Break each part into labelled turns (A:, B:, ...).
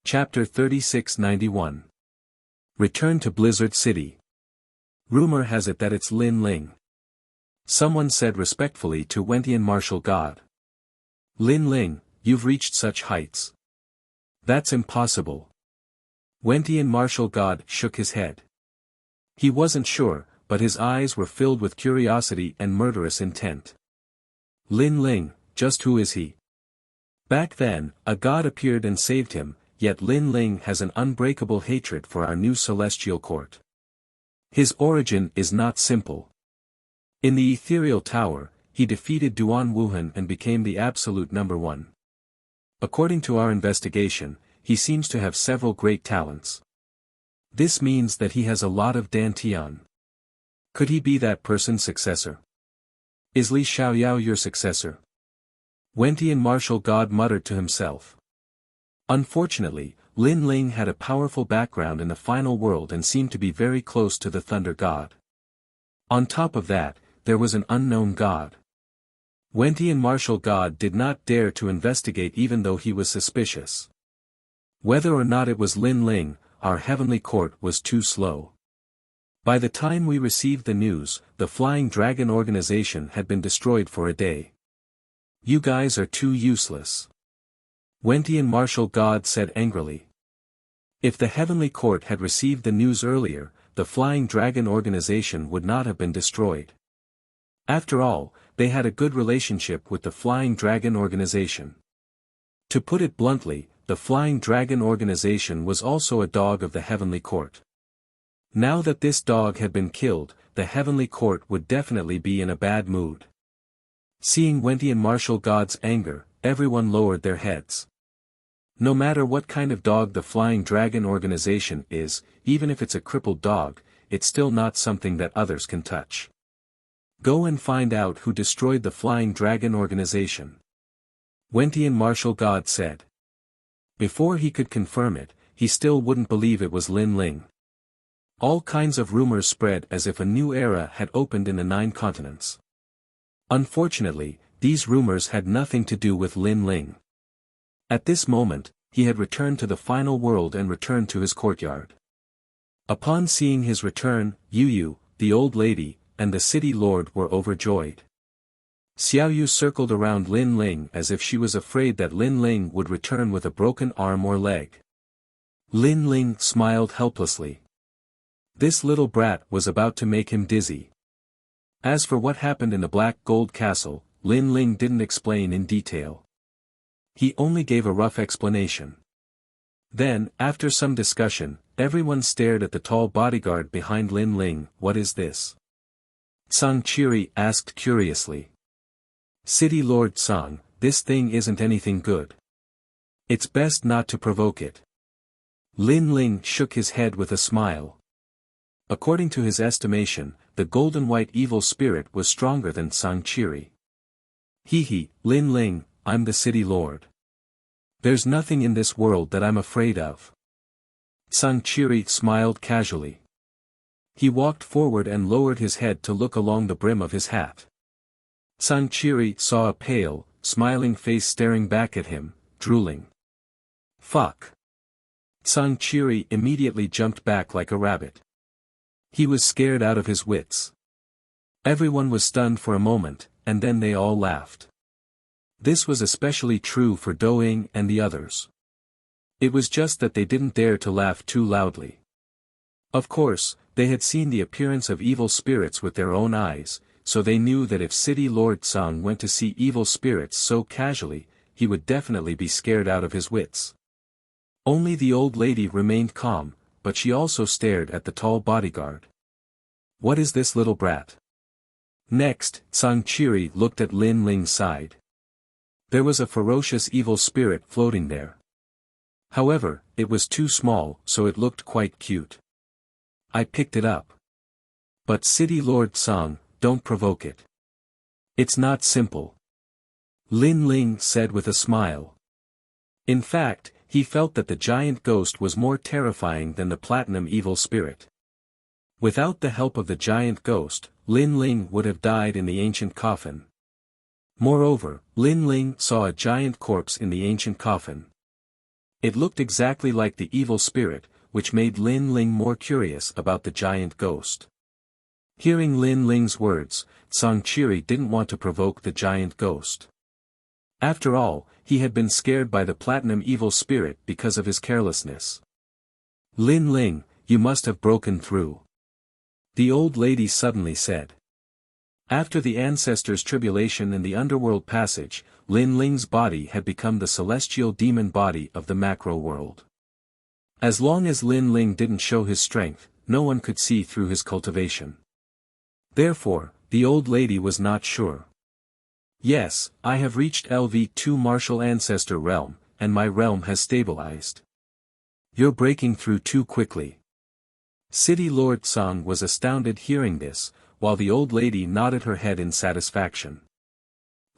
A: Chapter 3691. Return to Blizzard City. Rumor has it that it's Lin Ling. Someone said respectfully to Wentian Martial God. Lin Ling, you've reached such heights. That's impossible. Wentian Martial God shook his head. He wasn't sure, but his eyes were filled with curiosity and murderous intent. Lin Ling, just who is he? Back then, a god appeared and saved him, yet Lin Ling has an unbreakable hatred for our new celestial court. His origin is not simple. In the ethereal tower, he defeated Duan Wuhan and became the absolute number one. According to our investigation, he seems to have several great talents. This means that he has a lot of dantian. Could he be that person's successor? Is Li Xiaoyao your successor? Wentian Martial God muttered to himself. Unfortunately, Lin Ling had a powerful background in the final world and seemed to be very close to the Thunder God. On top of that, there was an unknown god. Wentian Martial God did not dare to investigate even though he was suspicious. Whether or not it was Lin Ling, our heavenly court was too slow. By the time we received the news, the Flying Dragon organization had been destroyed for a day. You guys are too useless. Wentian Martial God said angrily. If the heavenly court had received the news earlier, the Flying Dragon organization would not have been destroyed. After all, they had a good relationship with the Flying Dragon organization. To put it bluntly, the Flying Dragon organization was also a dog of the heavenly court. Now that this dog had been killed, the heavenly court would definitely be in a bad mood. Seeing Wentian Martial God's anger, everyone lowered their heads. No matter what kind of dog the Flying Dragon organization is, even if it's a crippled dog, it's still not something that others can touch. Go and find out who destroyed the Flying Dragon organization. Wentian Martial God said. Before he could confirm it, he still wouldn't believe it was Lin Ling. All kinds of rumors spread as if a new era had opened in the 9 continents. Unfortunately, these rumors had nothing to do with Lin Ling. At this moment, he had returned to the final world and returned to his courtyard. Upon seeing his return, Yu, the old lady, and the city lord were overjoyed. Xiaoyu circled around Lin Ling as if she was afraid that Lin Ling would return with a broken arm or leg. Lin Ling smiled helplessly. This little brat was about to make him dizzy. As for what happened in the Black Gold Castle, Lin Ling didn't explain in detail. He only gave a rough explanation. Then, after some discussion, everyone stared at the tall bodyguard behind Lin Ling. What is this? Tsang Chiri asked curiously. City Lord Tsang, this thing isn't anything good. It's best not to provoke it. Lin Ling shook his head with a smile. According to his estimation, the golden white evil spirit was stronger than Tsang Chiri. Lin Ling, I'm the city lord. There's nothing in this world that I'm afraid of. Tsang Chiri smiled casually. He walked forward and lowered his head to look along the brim of his hat. Tsang Chiri saw a pale, smiling face staring back at him, drooling. Fuck. Tsang Chiri immediately jumped back like a rabbit. He was scared out of his wits. Everyone was stunned for a moment, and then they all laughed. This was especially true for Doing and the others. It was just that they didn't dare to laugh too loudly. Of course, they had seen the appearance of evil spirits with their own eyes, so they knew that if City Lord Tsang went to see evil spirits so casually, he would definitely be scared out of his wits. Only the old lady remained calm, but she also stared at the tall bodyguard. What is this little brat? Next, Tsang Chiri looked at Lin Ling's side. There was a ferocious evil spirit floating there. However, it was too small, so it looked quite cute. I picked it up. But City Lord Tsang, don't provoke it. It's not simple. Lin Ling said with a smile. In fact, he felt that the giant ghost was more terrifying than the platinum evil spirit. Without the help of the giant ghost, Lin Ling would have died in the ancient coffin. Moreover, Lin Ling saw a giant corpse in the ancient coffin. It looked exactly like the evil spirit, which made Lin Ling more curious about the giant ghost. Hearing Lin Ling's words, Sangchiri didn't want to provoke the giant ghost. After all, he had been scared by the platinum evil spirit because of his carelessness. Lin Ling, you must have broken through. The old lady suddenly said. After the ancestors' tribulation and the underworld passage, Lin Ling's body had become the celestial demon body of the macro world. As long as Lin Ling didn't show his strength, no one could see through his cultivation. Therefore, the old lady was not sure. Yes, I have reached LV2 martial ancestor realm, and my realm has stabilized. You're breaking through too quickly. City Lord Song was astounded hearing this, while the old lady nodded her head in satisfaction.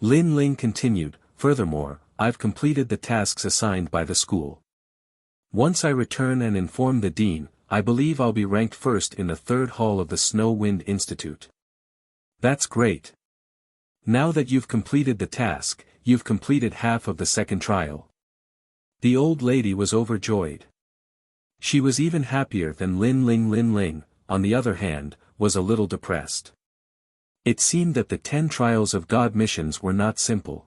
A: Lin Ling continued, furthermore, I've completed the tasks assigned by the school. Once I return and inform the dean, I believe I'll be ranked first in the third hall of the Snow Wind Institute. That's great. Now that you've completed the task, you've completed half of the second trial. The old lady was overjoyed. She was even happier than Lin Ling. Lin Ling, on the other hand, was a little depressed. It seemed that the 10 trials of God missions were not simple.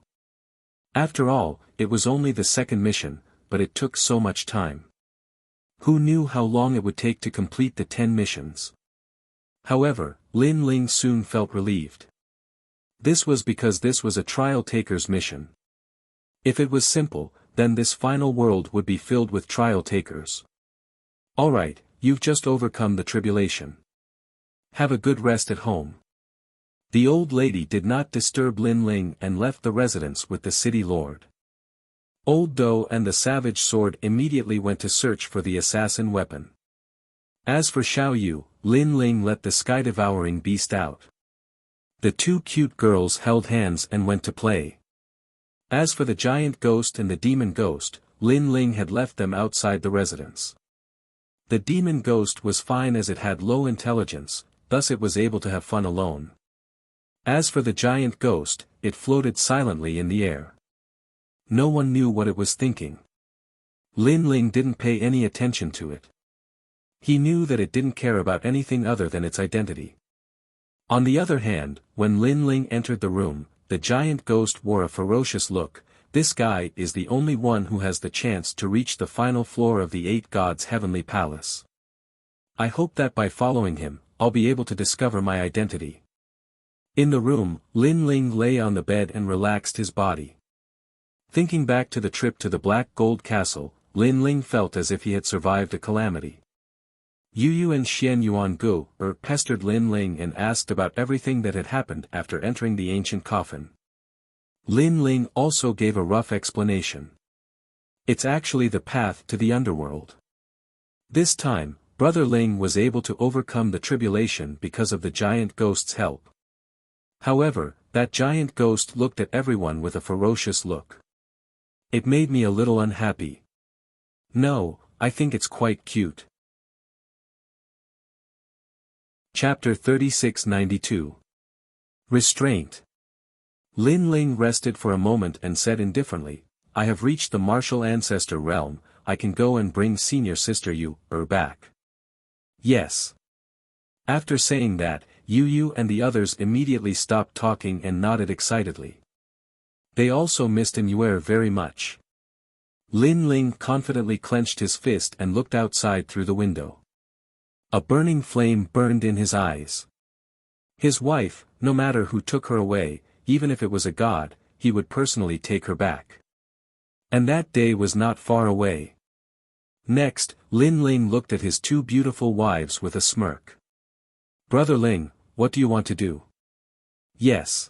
A: After all, it was only the second mission, but it took so much time. Who knew how long it would take to complete the 10 missions? However, Lin Ling soon felt relieved. This was because this was a trial taker's mission. If it was simple, then this final world would be filled with trial takers. Alright, you've just overcome the tribulation. Have a good rest at home. The old lady did not disturb Lin Ling and left the residence with the city lord. Old Do and the savage sword immediately went to search for the assassin weapon. As for Xiao Yu, Lin Ling let the sky-devouring beast out. The two cute girls held hands and went to play. As for the giant ghost and the demon ghost, Lin Ling had left them outside the residence. The demon ghost was fine as it had low intelligence, thus it was able to have fun alone. As for the giant ghost, it floated silently in the air. No one knew what it was thinking. Lin Ling didn't pay any attention to it. He knew that it didn't care about anything other than its identity. On the other hand, when Lin Ling entered the room, the giant ghost wore a ferocious look. This guy is the only one who has the chance to reach the final floor of the 8 gods' heavenly palace. I hope that by following him, I'll be able to discover my identity. In the room, Lin Ling lay on the bed and relaxed his body. Thinking back to the trip to the Black Gold Castle, Lin Ling felt as if he had survived a calamity. Yu Yu and Xian Yuangu pestered Lin Ling and asked about everything that had happened after entering the ancient coffin. Lin Ling also gave a rough explanation. It's actually the path to the underworld. This time, Brother Ling was able to overcome the tribulation because of the giant ghost's help. However, that giant ghost looked at everyone with a ferocious look. It made me a little unhappy. No, I think it's quite cute. Chapter 3692. Restraint. Lin Ling rested for a moment and said indifferently, I have reached the martial ancestor realm, I can go and bring senior sister Yu back. Yes. After saying that, Yu Yu and the others immediately stopped talking and nodded excitedly. They also missed Yu very much. Lin Ling confidently clenched his fist and looked outside through the window. A burning flame burned in his eyes. His wife, no matter who took her away, even if it was a god, he would personally take her back. And that day was not far away. Next, Lin Ling looked at his 2 beautiful wives with a smirk. Brother Ling, what do you want to do? Yes.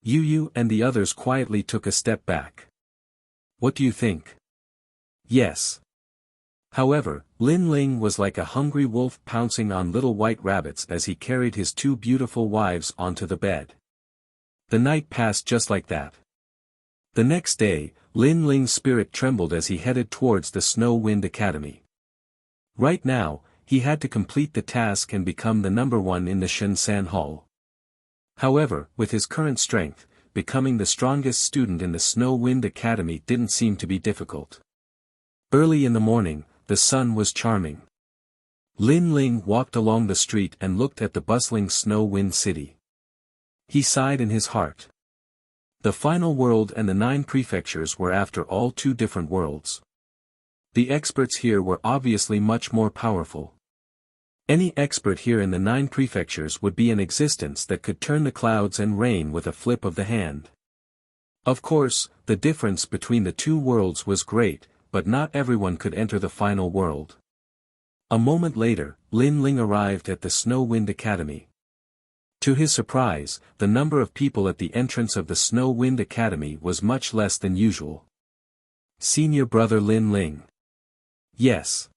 A: Yu Yu and the others quietly took a step back. What do you think? Yes. However, Lin Ling was like a hungry wolf pouncing on little white rabbits as he carried his 2 beautiful wives onto the bed. The night passed just like that. The next day, Lin Ling's spirit trembled as he headed towards the Snow Wind Academy. Right now, he had to complete the task and become the number 1 in the Shenzhen Hall. However, with his current strength, becoming the strongest student in the Snow Wind Academy didn't seem to be difficult. Early in the morning, the sun was charming. Lin Ling walked along the street and looked at the bustling snow-wind city. He sighed in his heart. The final world and the 9 prefectures were after all 2 different worlds. The experts here were obviously much more powerful. Any expert here in the 9 prefectures would be in existence that could turn the clouds and rain with a flip of the hand. Of course, the difference between the 2 worlds was great, but not everyone could enter the final world. A moment later, Lin Ling arrived at the Snow Wind Academy. To his surprise, the number of people at the entrance of the Snow Wind Academy was much less than usual. Senior brother Lin Ling. Yes.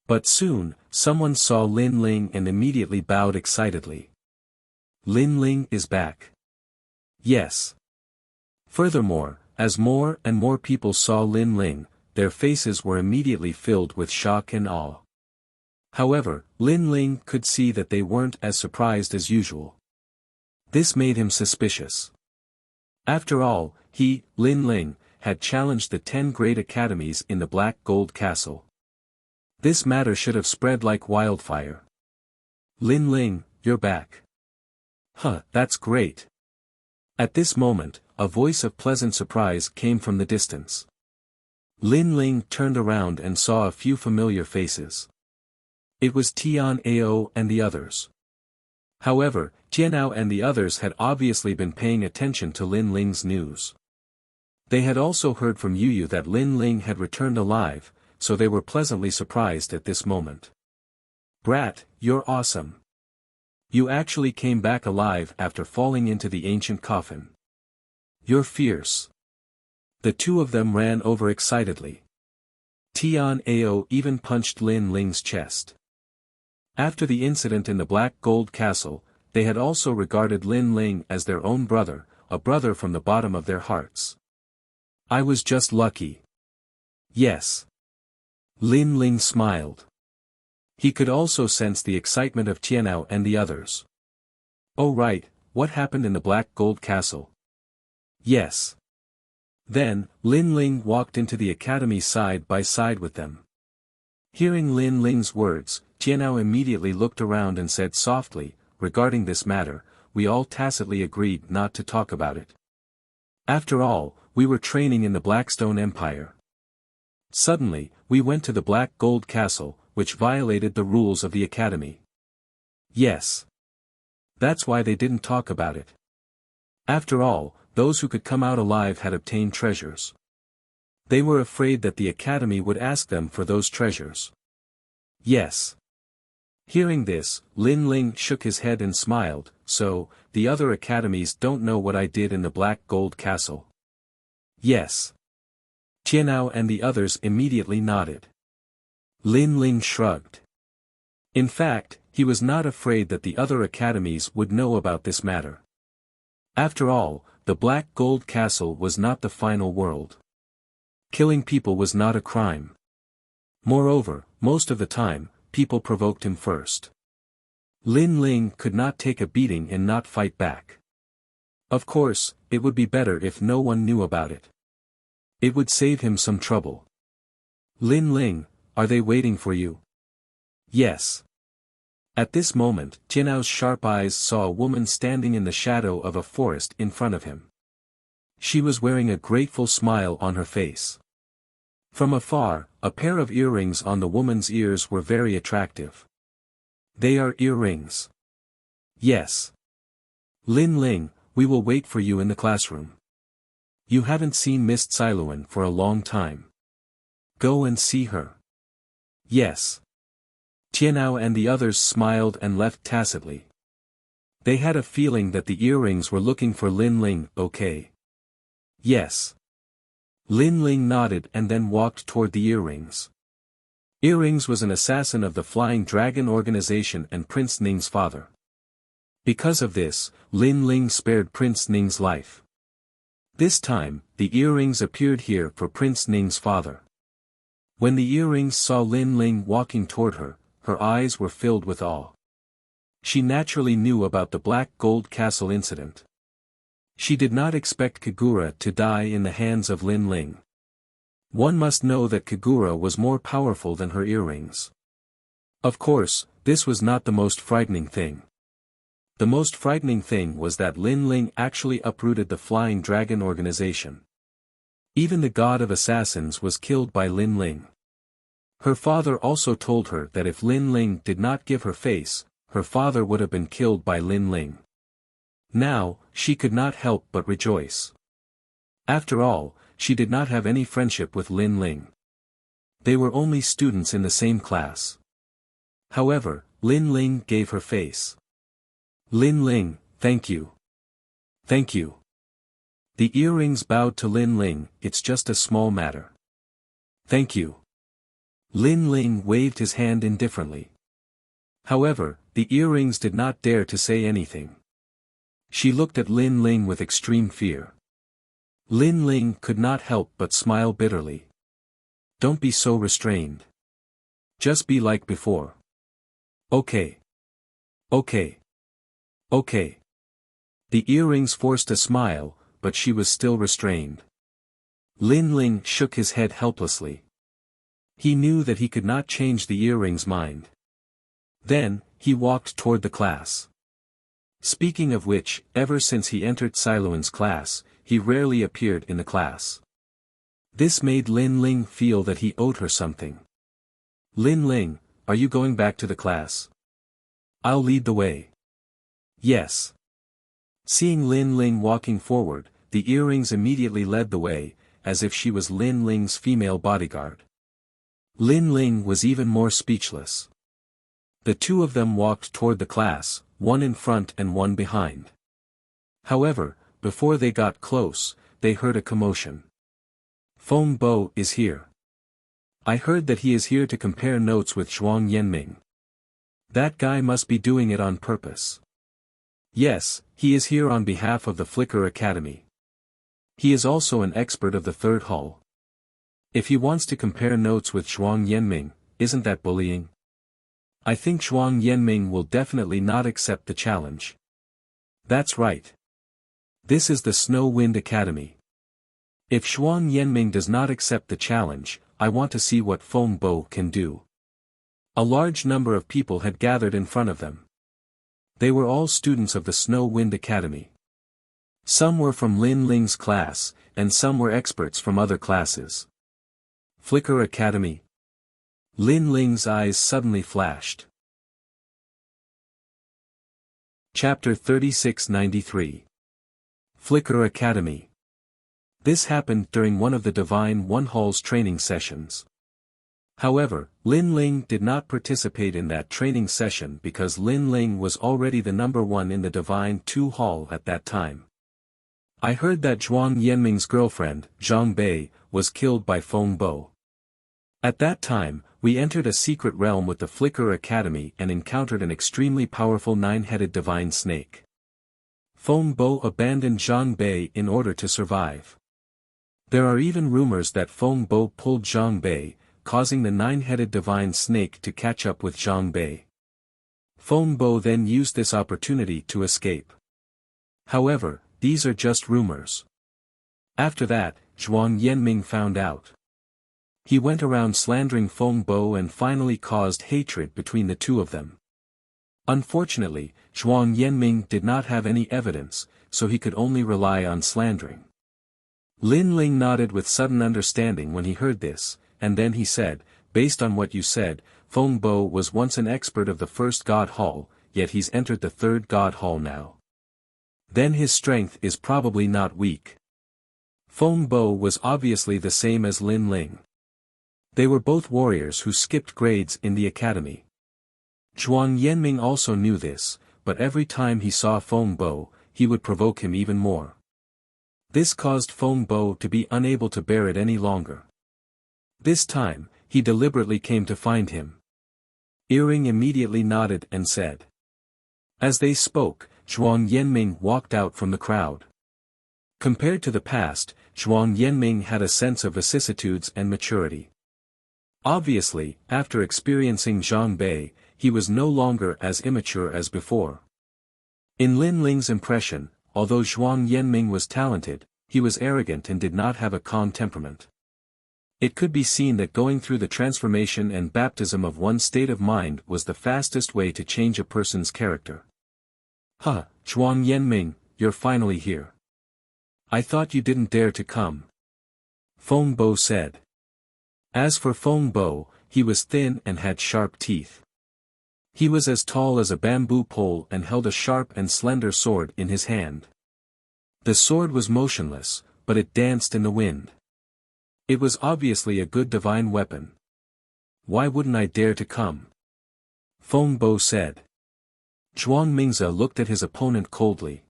A: But soon, someone saw Lin Ling and immediately bowed excitedly. Lin Ling is back. Yes. Furthermore, as more and more people saw Lin Ling, their faces were immediately filled with shock and awe. However, Lin Ling could see that they weren't as surprised as usual. This made him suspicious. After all, he, Lin Ling, had challenged the 10 great academies in the Black Gold Castle. This matter should have spread like wildfire. Lin Ling, you're back. Huh, that's great. At this moment, a voice of pleasant surprise came from the distance. Lin Ling turned around and saw a few familiar faces. It was Tian Ao and the others. However, Tianao and the others had obviously been paying attention to Lin Ling's news. They had also heard from Yu that Lin Ling had returned alive, so they were pleasantly surprised at this moment. Brat, you're awesome. You actually came back alive after falling into the ancient coffin. You're fierce. The 2 of them ran over excitedly. Tian Ao even punched Lin Ling's chest. After the incident in the Black Gold Castle, they had also regarded Lin Ling as their own brother, a brother from the bottom of their hearts. I was just lucky. Yes. Lin Ling smiled. He could also sense the excitement of Tianao and the others. Oh right, what happened in the Black Gold Castle? Yes. Then, Lin Ling walked into the academy side by side with them. Hearing Lin Ling's words, Tianao immediately looked around and said softly, regarding this matter, we all tacitly agreed not to talk about it. After all, we were training in the Blackstone Empire. Suddenly, we went to the Black Gold Castle, which violated the rules of the academy. Yes. That's why they didn't talk about it. After all, those who could come out alive had obtained treasures. They were afraid that the academy would ask them for those treasures. Yes. Hearing this, Lin Ling shook his head and smiled, so, the other academies don't know what I did in the Black Gold Castle. Yes. Tianao and the others immediately nodded. Lin Ling shrugged. In fact, he was not afraid that the other academies would know about this matter. After all, the Black Gold Castle was not the final world. Killing people was not a crime. Moreover, most of the time, people provoked him first. Lin Ling could not take a beating and not fight back. Of course, it would be better if no one knew about it. It would save him some trouble. Lin Ling, are they waiting for you? Yes. At this moment, Tianao's sharp eyes saw a woman standing in the shadow of a forest in front of him. She was wearing a grateful smile on her face. From afar, a pair of earrings on the woman's ears were very attractive. They are earrings. Yes. Lin Ling, we will wait for you in the classroom. You haven't seen Miss Cailuan for a long time. Go and see her. Yes. Tianao and the others smiled and left tacitly. They had a feeling that the earrings were looking for Lin Ling, okay? Yes. Lin Ling nodded and then walked toward the earrings. Earrings was an assassin of the Flying Dragon organization and Prince Ning's father. Because of this, Lin Ling spared Prince Ning's life. This time, the earrings appeared here for Prince Ning's father. When the earrings saw Lin Ling walking toward her, her eyes were filled with awe. She naturally knew about the Black Gold Castle incident. She did not expect Kagura to die in the hands of Lin Ling. One must know that Kagura was more powerful than her earrings. Of course, this was not the most frightening thing. The most frightening thing was that Lin Ling actually uprooted the Flying Dragon organization. Even the god of assassins was killed by Lin Ling. Her father also told her that if Lin Ling did not give her face, her father would have been killed by Lin Ling. Now, she could not help but rejoice. After all, she did not have any friendship with Lin Ling. They were only students in the same class. However, Lin Ling gave her face. Lin Ling, thank you. Thank you. The earrings bowed to Lin Ling, it's just a small matter. Thank you. Lin Ling waved his hand indifferently. However, the earrings did not dare to say anything. She looked at Lin Ling with extreme fear. Lin Ling could not help but smile bitterly. Don't be so restrained. Just be like before. Okay. Okay. Okay. The earrings forced a smile, but she was still restrained. Lin Ling shook his head helplessly. He knew that he could not change the earrings' mind. Then, he walked toward the class. Speaking of which, ever since he entered Siluan's class, he rarely appeared in the class. This made Lin Ling feel that he owed her something. Lin Ling, are you going back to the class? I'll lead the way. Yes. Seeing Lin Ling walking forward, the earrings immediately led the way, as if she was Lin Ling's female bodyguard. Lin Ling was even more speechless. The two of them walked toward the class, one in front and one behind. However, before they got close, they heard a commotion. Feng Bo is here. I heard that he is here to compare notes with Zhuang Yanming. That guy must be doing it on purpose. Yes, he is here on behalf of the Flicker Academy. He is also an expert of the third hall. If he wants to compare notes with Zhuang Yanming, isn't that bullying? I think Zhuang Yanming will definitely not accept the challenge. That's right. This is the Snow Wind Academy. If Zhuang Yanming does not accept the challenge, I want to see what Feng Bo can do. A large number of people had gathered in front of them. They were all students of the Snow Wind Academy. Some were from Lin Ling's class, and some were experts from other classes. Flicker Academy. Lin Ling's eyes suddenly flashed. Chapter 3693. Flicker Academy. This happened during one of the Divine One Hall's training sessions. However, Lin Ling did not participate in that training session because Lin Ling was already the number one in the Divine Two Hall at that time. I heard that Zhuang Yanming's girlfriend, Zhang Bei, was killed by Feng Bo. At that time, we entered a secret realm with the Flicker Academy and encountered an extremely powerful nine-headed divine snake. Feng Bo abandoned Zhang Bei in order to survive. There are even rumors that Feng Bo pulled Zhang Bei, causing the nine-headed divine snake to catch up with Zhang Bei. Feng Bo then used this opportunity to escape. However, these are just rumors. After that, Zhuang Yanming found out. He went around slandering Feng Bo and finally caused hatred between the two of them. Unfortunately, Zhuang Yanming did not have any evidence, so he could only rely on slandering. Lin Ling nodded with sudden understanding when he heard this, and then he said, based on what you said, Feng Bo was once an expert of the first God Hall, yet he's entered the third God Hall now. Then his strength is probably not weak. Feng Bo was obviously the same as Lin Ling. They were both warriors who skipped grades in the academy. Zhuang Yanming also knew this, but every time he saw Feng Bo, he would provoke him even more. This caused Feng Bo to be unable to bear it any longer. This time, he deliberately came to find him. Earring immediately nodded and said. As they spoke, Zhuang Yanming walked out from the crowd. Compared to the past, Zhuang Yanming had a sense of vicissitudes and maturity. Obviously, after experiencing Zhang Bei, he was no longer as immature as before. In Lin Ling's impression, although Zhuang Yanming was talented, he was arrogant and did not have a calm temperament. It could be seen that going through the transformation and baptism of one's state of mind was the fastest way to change a person's character. Zhuang Yanming, you're finally here. I thought you didn't dare to come. Feng Bo said. As for Feng Bo, he was thin and had sharp teeth. He was as tall as a bamboo pole and held a sharp and slender sword in his hand. The sword was motionless, but it danced in the wind. It was obviously a good divine weapon. Why wouldn't I dare to come? Feng Bo said. Zhuang Mingze looked at his opponent coldly.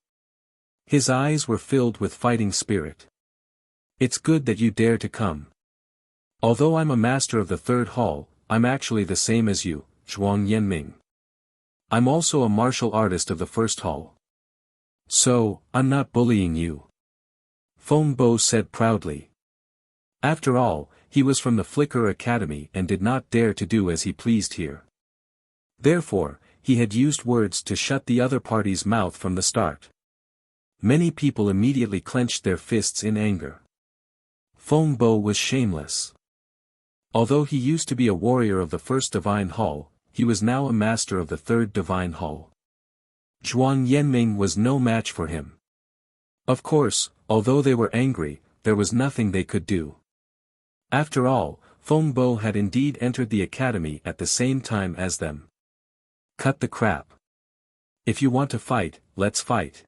A: His eyes were filled with fighting spirit. It's good that you dare to come. Although I'm a master of the third hall, I'm actually the same as you, Zhuang Yanming. I'm also a martial artist of the first hall. So, I'm not bullying you. Feng Bo said proudly. After all, he was from the Flicker Academy and did not dare to do as he pleased here. Therefore, he had used words to shut the other party's mouth from the start. Many people immediately clenched their fists in anger. Feng Bo was shameless. Although he used to be a warrior of the first divine hall, he was now a master of the third divine hall. Zhuang Yanming was no match for him. Of course, although they were angry, there was nothing they could do. After all, Feng Bo had indeed entered the academy at the same time as them. Cut the crap. If you want to fight, let's fight.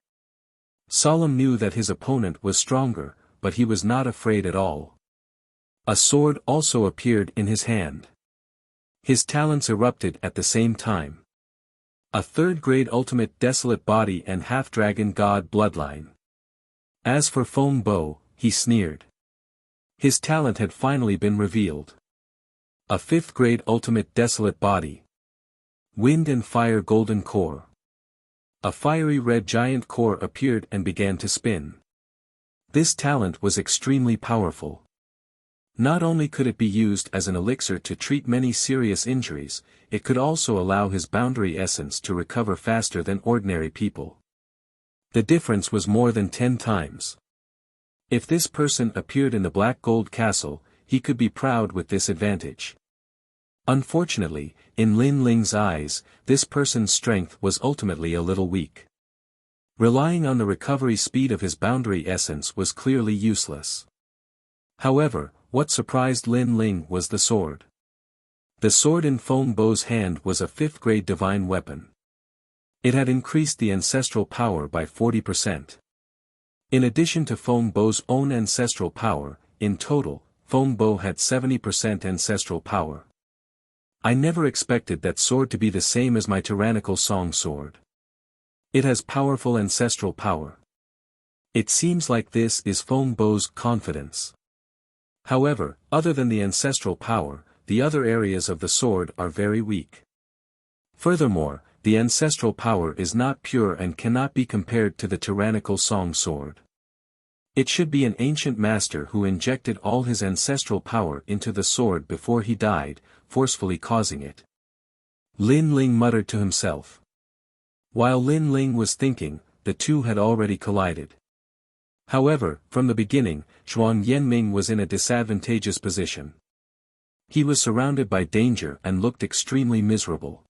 A: Solemn knew that his opponent was stronger, but he was not afraid at all. A sword also appeared in his hand. His talents erupted at the same time. A third-grade ultimate desolate body and half-dragon god bloodline. As for Feng Bo, he sneered. His talent had finally been revealed. A fifth-grade ultimate desolate body. Wind and fire golden core. A fiery red giant core appeared and began to spin. This talent was extremely powerful. Not only could it be used as an elixir to treat many serious injuries, it could also allow his boundary essence to recover faster than ordinary people. The difference was more than 10 times. If this person appeared in the Black Gold Castle, he could be proud with this advantage. Unfortunately, in Lin Ling's eyes, this person's strength was ultimately a little weak. Relying on the recovery speed of his boundary essence was clearly useless. However, what surprised Lin Ling was the sword. The sword in Feng Bo's hand was a fifth-grade divine weapon. It had increased the ancestral power by 40%. In addition to Feng Bo's own ancestral power, in total, Feng Bo had 70% ancestral power. I never expected that sword to be the same as my tyrannical song sword. It has powerful ancestral power. It seems like this is Feng Bo's confidence. However, other than the ancestral power, the other areas of the sword are very weak. Furthermore, the ancestral power is not pure and cannot be compared to the tyrannical song sword. It should be an ancient master who injected all his ancestral power into the sword before he died, forcefully causing it. Lin Ling muttered to himself. While Lin Ling was thinking, the two had already collided. However, from the beginning, Zhuang Yanming was in a disadvantageous position. He was surrounded by danger and looked extremely miserable.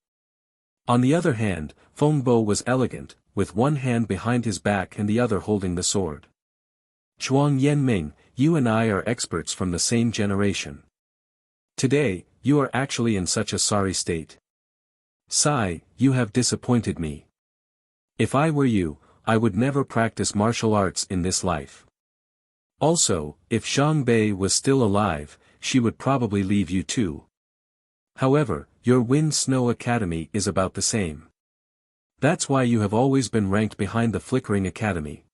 A: On the other hand, Feng Bo was elegant, with one hand behind his back and the other holding the sword. Zhuang Yanming, you and I are experts from the same generation. Today, you are actually in such a sorry state. Sigh, you have disappointed me. If I were you, I would never practice martial arts in this life. Also, if Zhang Bei was still alive, she would probably leave you too. However, your Wind Snow Academy is about the same. That's why you have always been ranked behind the Flickering Academy.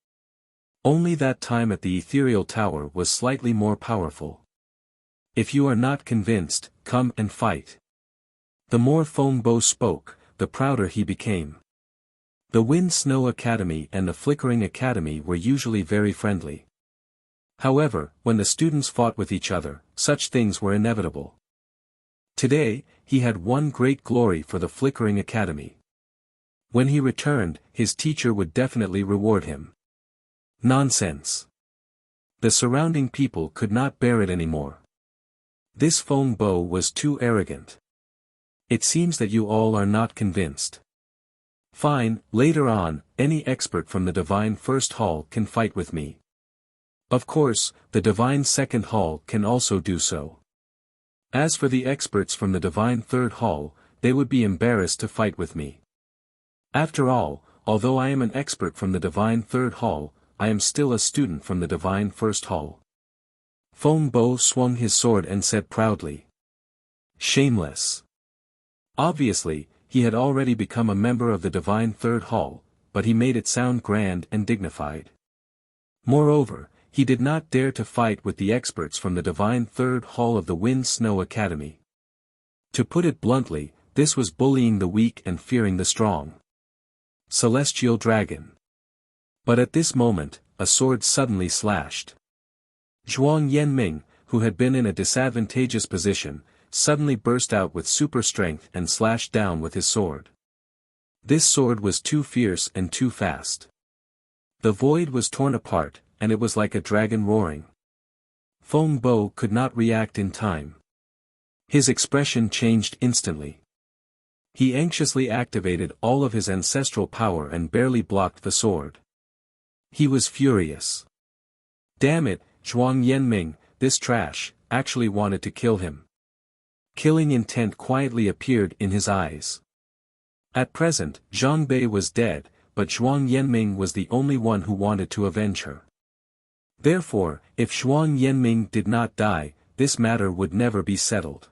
A: Only that time at the Ethereal Tower was slightly more powerful. If you are not convinced, come and fight. The more Feng Bo spoke, the prouder he became. The Wind Snow Academy and the Flickering Academy were usually very friendly. However, when the students fought with each other, such things were inevitable. Today, he had one great glory for the Flickering Academy. When he returned, his teacher would definitely reward him. Nonsense. The surrounding people could not bear it anymore. This Feng Bo was too arrogant. It seems that you all are not convinced. Fine, later on, any expert from the Divine First Hall can fight with me. Of course, the Divine Second Hall can also do so. As for the experts from the Divine Third Hall, they would be embarrassed to fight with me. After all, although I am an expert from the Divine Third Hall, I am still a student from the Divine First Hall. Feng Bo swung his sword and said proudly. Shameless. Obviously, he had already become a member of the Divine Third Hall, but he made it sound grand and dignified. Moreover, he did not dare to fight with the experts from the Divine Third Hall of the Wind Snow Academy. To put it bluntly, this was bullying the weak and fearing the strong. Celestial Dragon. But at this moment, a sword suddenly slashed. Zhuang Yanming, who had been in a disadvantageous position, suddenly burst out with super strength and slashed down with his sword. This sword was too fierce and too fast. The void was torn apart, and it was like a dragon roaring. Feng Bo could not react in time. His expression changed instantly. He anxiously activated all of his ancestral power and barely blocked the sword. He was furious. Damn it, Zhuang Yanming, this trash, actually wanted to kill him. Killing intent quietly appeared in his eyes. At present, Zhang Bei was dead, but Zhuang Yanming was the only one who wanted to avenge her. Therefore, if Zhuang Yanming did not die, this matter would never be settled.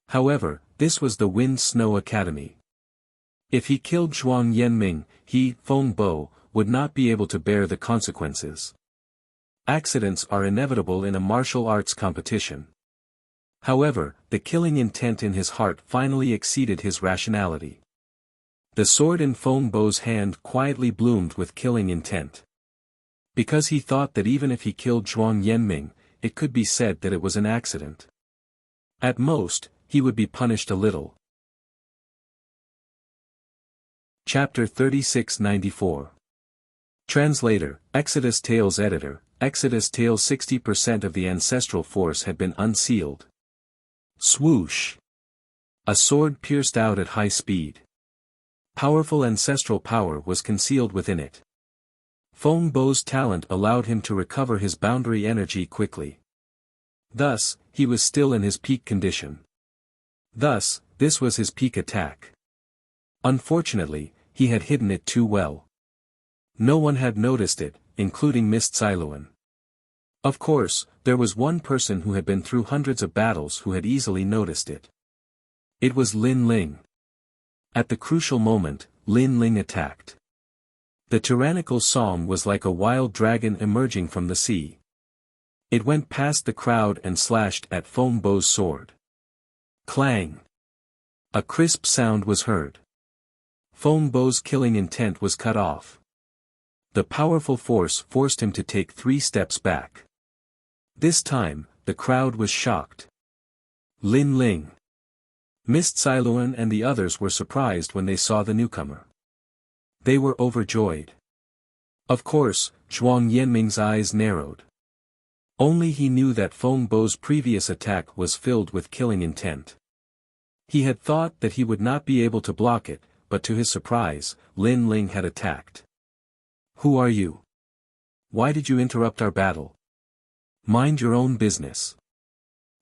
A: However, this was the Wind Snow Academy. If he killed Zhuang Yanming, he, Feng Bo, would not be able to bear the consequences. Accidents are inevitable in a martial arts competition. However, the killing intent in his heart finally exceeded his rationality. The sword in Feng Bo's hand quietly bloomed with killing intent. Because he thought that even if he killed Zhuang Yanming, it could be said that it was an accident. At most, he would be punished a little. Chapter 3694. Translator, Exodus Tales Editor, Exodus Tales 60% of the ancestral force had been unsealed. Swoosh! A sword pierced out at high speed. Powerful ancestral power was concealed within it. Feng Bo's talent allowed him to recover his boundary energy quickly. Thus, he was still in his peak condition. Thus, this was his peak attack. Unfortunately, he had hidden it too well. No one had noticed it, including Miss Xiluan. Of course, there was one person who had been through hundreds of battles who had easily noticed it. It was Lin Ling. At the crucial moment, Lin Ling attacked. The tyrannical song was like a wild dragon emerging from the sea. It went past the crowd and slashed at Feng Bo's sword. Clang! A crisp sound was heard. Feng Bo's killing intent was cut off. The powerful force forced him to take 3 steps back. This time, the crowd was shocked. Lin Ling. Miss Xiluan and the others were surprised when they saw the newcomer. They were overjoyed. Of course, Zhuang Yanming's eyes narrowed. Only he knew that Feng Bo's previous attack was filled with killing intent. He had thought that he would not be able to block it, but to his surprise, Lin Ling had attacked. Who are you? Why did you interrupt our battle? Mind your own business.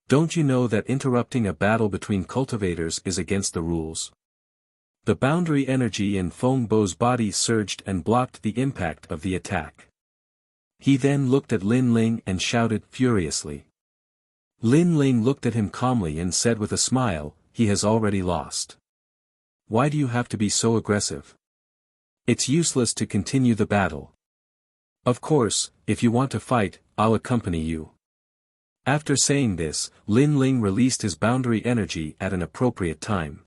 A: Don't you know that interrupting a battle between cultivators is against the rules? The boundary energy in Feng Bo's body surged and blocked the impact of the attack. He then looked at Lin Ling and shouted furiously. Lin Ling looked at him calmly and said with a smile, "He has already lost. Why do you have to be so aggressive? It's useless to continue the battle. Of course, if you want to fight, I'll accompany you." After saying this, Lin Ling released his boundary energy at an appropriate time.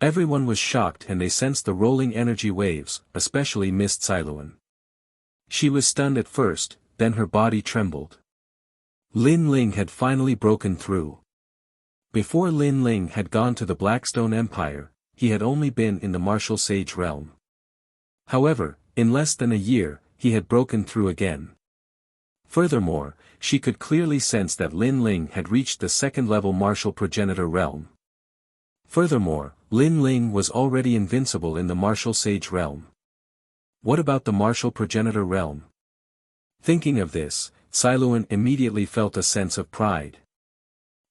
A: Everyone was shocked and they sensed the rolling energy waves, especially Miss Xiluan. She was stunned at first, then her body trembled. Lin Ling had finally broken through. Before Lin Ling had gone to the Blackstone Empire, he had only been in the martial sage realm. However, in less than a year, he had broken through again. Furthermore, she could clearly sense that Lin Ling had reached the second-level martial progenitor realm. Furthermore, Lin Ling was already invincible in the martial sage realm. What about the martial progenitor realm? Thinking of this, Cailuan immediately felt a sense of pride.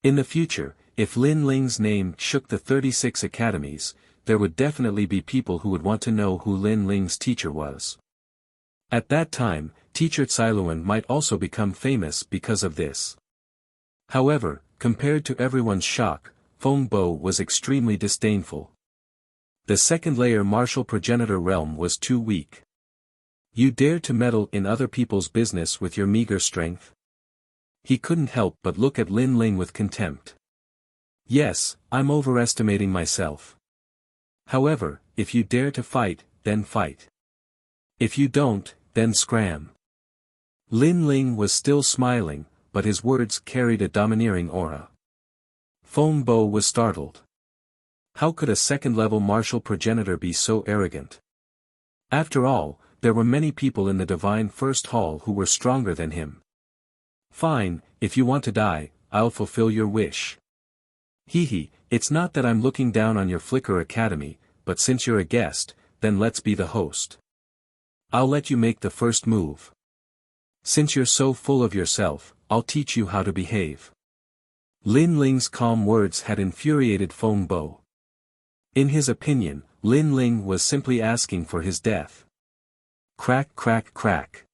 A: In the future, if Lin Ling's name shook the 36 academies, there would definitely be people who would want to know who Lin Ling's teacher was. At that time, teacher Cailuan might also become famous because of this. However, compared to everyone's shock, Feng Bo was extremely disdainful. The second-layer martial progenitor realm was too weak. You dare to meddle in other people's business with your meager strength? He couldn't help but look at Lin Ling with contempt. Yes, I'm overestimating myself. However, if you dare to fight, then fight. If you don't, then scram. Lin Ling was still smiling, but his words carried a domineering aura. Feng Bo was startled. How could a second-level martial progenitor be so arrogant? After all, there were many people in the Divine First Hall who were stronger than him. Fine, if you want to die, I'll fulfill your wish. Hehe, it's not that I'm looking down on your Flicker Academy, but since you're a guest, then let's be the host. I'll let you make the first move. Since you're so full of yourself, I'll teach you how to behave. Lin Ling's calm words had infuriated Feng Bo. In his opinion, Lin Ling was simply asking for his death. Crack crack crack.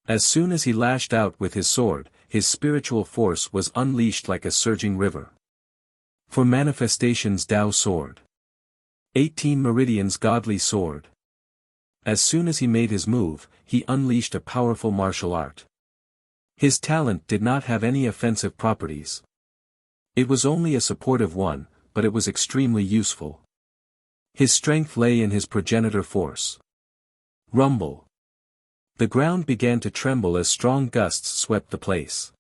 A: As soon as he lashed out with his sword, his spiritual force was unleashed like a surging river. For manifestations Tao sword. 18 Meridians Godly sword. As soon as he made his move, he unleashed a powerful martial art. His talent did not have any offensive properties. It was only a supportive one, but it was extremely useful. His strength lay in his progenitor force. Rumble. The ground began to tremble as strong gusts swept the place.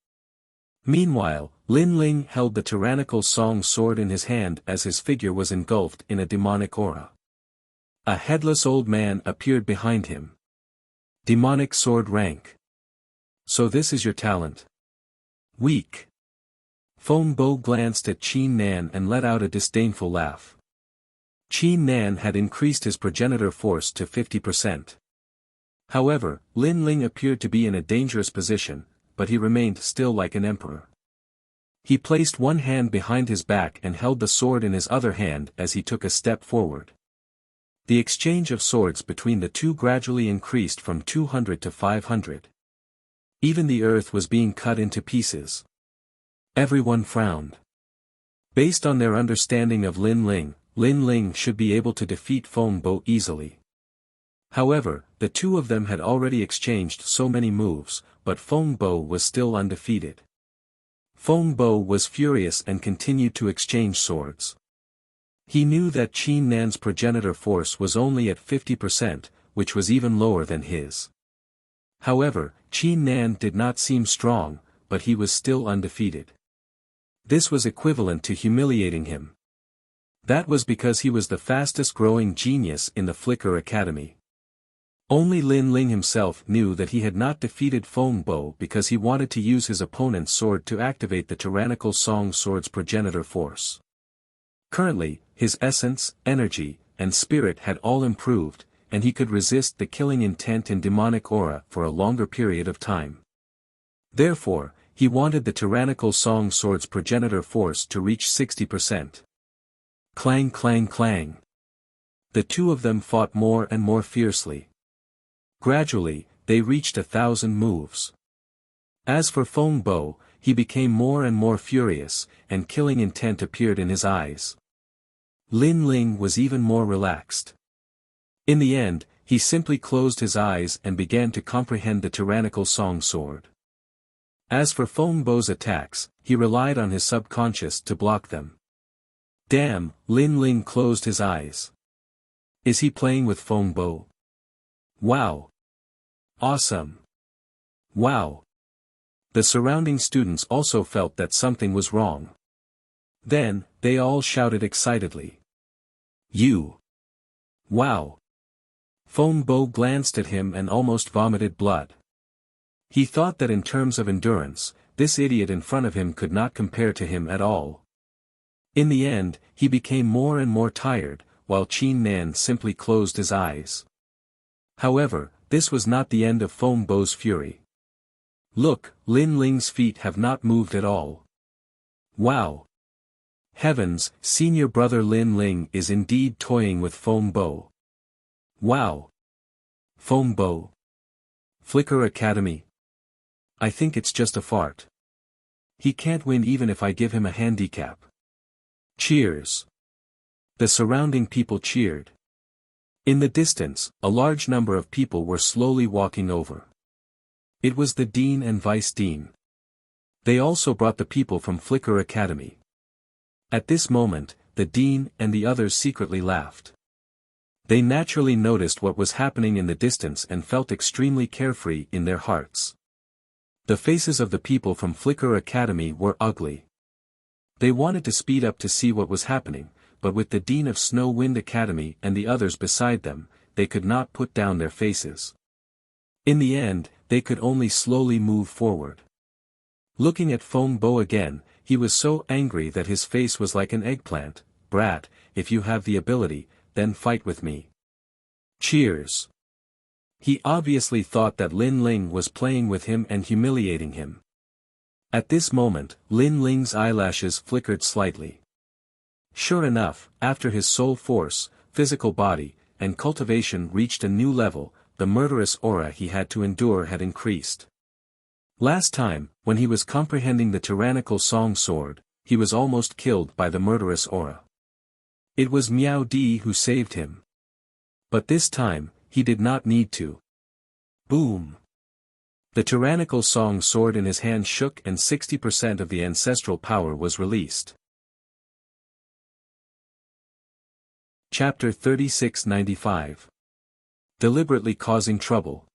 A: Meanwhile, Lin Ling held the tyrannical song sword in his hand as his figure was engulfed in a demonic aura. A headless old man appeared behind him. Demonic sword rank. So this is your talent? Weak. Feng Bo glanced at Qin Nan and let out a disdainful laugh. Qin Nan had increased his progenitor force to 50%. However, Lin Ling appeared to be in a dangerous position, but he remained still like an emperor. He placed one hand behind his back and held the sword in his other hand as he took a step forward. The exchange of swords between the two gradually increased from 200 to 500. Even the earth was being cut into pieces. Everyone frowned. Based on their understanding of Lin Ling should be able to defeat Feng Bo easily. However, the two of them had already exchanged so many moves, but Feng Bo was still undefeated. Feng Bo was furious and continued to exchange swords. He knew that Qin Nan's progenitor force was only at 50%, which was even lower than his. However, Qin Nan did not seem strong, but he was still undefeated. This was equivalent to humiliating him. That was because he was the fastest-growing genius in the Flicker Academy. Only Lin Ling himself knew that he had not defeated Feng Bo because he wanted to use his opponent's sword to activate the tyrannical song sword's progenitor force. Currently, his essence, energy, and spirit had all improved, and he could resist the killing intent and demonic aura for a longer period of time. Therefore, he wanted the tyrannical song sword's progenitor force to reach 60%. Clang clang clang. The two of them fought more and more fiercely. Gradually, they reached 1,000 moves. As for Feng Bo, he became more and more furious, and killing intent appeared in his eyes. Lin Ling was even more relaxed. In the end, he simply closed his eyes and began to comprehend the tyrannical song sword. As for Feng Bo's attacks, he relied on his subconscious to block them. Damn, Lin Ling closed his eyes. Is he playing with Feng Bo? Wow! Awesome! Wow! The surrounding students also felt that something was wrong. Then, they all shouted excitedly. You! Wow! Feng Bo glanced at him and almost vomited blood. He thought that in terms of endurance, this idiot in front of him could not compare to him at all. In the end, he became more and more tired, while Qin Nan simply closed his eyes. However, this was not the end of Feng Bo's fury. Look, Lin Ling's feet have not moved at all. Wow! Heavens, senior brother Lin Ling is indeed toying with Feng Bo. Wow! Feng Bo. Flicker Academy. I think it's just a fart. He can't win even if I give him a handicap. Cheers. The surrounding people cheered. In the distance, a large number of people were slowly walking over. It was the dean and vice dean. They also brought the people from Flicker Academy. At this moment, the dean and the others secretly laughed. They naturally noticed what was happening in the distance and felt extremely carefree in their hearts. The faces of the people from Flicker Academy were ugly. They wanted to speed up to see what was happening, but with the dean of Snow Wind Academy and the others beside them, they could not put down their faces. In the end, they could only slowly move forward. Looking at Feng Bo again, he was so angry that his face was like an eggplant. Brat, if you have the ability, then fight with me. Cheers. He obviously thought that Lin Ling was playing with him and humiliating him. At this moment, Lin Ling's eyelashes flickered slightly. Sure enough, after his soul force, physical body, and cultivation reached a new level, the murderous aura he had to endure had increased. Last time, when he was comprehending the tyrannical song sword, he was almost killed by the murderous aura. It was Miao Di who saved him. But this time, he did not need to. Boom! The tyrannical song sword in his hand shook and 60% of the ancestral power was released. Chapter 3695. Deliberately causing trouble.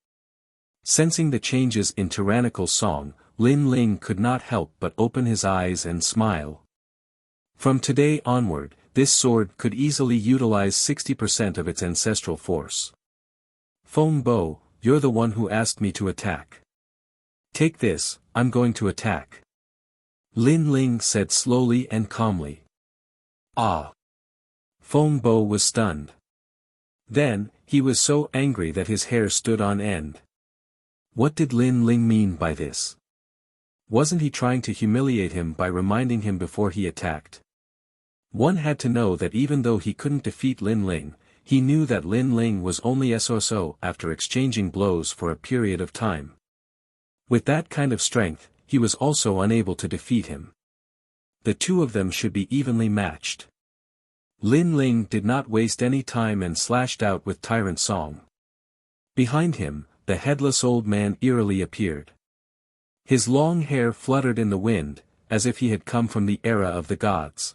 A: Sensing the changes in tyrannical song, Lin Ling could not help but open his eyes and smile. From today onward, this sword could easily utilize 60% of its ancestral force. Feng Bo, you're the one who asked me to attack. Take this, I'm going to attack. Lin Ling said slowly and calmly. Ah! Feng Bo was stunned. Then, he was so angry that his hair stood on end. What did Lin Ling mean by this? Wasn't he trying to humiliate him by reminding him before he attacked? One had to know that even though he couldn't defeat Lin Ling, he knew that Lin Ling was only SOSO after exchanging blows for a period of time. With that kind of strength, he was also unable to defeat him. The two of them should be evenly matched. Lin Ling did not waste any time and slashed out with Tyrant Song. Behind him, the headless old man eerily appeared. His long hair fluttered in the wind, as if he had come from the era of the gods.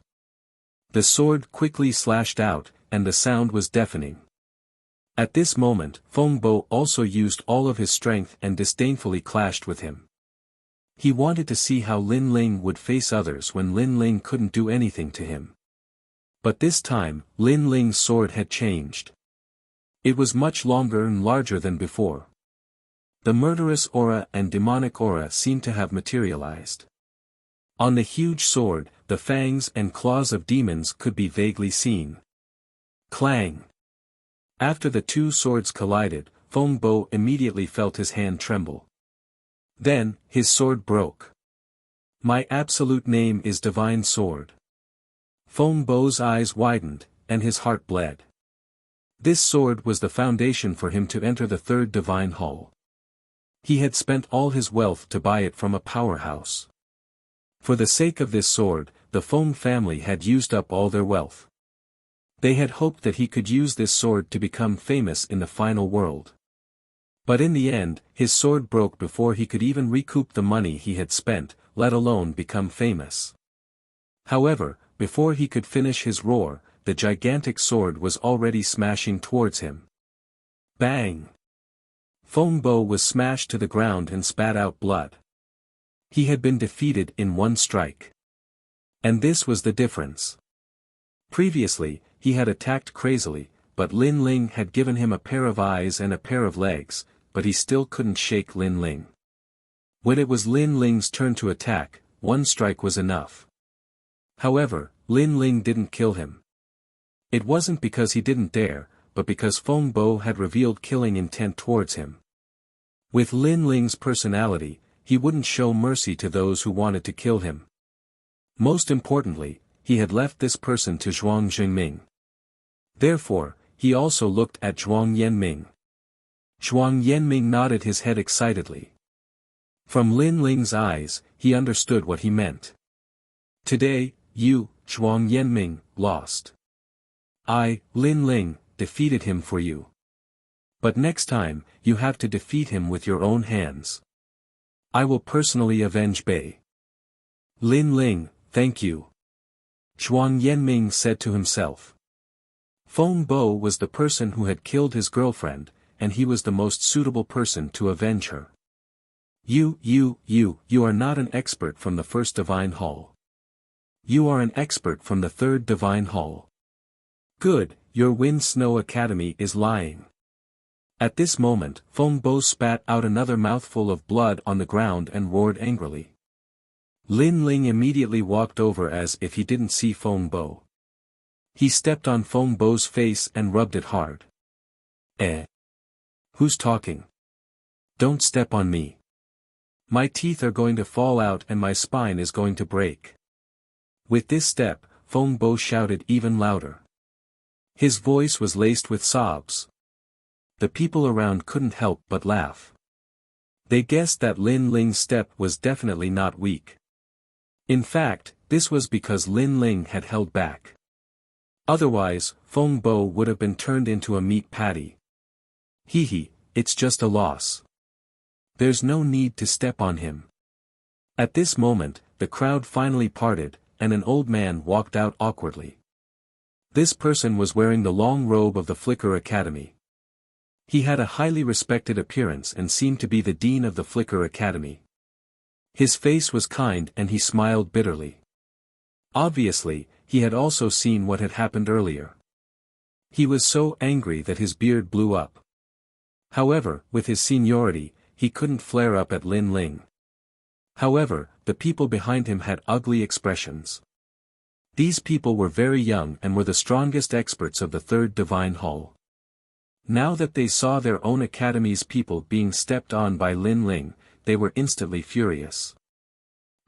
A: The sword quickly slashed out, and the sound was deafening. At this moment, Feng Bo also used all of his strength and disdainfully clashed with him. He wanted to see how Lin Ling would face others when Lin Ling couldn't do anything to him. But this time, Lin Ling's sword had changed. It was much longer and larger than before. The murderous aura and demonic aura seemed to have materialized. On the huge sword, the fangs and claws of demons could be vaguely seen. Clang! After the two swords collided, Feng Bo immediately felt his hand tremble. Then, his sword broke. My absolute name is Divine Sword. Feng Bo's eyes widened, and his heart bled. This sword was the foundation for him to enter the third divine hall. He had spent all his wealth to buy it from a powerhouse. For the sake of this sword, the Feng family had used up all their wealth. They had hoped that he could use this sword to become famous in the final world. But in the end, his sword broke before he could even recoup the money he had spent, let alone become famous. However, before he could finish his roar, the gigantic sword was already smashing towards him. Bang! Feng Bo was smashed to the ground and spat out blood. He had been defeated in one strike. And this was the difference. Previously, he had attacked crazily, but Lin Ling had given him a pair of eyes and a pair of legs, but he still couldn't shake Lin Ling. When it was Lin Ling's turn to attack, one strike was enough. However, Lin Ling didn't kill him. It wasn't because he didn't dare, but because Feng Bo had revealed killing intent towards him. With Lin Ling's personality, he wouldn't show mercy to those who wanted to kill him. Most importantly, he had left this person to Zhuang Zhengming. Therefore, he also looked at Zhuang Yanming. Zhuang Yanming nodded his head excitedly. From Lin Ling's eyes, he understood what he meant. Today, you, Zhuang Yanming, lost. I, Lin Ling, defeated him for you. But next time, you have to defeat him with your own hands. I will personally avenge Bei. Lin Ling, thank you. Zhuang Yanming said to himself. Feng Bo was the person who had killed his girlfriend, and he was the most suitable person to avenge her. You are not an expert from the first divine hall. You are an expert from the third divine hall. Good, your Wind Snow Academy is lying. At this moment, Feng Bo spat out another mouthful of blood on the ground and roared angrily. Lin Ling immediately walked over as if he didn't see Feng Bo. He stepped on Feng Bo's face and rubbed it hard. Who's talking? Don't step on me. My teeth are going to fall out and my spine is going to break. With this step, Feng Bo shouted even louder. His voice was laced with sobs. The people around couldn't help but laugh. They guessed that Lin Ling's step was definitely not weak. In fact, this was because Lin Ling had held back. Otherwise, Feng Bo would have been turned into a meat patty. Hee, it's just a loss. There's no need to step on him. At this moment, the crowd finally parted, and an old man walked out awkwardly. This person was wearing the long robe of the Flicker Academy. He had a highly respected appearance and seemed to be the dean of the Flicker Academy. His face was kind and he smiled bitterly. Obviously, he had also seen what had happened earlier. He was so angry that his beard blew up. However, with his seniority, he couldn't flare up at Lin Ling. However, the people behind him had ugly expressions. These people were very young and were the strongest experts of the third divine hall. Now that they saw their own academy's people being stepped on by Lin Ling, they were instantly furious.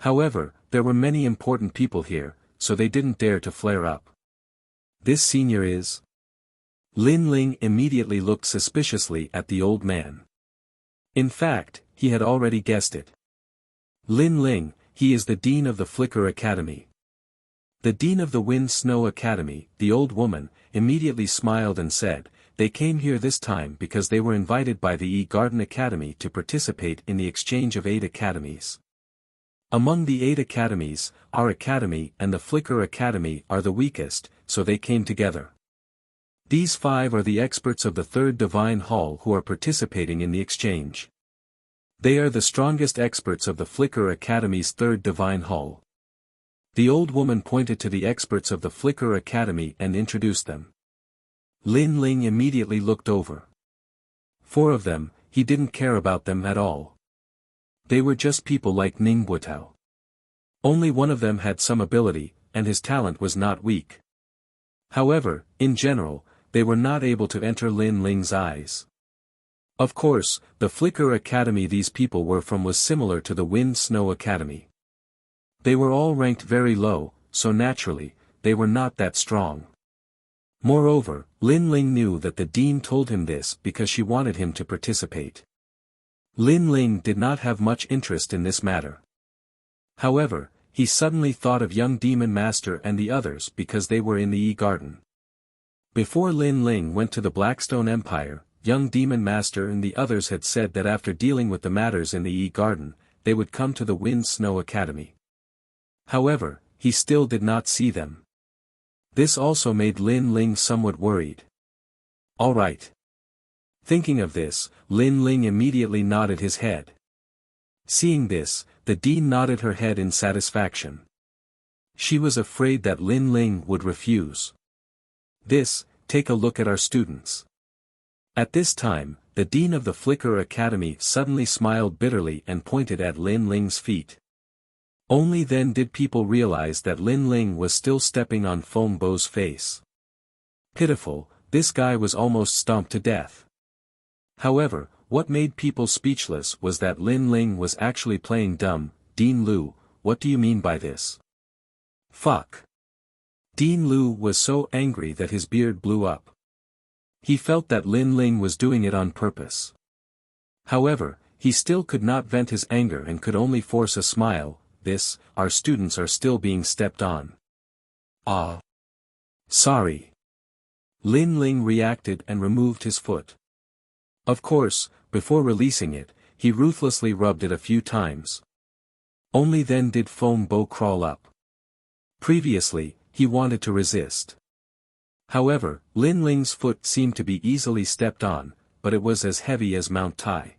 A: However, there were many important people here, so they didn't dare to flare up. This senior is? Lin Ling immediately looked suspiciously at the old man. In fact, he had already guessed it. Lin Ling, he is the dean of the Flicker Academy. The dean of the Wind Snow Academy, the old woman, immediately smiled and said, they came here this time because they were invited by the Garden Academy to participate in the exchange of 8 academies. Among the 8 academies, our academy and the Flicker Academy are the weakest, so they came together. These 5 are the experts of the third divine hall who are participating in the exchange. They are the strongest experts of the Flicker Academy's third divine hall. The old woman pointed to the experts of the Flicker Academy and introduced them. Lin Ling immediately looked over. 4 of them, he didn't care about them at all. They were just people like Ning Butao. Only one of them had some ability, and his talent was not weak. However, in general, they were not able to enter Lin Ling's eyes. Of course, the Flicker Academy these people were from was similar to the Wind Snow Academy. They were all ranked very low, so naturally, they were not that strong. Moreover, Lin Ling knew that the dean told him this because she wanted him to participate. Lin Ling did not have much interest in this matter. However, he suddenly thought of young Demon Master and the others because they were in the Garden. Before Lin Ling went to the Blackstone Empire, young Demon Master and the others had said that after dealing with the matters in the Garden, they would come to the Wind Snow Academy. However, he still did not see them. This also made Lin Ling somewhat worried. All right. Thinking of this, Lin Ling immediately nodded his head. Seeing this, the dean nodded her head in satisfaction. She was afraid that Lin Ling would refuse. Take a look at our students. At this time, the dean of the Flicker Academy suddenly smiled bitterly and pointed at Lin Ling's feet. Only then did people realize that Lin Ling was still stepping on Feng Bo's face. Pitiful, this guy was almost stomped to death. However, what made people speechless was that Lin Ling was actually playing dumb. Dean Lu, what do you mean by this? Fuck. Dean Lu was so angry that his beard blew up. He felt that Lin Ling was doing it on purpose. However, he still could not vent his anger and could only force a smile. Our students are still being stepped on. Ah. Sorry. Lin Ling reacted and removed his foot. Of course, before releasing it, he ruthlessly rubbed it a few times. Only then did Feng Bo crawl up. Previously, he wanted to resist. However, Lin Ling's foot seemed to be easily stepped on, but it was as heavy as Mount Tai.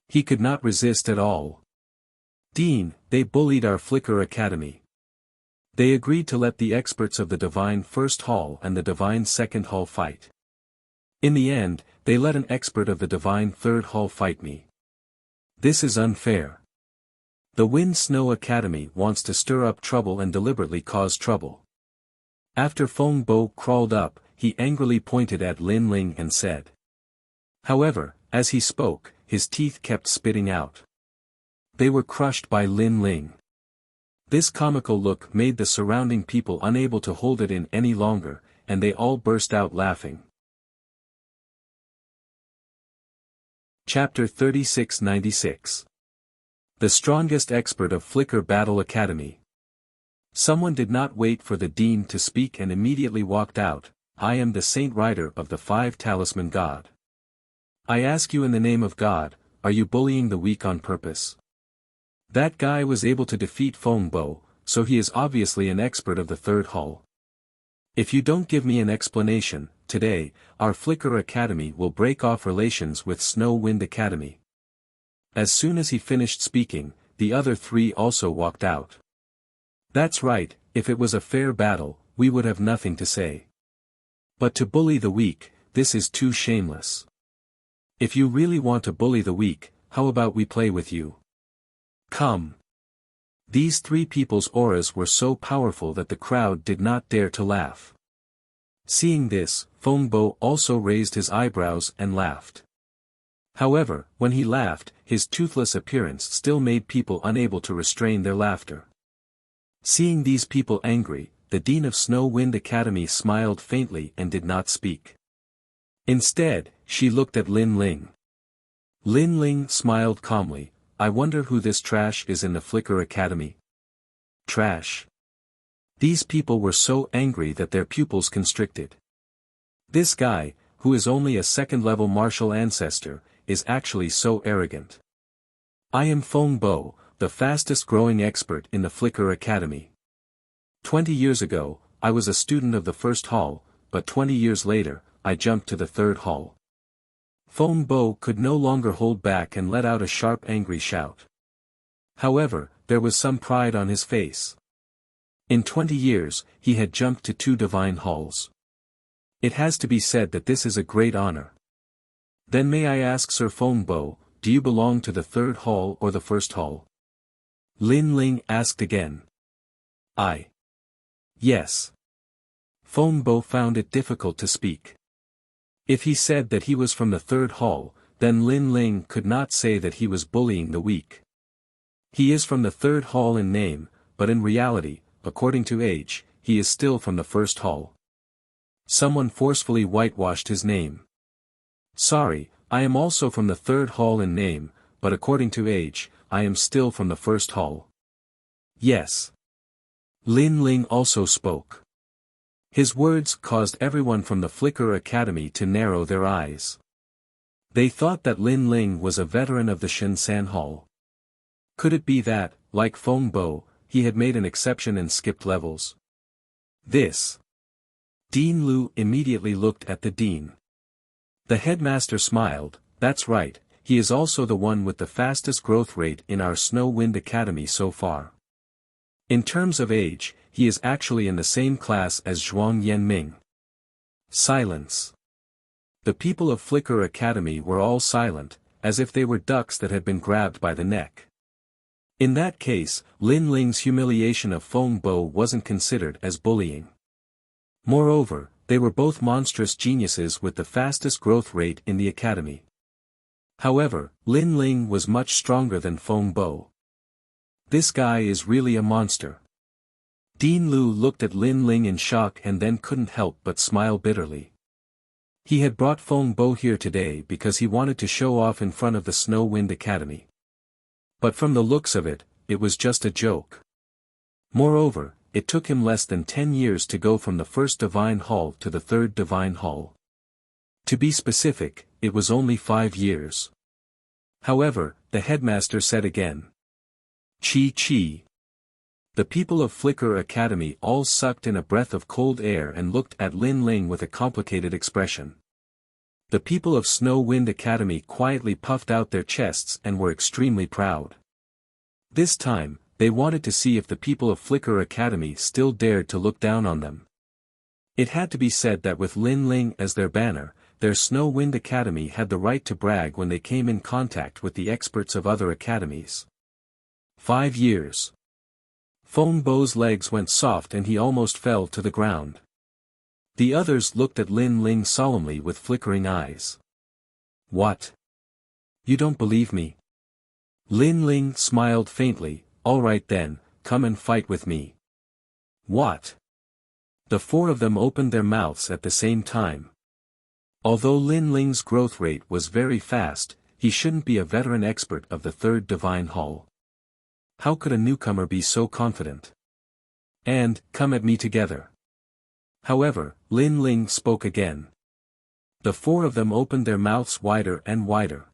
A: He could not resist at all. Dean, they bullied our Flicker Academy. They agreed to let the experts of the Divine First Hall and the Divine Second Hall fight. In the end, they let an expert of the Divine Third Hall fight me. This is unfair. The Wind Snow Academy wants to stir up trouble and deliberately cause trouble. After Feng Bo crawled up, he angrily pointed at Lin Ling and said. However, as he spoke, his teeth kept spitting out. They were crushed by Lin Ling. This comical look made the surrounding people unable to hold it in any longer, and they all burst out laughing. Chapter 3696. The Strongest Expert of Flicker Battle Academy. Someone did not wait for the dean to speak and immediately walked out. I am the Saint Rider of the Five Talisman God. I ask you in the name of God, are you bullying the weak on purpose? That guy was able to defeat Feng Bo, so he is obviously an expert of the Third Hall. If you don't give me an explanation, today, our Flicker Academy will break off relations with Snow Wind Academy. As soon as he finished speaking, the other three also walked out. That's right, if it was a fair battle, we would have nothing to say. But to bully the weak, this is too shameless. If you really want to bully the weak, how about we play with you? Come. These three people's auras were so powerful that the crowd did not dare to laugh. Seeing this, Feng Bo also raised his eyebrows and laughed. However, when he laughed, his toothless appearance still made people unable to restrain their laughter. Seeing these people angry, the Dean of Snow Wind Academy smiled faintly and did not speak. Instead, she looked at Lin Ling. Lin Ling smiled calmly. I wonder who this trash is in the Flicker Academy. Trash. These people were so angry that their pupils constricted. This guy, who is only a second-level martial ancestor, is actually so arrogant. I am Feng Bo, the fastest-growing expert in the Flicker Academy. 20 years ago, I was a student of the First Hall, but 20 years later, I jumped to the Third Hall. Feng Bo could no longer hold back and let out a sharp angry shout. However, there was some pride on his face. In 20 years, he had jumped to 2 divine halls. It has to be said that this is a great honor. Then may I ask Sir Feng Bo, do you belong to the Third Hall or the First Hall? Lin Ling asked again. Yes. Feng Bo found it difficult to speak. If he said that he was from the Third Hall, then Lin Ling could not say that he was bullying the weak. He is from the Third Hall in name, but in reality, according to age, he is still from the First Hall. Someone forcefully whitewashed his name. Sorry, I am also from the Third Hall in name, but according to age, I am still from the First Hall. Yes. Lin Ling also spoke. His words caused everyone from the Flicker Academy to narrow their eyes. They thought that Lin Ling was a veteran of the Shinsan Hall. Could it be that, like Feng Bo, he had made an exception and skipped levels? This. Dean Lu immediately looked at the dean. The headmaster smiled. That's right, he is also the one with the fastest growth rate in our Snow Wind Academy so far. In terms of age, he is actually in the same class as Zhuang Yanming. Silence. The people of Flicker Academy were all silent, as if they were ducks that had been grabbed by the neck. In that case, Lin Ling's humiliation of Feng Bo wasn't considered as bullying. Moreover, they were both monstrous geniuses with the fastest growth rate in the academy. However, Lin Ling was much stronger than Feng Bo. This guy is really a monster. Dean Lu looked at Lin Ling in shock and then couldn't help but smile bitterly. He had brought Feng Bo here today because he wanted to show off in front of the Snow Wind Academy. But from the looks of it, it was just a joke. Moreover, it took him less than 10 years to go from the first Divine Hall to the third Divine Hall. To be specific, it was only 5 years. However, the headmaster said again. Chi Chi. The people of Flicker Academy all sucked in a breath of cold air and looked at Lin Ling with a complicated expression. The people of Snow Wind Academy quietly puffed out their chests and were extremely proud. This time, they wanted to see if the people of Flicker Academy still dared to look down on them. It had to be said that with Lin Ling as their banner, their Snow Wind Academy had the right to brag when they came in contact with the experts of other academies. 5 years. Feng Bo's legs went soft and he almost fell to the ground. The others looked at Lin Ling solemnly with flickering eyes. What? You don't believe me? Lin Ling smiled faintly. All right then, come and fight with me. What? The 4 of them opened their mouths at the same time. Although Lin Ling's growth rate was very fast, he shouldn't be a veteran expert of the third Divine Hall. How could a newcomer be so confident? And, come at me together. However, Lin Ling spoke again. The 4 of them opened their mouths wider and wider.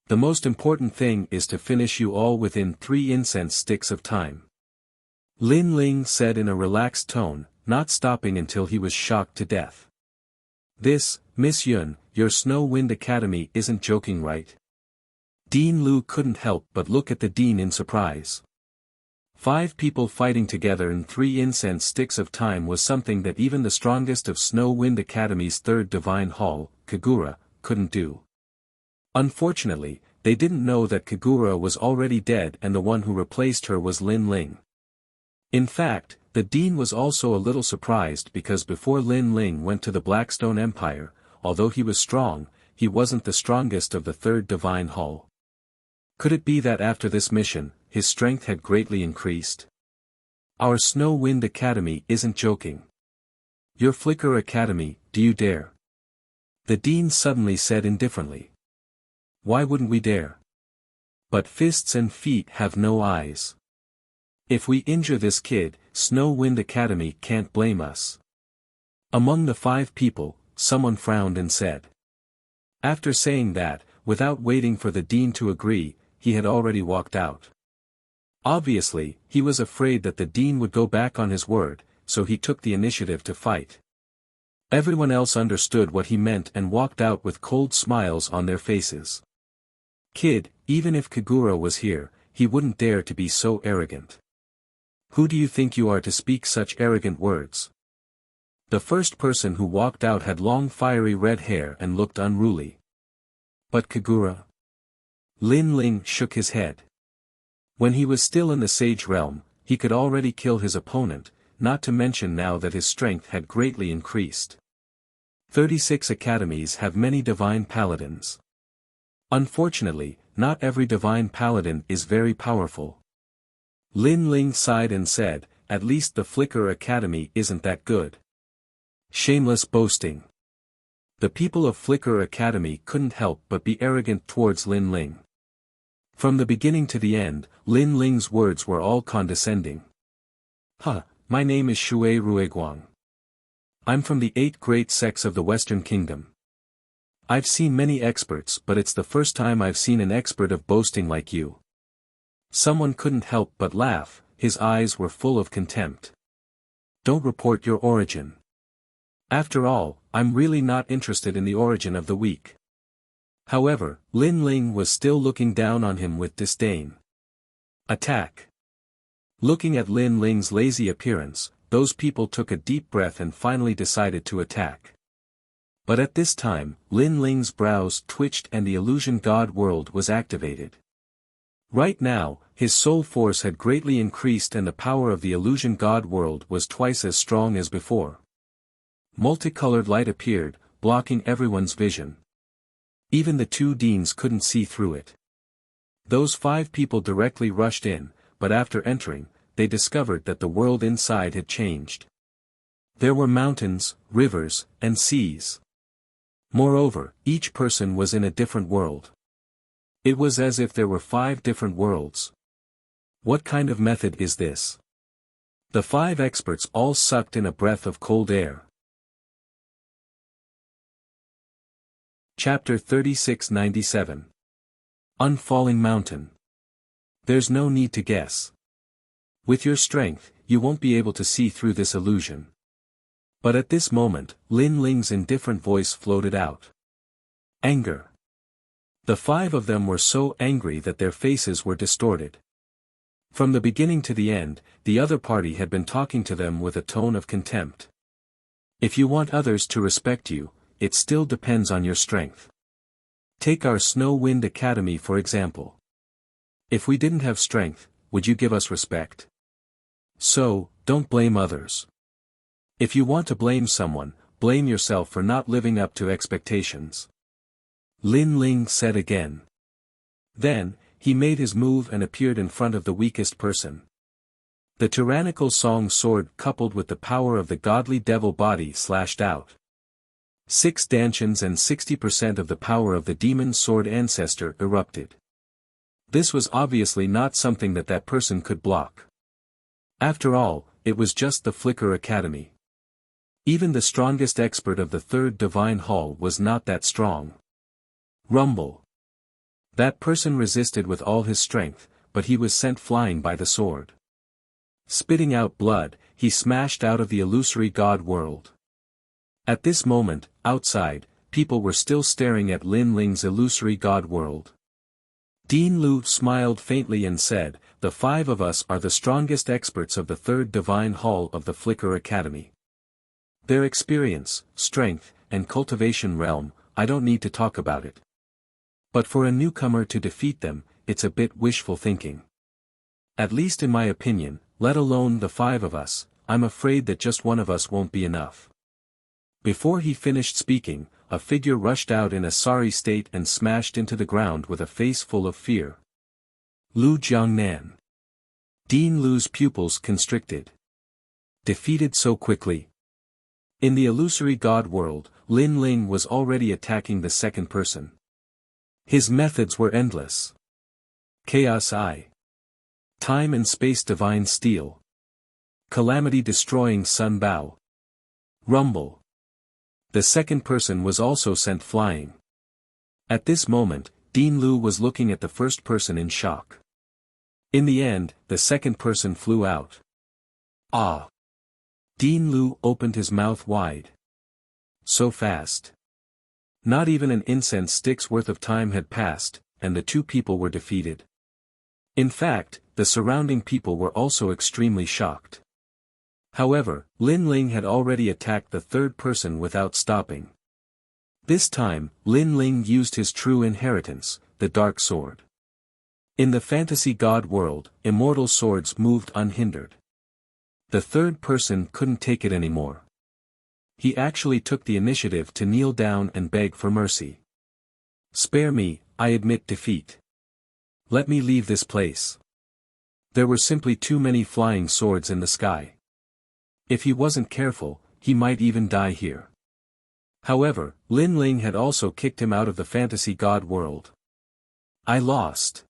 A: The most important thing is to finish you all within 3 incense sticks of time. Lin Ling said in a relaxed tone, not stopping until he was shocked to death. This, Miss Yun, your Snow Wind Academy isn't joking, right? Dean Lu couldn't help but look at the dean in surprise. 5 people fighting together in 3 incense sticks of time was something that even the strongest of Snow Wind Academy's third Divine Hall, Kagura, couldn't do. Unfortunately, they didn't know that Kagura was already dead and the one who replaced her was Lin Ling. In fact, the dean was also a little surprised because before Lin Ling went to the Blackstone Empire, although he was strong, he wasn't the strongest of the third Divine Hall. Could it be that after this mission, his strength had greatly increased? Our Snow Wind Academy isn't joking. Your Flicker Academy, do you dare? The dean suddenly said indifferently. Why wouldn't we dare? But fists and feet have no eyes. If we injure this kid, Snow Wind Academy can't blame us. Among the 5 people, someone frowned and said. After saying that, without waiting for the dean to agree, he had already walked out. Obviously, he was afraid that the dean would go back on his word, so he took the initiative to fight. Everyone else understood what he meant and walked out with cold smiles on their faces. Kid, even if Kagura was here, he wouldn't dare to be so arrogant. Who do you think you are to speak such arrogant words? The first person who walked out had long fiery red hair and looked unruly. But Kagura? Lin Ling shook his head. When he was still in the Sage Realm, he could already kill his opponent, not to mention now that his strength had greatly increased. 36 academies have many divine paladins. Unfortunately, not every divine paladin is very powerful. Lin Ling sighed and said, at least the Flicker Academy isn't that good. Shameless boasting. The people of Flicker Academy couldn't help but be arrogant towards Lin Ling. From the beginning to the end, Lin Ling's words were all condescending. My name is Shui Ruiguang. I'm from the 8 great sects of the Western Kingdom. I've seen many experts, but it's the first time I've seen an expert of boasting like you. Someone couldn't help but laugh, his eyes were full of contempt. Don't report your origin. After all, I'm really not interested in the origin of the weak. However, Lin Ling was still looking down on him with disdain. Attack. Looking at Lin Ling's lazy appearance, those people took a deep breath and finally decided to attack. But at this time, Lin Ling's brows twitched and the illusion god world was activated. Right now, his soul force had greatly increased and the power of the illusion god world was twice as strong as before. Multicolored light appeared, blocking everyone's vision. Even the two deans couldn't see through it. Those 5 people directly rushed in, but after entering, they discovered that the world inside had changed. There were mountains, rivers, and seas. Moreover, each person was in a different world. It was as if there were 5 different worlds. What kind of method is this? The 5 experts all sucked in a breath of cold air. Chapter 3697. Unfalling Mountain. There's no need to guess. With your strength, you won't be able to see through this illusion. But at this moment, Lin Ling's indifferent voice floated out. Anger. The 5 of them were so angry that their faces were distorted. From the beginning to the end, the other party had been talking to them with a tone of contempt. If you want others to respect you, it still depends on your strength. Take our Snow Wind Academy for example. If we didn't have strength, would you give us respect? So, don't blame others. If you want to blame someone, blame yourself for not living up to expectations. Lin Ling said again. Then, he made his move and appeared in front of the weakest person. The tyrannical song sword coupled with the power of the godly devil body slashed out. 6 stanchions and 60% of the power of the demon sword ancestor erupted. This was obviously not something that person could block. After all, it was just the Flicker Academy. Even the strongest expert of the 3rd Divine Hall was not that strong. Rumble. That person resisted with all his strength, but he was sent flying by the sword. Spitting out blood, he smashed out of the illusory god world. At this moment, outside, people were still staring at Lin Ling's illusory god world. Dean Lu smiled faintly and said, "The 5 of us are the strongest experts of the 3rd Divine Hall of the Flicker Academy. Their experience, strength, and cultivation realm, I don't need to talk about it. But for a newcomer to defeat them, it's a bit wishful thinking. At least in my opinion, let alone the 5 of us, I'm afraid that just one of us won't be enough." Before he finished speaking, a figure rushed out in a sorry state and smashed into the ground with a face full of fear. Lu Jiangnan. Dean Lu's pupils constricted. Defeated so quickly. In the illusory god world, Lin Ling was already attacking the second person. His methods were endless. Chaos Eye. Time and Space Divine Steel. Calamity Destroying Sun Bao. Rumble. The second person was also sent flying. At this moment, Dean Lu was looking at the first person in shock. In the end, the second person flew out. Ah! Dean Lu opened his mouth wide. So fast. Not even an incense stick's worth of time had passed, and the 2 people were defeated. In fact, the surrounding people were also extremely shocked. However, Lin Ling had already attacked the 3rd person without stopping. This time, Lin Ling used his true inheritance, the Dark Sword. In the fantasy god world, immortal swords moved unhindered. The 3rd person couldn't take it anymore. He actually took the initiative to kneel down and beg for mercy. "Spare me, I admit defeat. Let me leave this place." There were simply too many flying swords in the sky. If he wasn't careful, he might even die here. However, Lin Ling had also kicked him out of the fantasy god world. "I lost."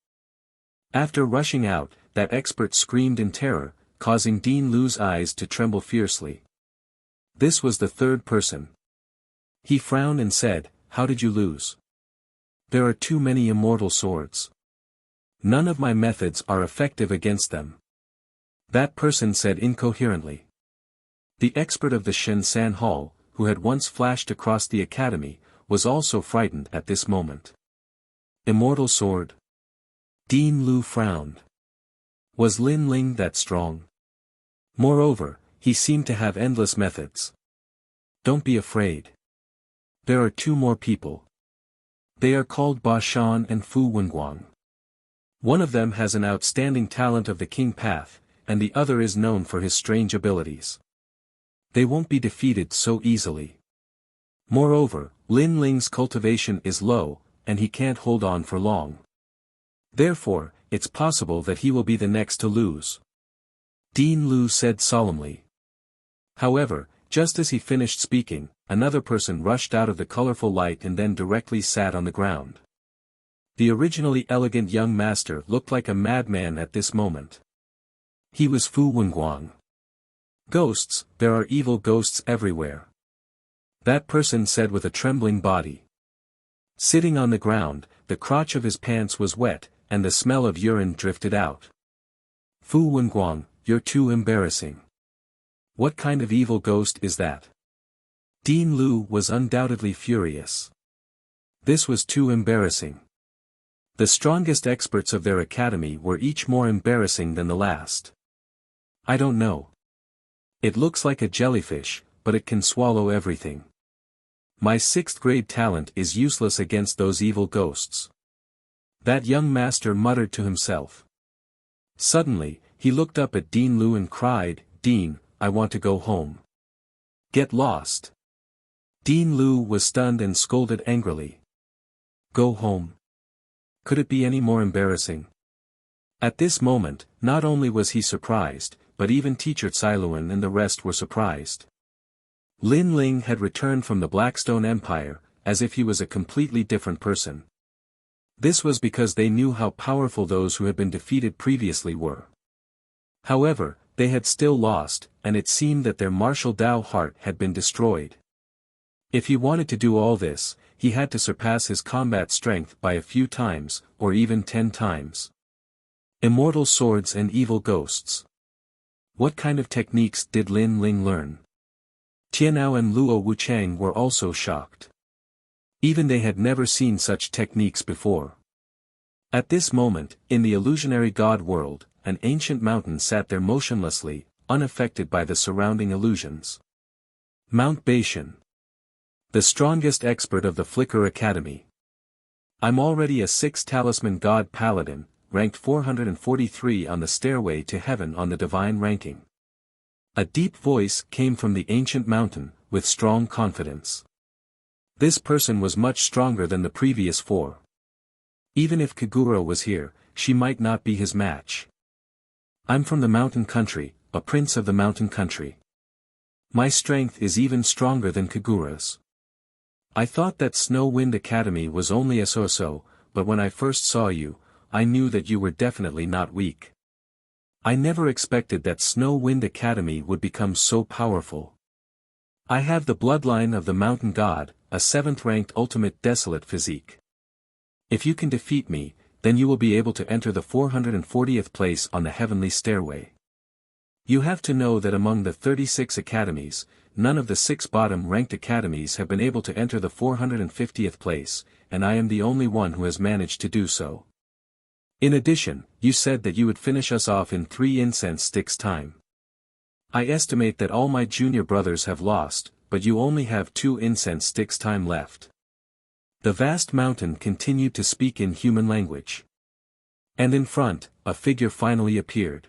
A: After rushing out, that expert screamed in terror, causing Dean Lu's eyes to tremble fiercely. This was the 3rd person. He frowned and said, "How did you lose?" "There are too many immortal swords. None of my methods are effective against them." That person said incoherently. The expert of the Shenzan Hall, who had once flashed across the academy, was also frightened at this moment. Immortal sword? Dean Lu frowned. Was Lin Ling that strong? Moreover, he seemed to have endless methods. "Don't be afraid. There are two more people. They are called Ba Shan and Fu Wenguang. One of them has an outstanding talent of the King Path, and the other is known for his strange abilities. They won't be defeated so easily. Moreover, Lin Ling's cultivation is low, and he can't hold on for long. Therefore, it's possible that he will be the next to lose. Dean Lu said solemnly. However, just as he finished speaking, another person rushed out of the colorful light and then directly sat on the ground. The originally elegant young master looked like a madman at this moment. He was Fu Wenguang. Ghosts, there are evil ghosts everywhere. That person said with a trembling body. Sitting on the ground, the crotch of his pants was wet, and the smell of urine drifted out. Fu Wenguang, you're too embarrassing. What kind of evil ghost is that? Dean Lu was undoubtedly furious. This was too embarrassing. The strongest experts of their academy were each more embarrassing than the last. I don't know. It looks like a jellyfish, but it can swallow everything. My 6th grade talent is useless against those evil ghosts. That young master muttered to himself. Suddenly, he looked up at Dean Lu and cried, Dean, I want to go home. Get lost. Dean Lu was stunned and scolded angrily. Go home. Could it be any more embarrassing? At this moment, not only was he surprised, but even teacher Cailuan and the rest were surprised. Lin Ling had returned from the Blackstone Empire, as if he was a completely different person. This was because they knew how powerful those who had been defeated previously were. However, they had still lost, and it seemed that their martial Dao heart had been destroyed. If he wanted to do all this, he had to surpass his combat strength by a few times, or even 10 times. Immortal swords and evil ghosts. What kind of techniques did Lin Ling learn? Tianao and Luo Wuchang were also shocked. Even they had never seen such techniques before. At this moment, in the illusionary god world, an ancient mountain sat there motionlessly, unaffected by the surrounding illusions. Mount Beishan. The strongest expert of the Flicker Academy. I'm already a 6th talisman god paladin, ranked 443 on the stairway to heaven on the divine ranking. A deep voice came from the ancient mountain, with strong confidence. This person was much stronger than the previous 4. Even if Kagura was here, she might not be his match. I'm from the mountain country, a prince of the mountain country. My strength is even stronger than Kagura's. I thought that Snow Wind Academy was only a so-so, but when I first saw you, I knew that you were definitely not weak. I never expected that Snow Wind Academy would become so powerful. I have the bloodline of the mountain god, a 7th-ranked ultimate desolate physique. If you can defeat me, then you will be able to enter the 440th place on the heavenly stairway. You have to know that among the 36 academies, none of the 6 bottom-ranked academies have been able to enter the 450th place, and I am the only one who has managed to do so. In addition, you said that you would finish us off in 3 incense sticks time. I estimate that all my junior brothers have lost, but you only have 2 incense sticks time left. The vast mountain continued to speak in human language. And in front, a figure finally appeared.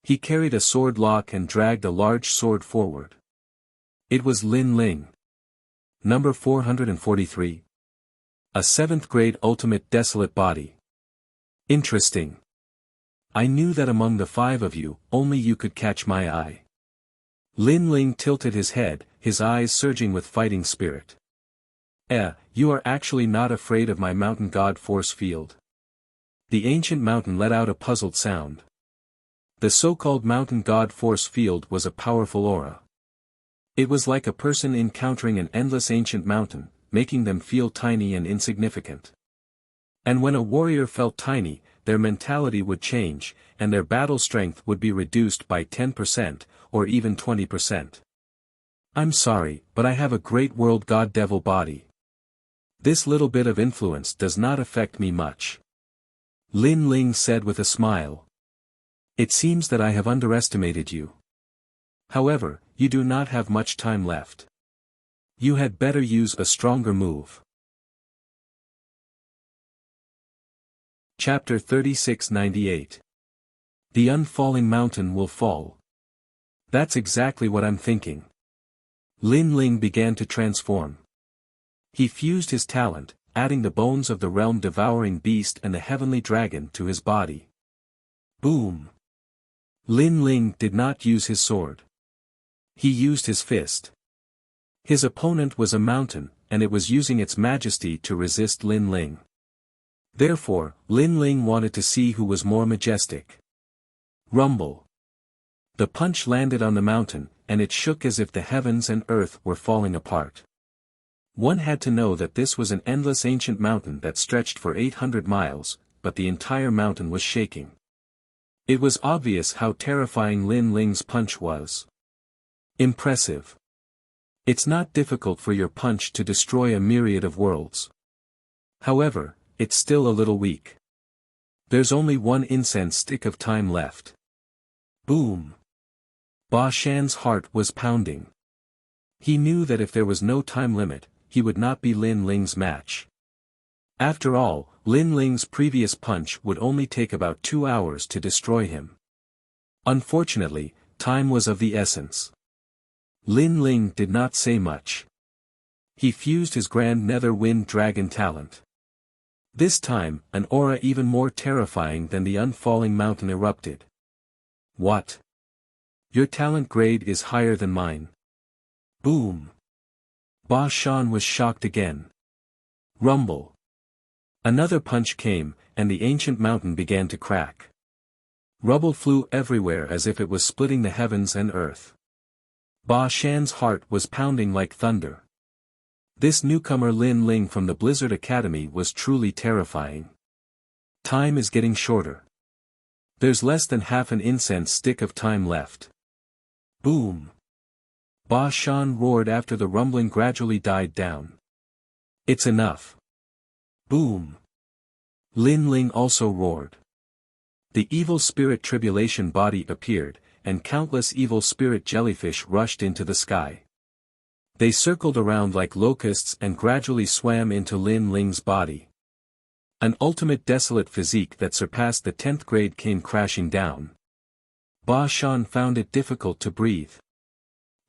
A: He carried a sword lock and dragged a large sword forward. It was Lin Ling. Number 443. A 7th grade ultimate desolate body. Interesting. I knew that among the 5 of you, only you could catch my eye. Lin Ling tilted his head, his eyes surging with fighting spirit. You are actually not afraid of my mountain god force field. The ancient mountain let out a puzzled sound. The so-called mountain god force field was a powerful aura. It was like a person encountering an endless ancient mountain, making them feel tiny and insignificant. And when a warrior felt tiny, their mentality would change, and their battle strength would be reduced by 10%, or even 20%. I'm sorry, but I have a great world god devil body. This little bit of influence does not affect me much. Lin Ling said with a smile. It seems that I have underestimated you. However, you do not have much time left. You had better use a stronger move. Chapter 3698. The unfalling mountain will fall. That's exactly what I'm thinking. Lin Ling began to transform. He fused his talent, adding the bones of the realm-devouring beast and the heavenly dragon to his body. Boom! Lin Ling did not use his sword. He used his fist. His opponent was a mountain, and it was using its majesty to resist Lin Ling. Therefore, Lin Ling wanted to see who was more majestic. Rumble. The punch landed on the mountain, and it shook as if the heavens and earth were falling apart. One had to know that this was an endless ancient mountain that stretched for 800 miles, but the entire mountain was shaking. It was obvious how terrifying Lin Ling's punch was. Impressive. It's not difficult for your punch to destroy a myriad of worlds. However, it's still a little weak. There's only one incense stick of time left. Boom! Ba Shan's heart was pounding. He knew that if there was no time limit, he would not be Lin Ling's match. After all, Lin Ling's previous punch would only take about 2 hours to destroy him. Unfortunately, time was of the essence. Lin Ling did not say much. He fused his Grand Nether Wind Dragon talent. This time, an aura even more terrifying than the unfalling mountain erupted. What? Your talent grade is higher than mine. Boom! Ba Shan was shocked again. Rumble. Another punch came, and the ancient mountain began to crack. Rubble flew everywhere as if it was splitting the heavens and earth. Ba Shan's heart was pounding like thunder. This newcomer Lin Ling from the Blizzard Academy was truly terrifying. Time is getting shorter. There's less than half an incense stick of time left. Boom! Ba Shan roared after the rumbling gradually died down. It's enough. Boom! Lin Ling also roared. The evil spirit tribulation body appeared, and countless evil spirit jellyfish rushed into the sky. They circled around like locusts and gradually swam into Lin Ling's body. An ultimate desolate physique that surpassed the 10th grade came crashing down. Ba Shan found it difficult to breathe.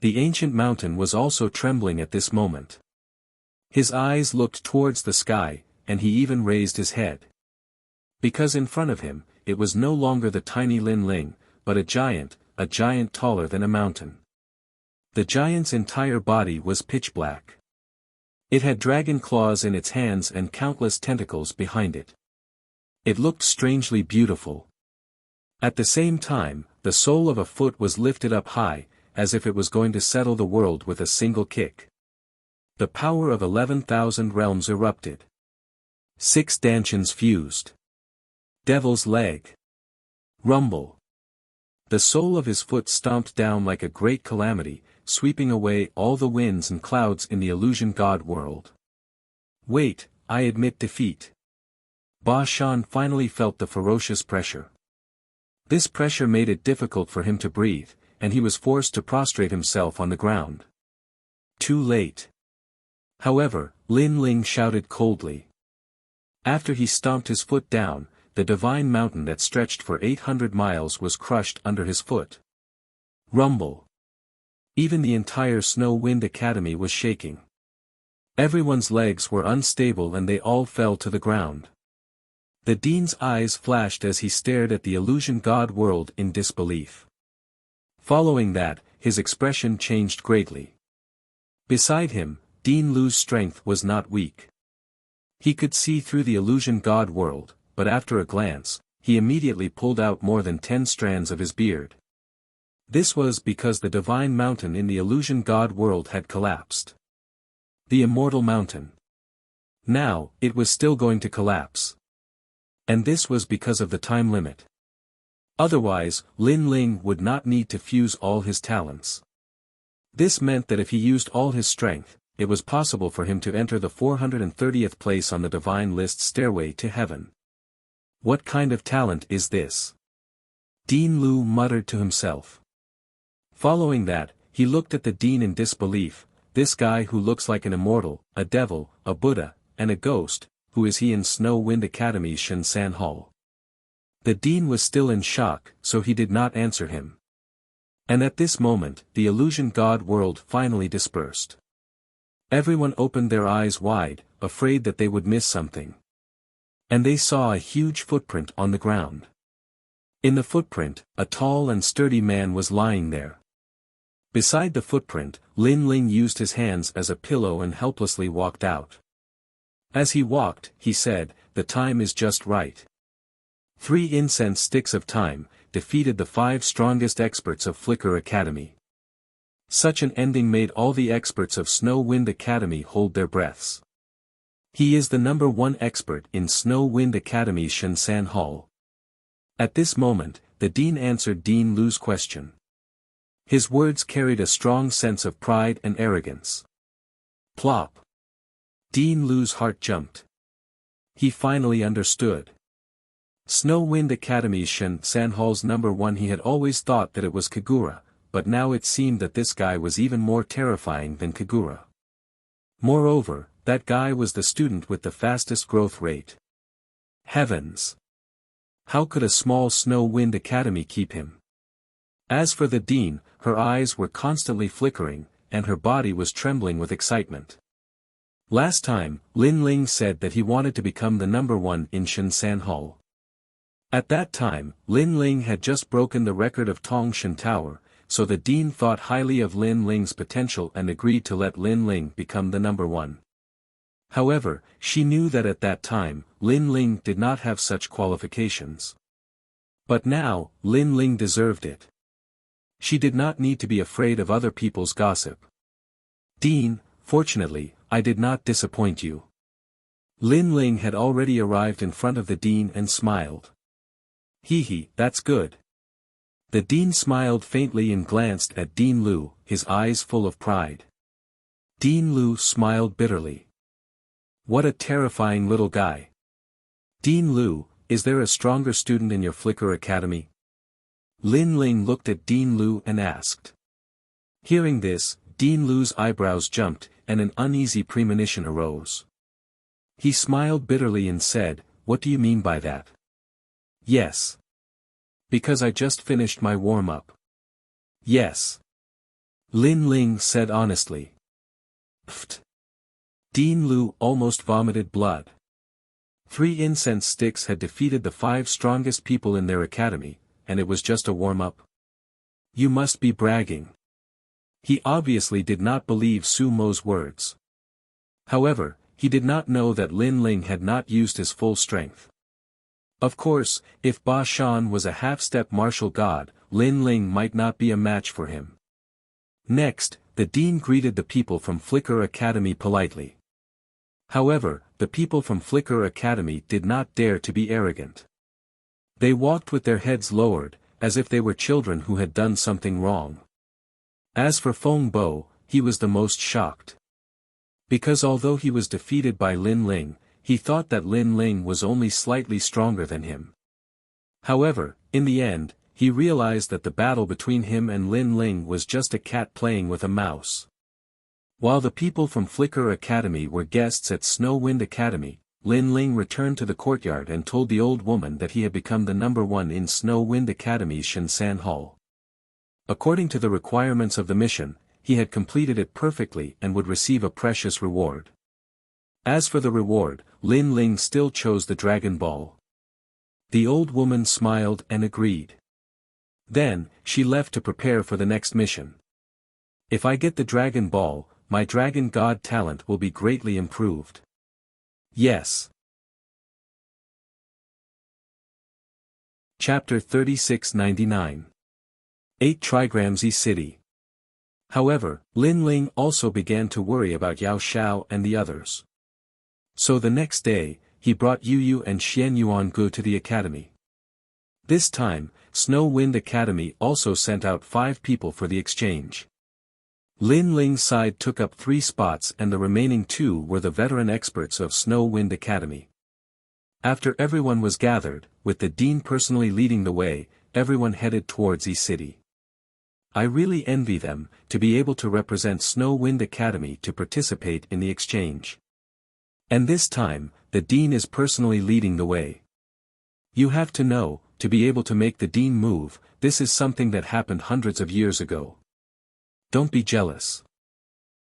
A: The ancient mountain was also trembling at this moment. His eyes looked towards the sky, and he even raised his head. Because in front of him, it was no longer the tiny Lin Ling, but a giant taller than a mountain. The giant's entire body was pitch black. It had dragon claws in its hands and countless tentacles behind it. It looked strangely beautiful. At the same time, the sole of a foot was lifted up high, as if it was going to settle the world with a single kick. The power of 11,000 realms erupted. 6 dantians fused. Devil's leg. Rumble. The sole of his foot stomped down like a great calamity, sweeping away all the winds and clouds in the illusion god world. Wait, I admit defeat. Ba Shan finally felt the ferocious pressure. This pressure made it difficult for him to breathe, and he was forced to prostrate himself on the ground. Too late. However, Lin Ling shouted coldly. After he stomped his foot down, the divine mountain that stretched for 800 miles was crushed under his foot. Rumble. Even the entire Snow Wind Academy was shaking. Everyone's legs were unstable and they all fell to the ground. The dean's eyes flashed as he stared at the illusion god world in disbelief. Following that, his expression changed greatly. Beside him, Dean Lu's strength was not weak. He could see through the illusion god world, but after a glance, he immediately pulled out more than 10 strands of his beard. This was because the divine mountain in the illusion god world had collapsed. The immortal mountain. Now, it was still going to collapse. And this was because of the time limit. Otherwise, Lin Ling would not need to fuse all his talents. This meant that if he used all his strength, it was possible for him to enter the 430th place on the divine list stairway to heaven. What kind of talent is this? Dean Lu muttered to himself. Following that, he looked at the dean in disbelief, this guy who looks like an immortal, a devil, a Buddha, and a ghost, who is he in Snow Wind Academy's Shinsan Hall?" The dean was still in shock, so he did not answer him. And at this moment, the illusion god world finally dispersed. Everyone opened their eyes wide, afraid that they would miss something. And they saw a huge footprint on the ground. In the footprint, a tall and sturdy man was lying there. Beside the footprint, Lin Ling used his hands as a pillow and helplessly walked out. As he walked, he said, "The time is just right." 3 incense sticks of time defeated the 5 strongest experts of Flicker Academy. Such an ending made all the experts of Snow Wind Academy hold their breaths. He is the number 1 expert in Snow Wind Academy's Shinsan Hall. At this moment, the dean answered Dean Lu's question. His words carried a strong sense of pride and arrogance. Plop! Dean Lu's heart jumped. He finally understood. Snow Wind Academy's Shinsan Hall's number 1. He had always thought that it was Kagura, but now it seemed that this guy was even more terrifying than Kagura. Moreover, that guy was the student with the fastest growth rate. Heavens! How could a small Snow Wind Academy keep him? As for the dean, her eyes were constantly flickering, and her body was trembling with excitement. Last time, Lin Ling said that he wanted to become the number 1 in Shinsan Hall. At that time, Lin Ling had just broken the record of Tongshan Tower, so the dean thought highly of Lin Ling's potential and agreed to let Lin Ling become the number 1. However, she knew that at that time, Lin Ling did not have such qualifications. But now, Lin Ling deserved it. She did not need to be afraid of other people's gossip. "Dean, fortunately, I did not disappoint you." Lin Ling had already arrived in front of the dean and smiled. "Hee, that's good." The dean smiled faintly and glanced at Dean Lu, his eyes full of pride. Dean Lu smiled bitterly. What a terrifying little guy. "Dean Lu, is there a stronger student in your Flicker Academy?" Lin Ling looked at Dean Lu and asked. Hearing this, Dean Lu's eyebrows jumped, and an uneasy premonition arose. He smiled bitterly and said, "What do you mean by that?" "Yes. Because I just finished my warm-up." "Yes." Lin Ling said honestly. Pfft. Dean Lu almost vomited blood. 3 incense sticks had defeated the 5 strongest people in their academy, and it was just a warm-up? You must be bragging. He obviously did not believe Su Mo's words. However, he did not know that Lin Ling had not used his full strength. Of course, if Ba Shan was a half-step martial god, Lin Ling might not be a match for him. Next, the dean greeted the people from Flicker Academy politely. However, the people from Flicker Academy did not dare to be arrogant. They walked with their heads lowered, as if they were children who had done something wrong. As for Feng Bo, he was the most shocked. Because although he was defeated by Lin Ling, he thought that Lin Ling was only slightly stronger than him. However, in the end, he realized that the battle between him and Lin Ling was just a cat playing with a mouse. While the people from Flicker Academy were guests at Snow Wind Academy, Lin Ling returned to the courtyard and told the old woman that he had become the number 1 in Snow Wind Academy's Shinsan Hall. According to the requirements of the mission, he had completed it perfectly and would receive a precious reward. As for the reward, Lin Ling still chose the Dragon Ball. The old woman smiled and agreed. Then, she left to prepare for the next mission. If I get the Dragon Ball, my Dragon God talent will be greatly improved. Yes. Chapter 3699. 8 Trigramsy City. However, Lin Ling also began to worry about Yao Xiao and the others. So the next day, he brought Yu Yu and Xian Yuangu to the academy. This time, Snow Wind Academy also sent out 5 people for the exchange. Lin Ling's side took up 3 spots and the remaining 2 were the veteran experts of Snow Wind Academy. After everyone was gathered, with the dean personally leading the way, everyone headed towards E City. I really envy them, to be able to represent Snow Wind Academy to participate in the exchange. And this time, the Dean is personally leading the way. You have to know, to be able to make the Dean move, this is something that happened hundreds of years ago. Don't be jealous.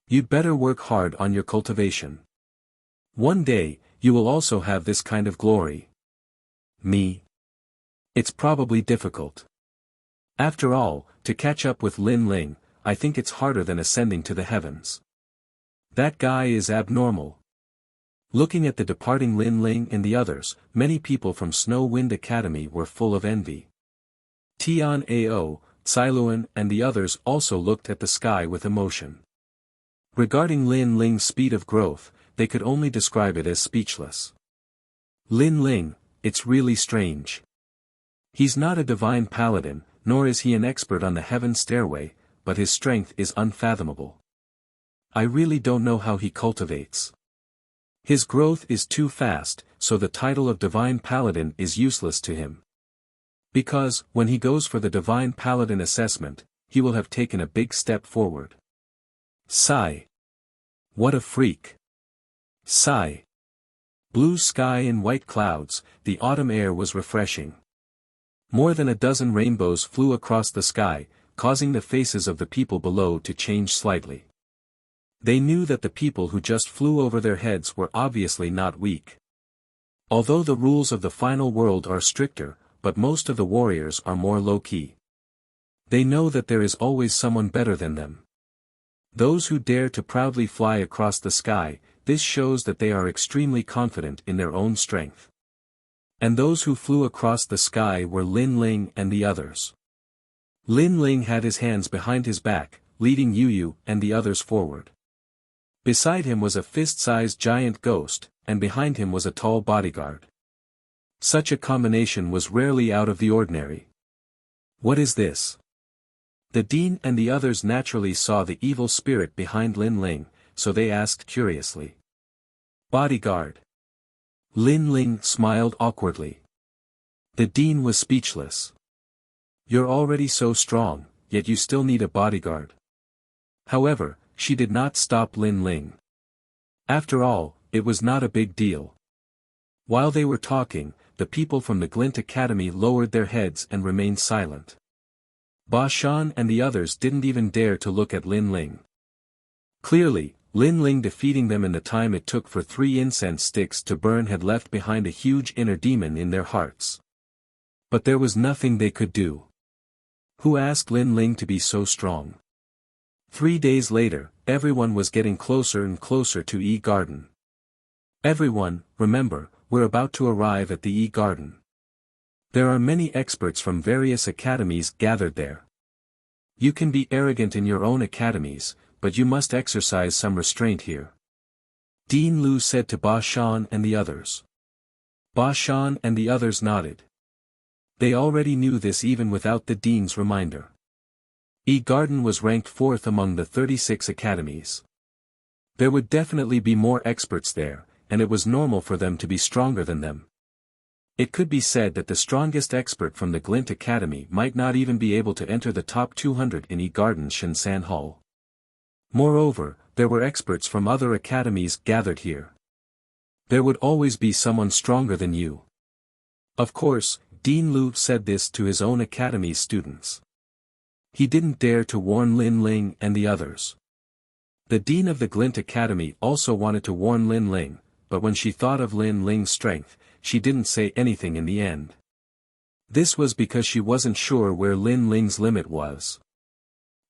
A: You'd better work hard on your cultivation. One day, you will also have this kind of glory. Me? It's probably difficult. After all, to catch up with Lin Ling, I think it's harder than ascending to the heavens. That guy is abnormal. Looking at the departing Lin Ling and the others, many people from Snow Wind Academy were full of envy. Tian Ao, Cailuan and the others also looked at the sky with emotion. Regarding Lin Ling's speed of growth, they could only describe it as speechless. Lin Ling, it's really strange. He's not a divine paladin, nor is he an expert on the heaven stairway, but his strength is unfathomable. I really don't know how he cultivates. His growth is too fast, so the title of Divine Paladin is useless to him. Because, when he goes for the Divine Paladin assessment, he will have taken a big step forward. Sigh. What a freak. Sigh. Blue sky and white clouds, the autumn air was refreshing. More than a dozen rainbows flew across the sky, causing the faces of the people below to change slightly. They knew that the people who just flew over their heads were obviously not weak. Although the rules of the final world are stricter, but most of the warriors are more low-key. They know that there is always someone better than them. Those who dare to proudly fly across the sky, this shows that they are extremely confident in their own strength. And those who flew across the sky were Lin Ling and the others. Lin Ling had his hands behind his back, leading Yu and the others forward. Beside him was a fist-sized giant ghost, and behind him was a tall bodyguard. Such a combination was rarely out of the ordinary. What is this? The Dean and the others naturally saw the evil spirit behind Lin Ling, so they asked curiously. Bodyguard. Lin Ling smiled awkwardly. The Dean was speechless. You're already so strong, yet you still need a bodyguard. However, she did not stop Lin Ling. After all, it was not a big deal. While they were talking, the people from the Glint Academy lowered their heads and remained silent. Ba Shan and the others didn't even dare to look at Lin Ling. Clearly, Lin Ling defeating them in the time it took for 3 incense sticks to burn had left behind a huge inner demon in their hearts. But there was nothing they could do. Who asked Lin Ling to be so strong? 3 days later, everyone was getting closer and closer to E Garden. Everyone, remember, we're about to arrive at the E Garden. There are many experts from various academies gathered there. You can be arrogant in your own academies, but you must exercise some restraint here. Dean Lu said to Ba Shan and the others. Ba Shan and the others nodded. They already knew this even without the Dean's reminder. E Garden was ranked 4th among the 36 academies. There would definitely be more experts there, and it was normal for them to be stronger than them. It could be said that the strongest expert from the Glint Academy might not even be able to enter the top 200 in E Garden's Shinsan Hall. Moreover, there were experts from other academies gathered here. There would always be someone stronger than you. Of course, Dean Lu said this to his own academy's students. He didn't dare to warn Lin Ling and the others. The Dean of the Glint Academy also wanted to warn Lin Ling, but when she thought of Lin Ling's strength, she didn't say anything in the end. This was because she wasn't sure where Lin Ling's limit was.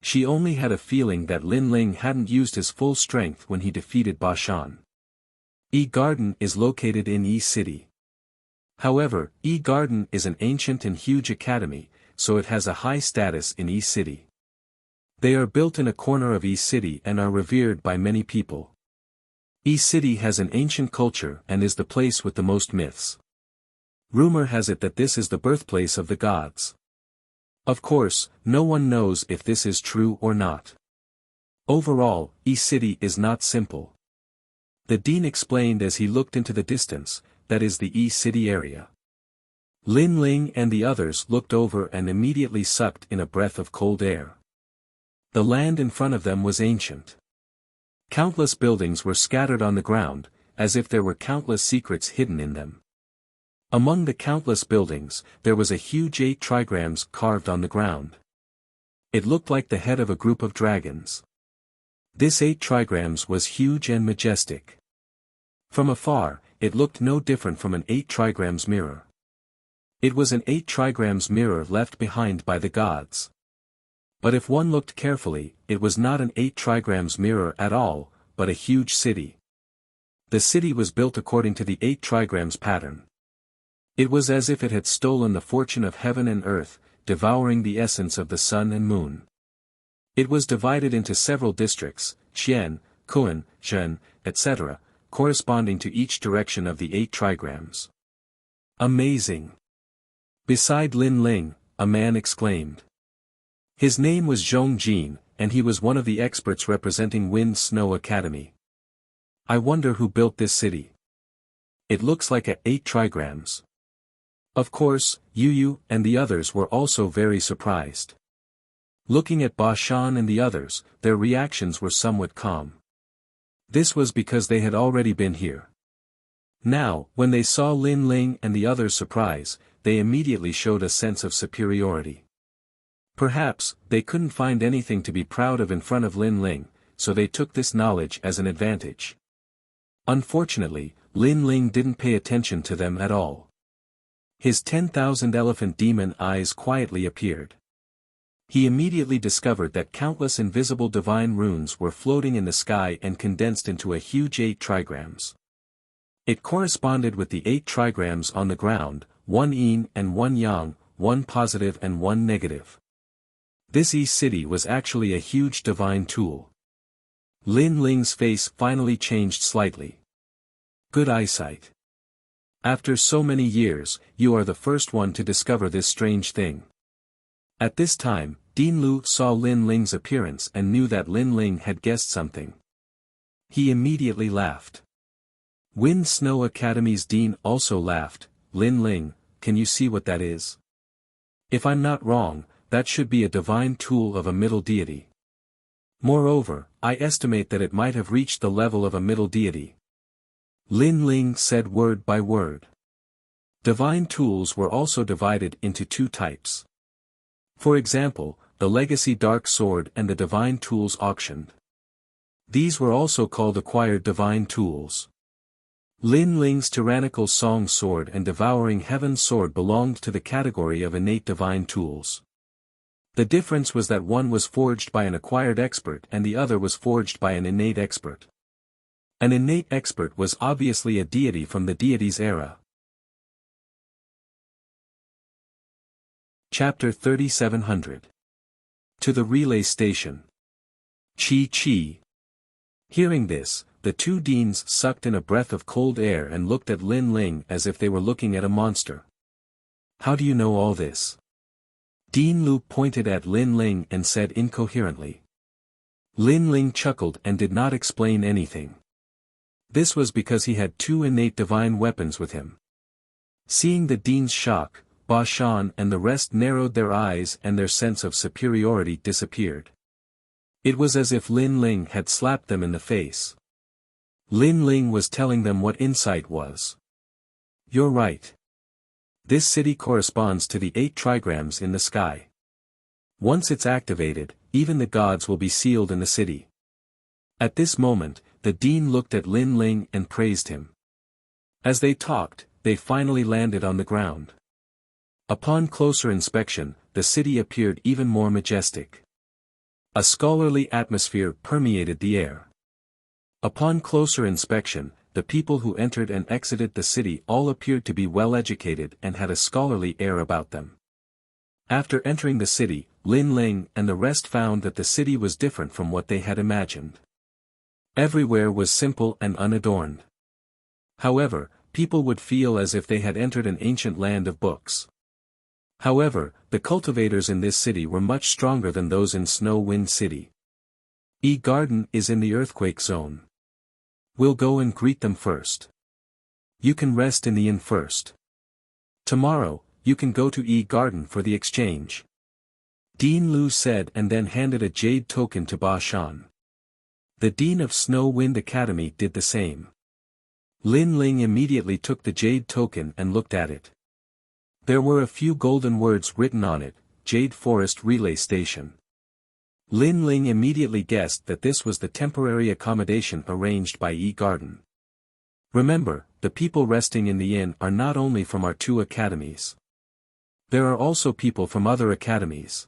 A: She only had a feeling that Lin Ling hadn't used his full strength when he defeated Ba Shan. E Garden is located in E City. However, E Garden is an ancient and huge academy, so it has a high status in E City. They are built in a corner of E City and are revered by many people. E City has an ancient culture and is the place with the most myths. Rumor has it that this is the birthplace of the gods. Of course, no one knows if this is true or not. Overall, E City is not simple. The Dean explained as he looked into the distance, that is the E City area. Lin Ling and the others looked over and immediately sucked in a breath of cold air. The land in front of them was ancient. Countless buildings were scattered on the ground, as if there were countless secrets hidden in them. Among the countless buildings, there was a huge 8 trigrams carved on the ground. It looked like the head of a group of dragons. This 8 trigrams was huge and majestic. From afar, it looked no different from an 8 trigrams mirror. It was an 8 trigrams mirror left behind by the gods. But if one looked carefully, it was not an 8 trigrams mirror at all, but a huge city. The city was built according to the 8 trigrams pattern. It was as if it had stolen the fortune of heaven and earth, devouring the essence of the sun and moon. It was divided into several districts, Qian, Kuan, Zhen, etc., corresponding to each direction of the 8 trigrams. Amazing! Beside Lin Ling, a man exclaimed. His name was Zhong Jin, and he was one of the experts representing Wind Snow Academy. I wonder who built this city. It looks like a 8 trigrams. Of course, Yu and the others were also very surprised. Looking at Ba Shan and the others, their reactions were somewhat calm. This was because they had already been here. Now, when they saw Lin Ling and the others' surprise, they immediately showed a sense of superiority. Perhaps, they couldn't find anything to be proud of in front of Lin Ling, so they took this knowledge as an advantage. Unfortunately, Lin Ling didn't pay attention to them at all. His 10,000 elephant demon eyes quietly appeared. He immediately discovered that countless invisible divine runes were floating in the sky and condensed into a huge 8 trigrams. It corresponded with the 8 trigrams on the ground, 1 yin and 1 yang, 1 positive and 1 negative. This city was actually a huge divine tool. Lin Ling's face finally changed slightly. Good eyesight. After so many years, you are the first one to discover this strange thing. At this time, Dean Lu saw Lin Ling's appearance and knew that Lin Ling had guessed something. He immediately laughed. Wind Snow Academy's Dean also laughed. Lin Ling, can you see what that is? If I'm not wrong, that should be a divine tool of a middle deity. Moreover, I estimate that it might have reached the level of a middle deity. Lin Ling said word by word. Divine tools were also divided into 2 types. For example, the Legacy Dark Sword and the Divine Tools auctioned. These were also called acquired divine tools. Lin Ling's Tyrannical Song Sword and Devouring Heaven Sword belonged to the category of innate divine tools. The difference was that one was forged by an acquired expert and the other was forged by an innate expert. An innate expert was obviously a deity from the deity's era. Chapter 3700. To the Relay Station. Chi. Hearing this, the 2 deans sucked in a breath of cold air and looked at Lin Ling as if they were looking at a monster. How do you know all this? Dean Lu pointed at Lin Ling and said incoherently. Lin Ling chuckled and did not explain anything. This was because he had 2 innate divine weapons with him. Seeing the dean's shock, Ba Shan and the rest narrowed their eyes and their sense of superiority disappeared. It was as if Lin Ling had slapped them in the face. Lin Ling was telling them what insight was. You're right. This city corresponds to the 8 trigrams in the sky. Once it's activated, even the gods will be sealed in the city. At this moment, the dean looked at Lin Ling and praised him. As they talked, they finally landed on the ground. Upon closer inspection, the city appeared even more majestic. A scholarly atmosphere permeated the air. Upon closer inspection, the people who entered and exited the city all appeared to be well educated and had a scholarly air about them. After entering the city, Lin Ling and the rest found that the city was different from what they had imagined. Everywhere was simple and unadorned. However, people would feel as if they had entered an ancient land of books. However, the cultivators in this city were much stronger than those in Snow Wind City. Garden is in the earthquake zone. We'll go and greet them first. You can rest in the inn first. Tomorrow, you can go to Garden for the exchange. Dean Lu said and then handed a jade token to Ba Shan. The Dean of Snow Wind Academy did the same. Lin Ling immediately took the jade token and looked at it. There were a few golden words written on it, Jade Forest Relay Station. Lin Ling immediately guessed that this was the temporary accommodation arranged by Yi Garden. Remember, the people resting in the inn are not only from our two academies. There are also people from other academies.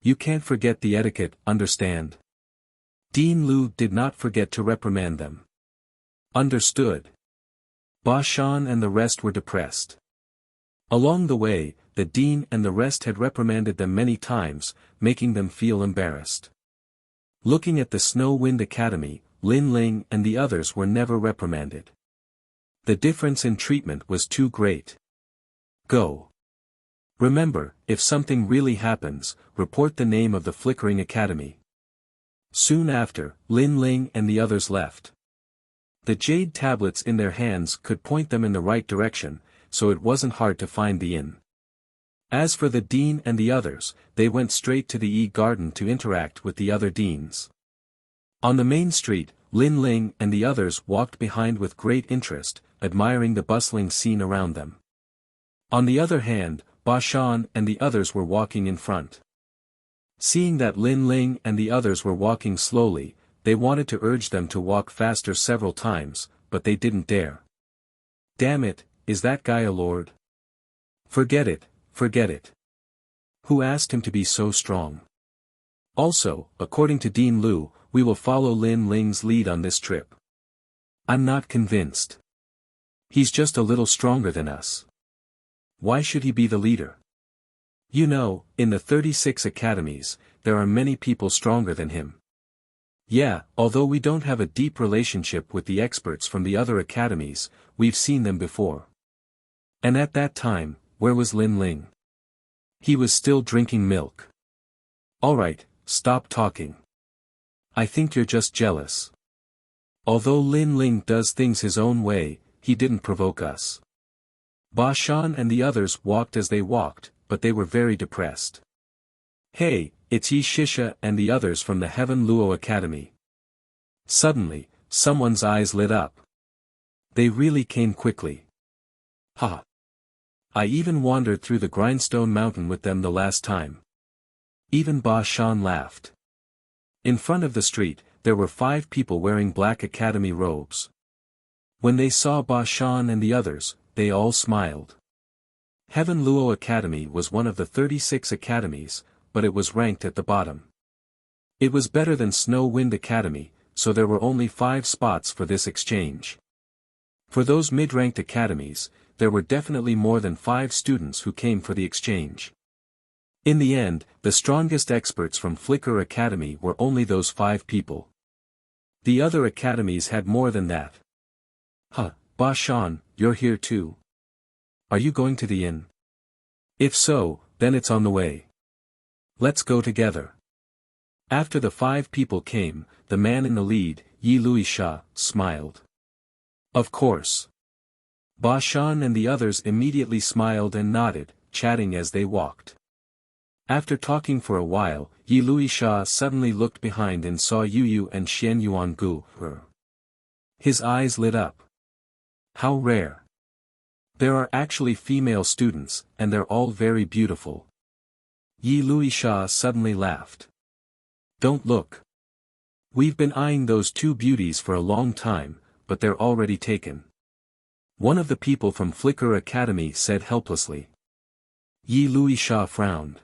A: You can't forget the etiquette, understand? Dean Lu did not forget to reprimand them. Understood. Ba Shan and the rest were depressed. Along the way, the dean and the rest had reprimanded them many times, making them feel embarrassed. Looking at the Snow Wind Academy, Lin Ling and the others were never reprimanded. The difference in treatment was too great. Go. Remember, if something really happens, report the name of the Flickering Academy. Soon after, Lin Ling and the others left. The jade tablets in their hands could point them in the right direction, so it wasn't hard to find the inn. As for the dean and the others, they went straight to the Yi Garden to interact with the other deans. On the main street, Lin Ling and the others walked behind with great interest, admiring the bustling scene around them. On the other hand, Ba Shan and the others were walking in front. Seeing that Lin Ling and the others were walking slowly, they wanted to urge them to walk faster several times, but they didn't dare. Damn it, is that guy a lord? Forget it, forget it. Who asked him to be so strong? Also, according to Dean Lu, we will follow Lin Ling's lead on this trip. I'm not convinced. He's just a little stronger than us. Why should he be the leader? You know, in the 36 academies, there are many people stronger than him. Yeah, although we don't have a deep relationship with the experts from the other academies, we've seen them before. And at that time, where was Lin Ling? He was still drinking milk. Alright, stop talking. I think you're just jealous. Although Lin Ling does things his own way, he didn't provoke us. Ba Shan and the others walked as they walked, but they were very depressed. Hey, it's Yi Shisha and the others from the Heaven Luo Academy. Suddenly, someone's eyes lit up. They really came quickly. Ha! I even wandered through the Grindstone Mountain with them the last time. Even Ba Shan laughed. In front of the street, there were 5 people wearing black academy robes. When they saw Ba Shan and the others, they all smiled. Heaven Luo Academy was one of the 36 academies, but it was ranked at the bottom. It was better than Snow Wind Academy, so there were only 5 spots for this exchange. For those mid-ranked academies, there were definitely more than 5 students who came for the exchange. In the end, the strongest experts from Flicker Academy were only those 5 people. The other academies had more than that. Huh, Ba Shan, you're here too. Are you going to the inn? If so, then it's on the way. Let's go together. After the 5 people came, the man in the lead, Yi Luisha, smiled. Of course. Ba Shan and the others immediately smiled and nodded, chatting as they walked. After talking for a while, Yi Luisha suddenly looked behind and saw Yu Yu and Xian Yuangu. His eyes lit up. How rare. There are actually female students, and they're all very beautiful. Yi Luisha suddenly laughed. Don't look. We've been eyeing those 2 beauties for a long time, but they're already taken. One of the people from Flicker Academy said helplessly. Yi Luisha frowned.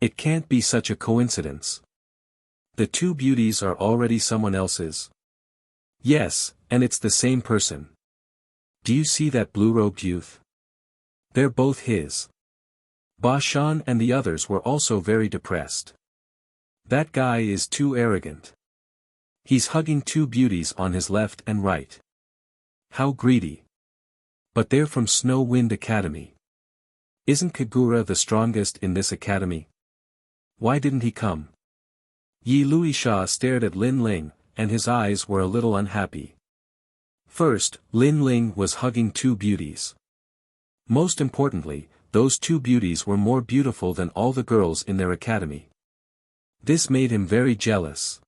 A: It can't be such a coincidence. The 2 beauties are already someone else's. Yes, and it's the same person. Do you see that blue-robed youth? They're both his. Ba Shan and the others were also very depressed. That guy is too arrogant. He's hugging 2 beauties on his left and right. How greedy. But they're from Snow Wind Academy. Isn't Kagura the strongest in this academy? Why didn't he come? Yi Luisha stared at Lin Ling, and his eyes were a little unhappy. First, Lin Ling was hugging 2 beauties. Most importantly, those two beauties were more beautiful than all the girls in their academy. This made him very jealous.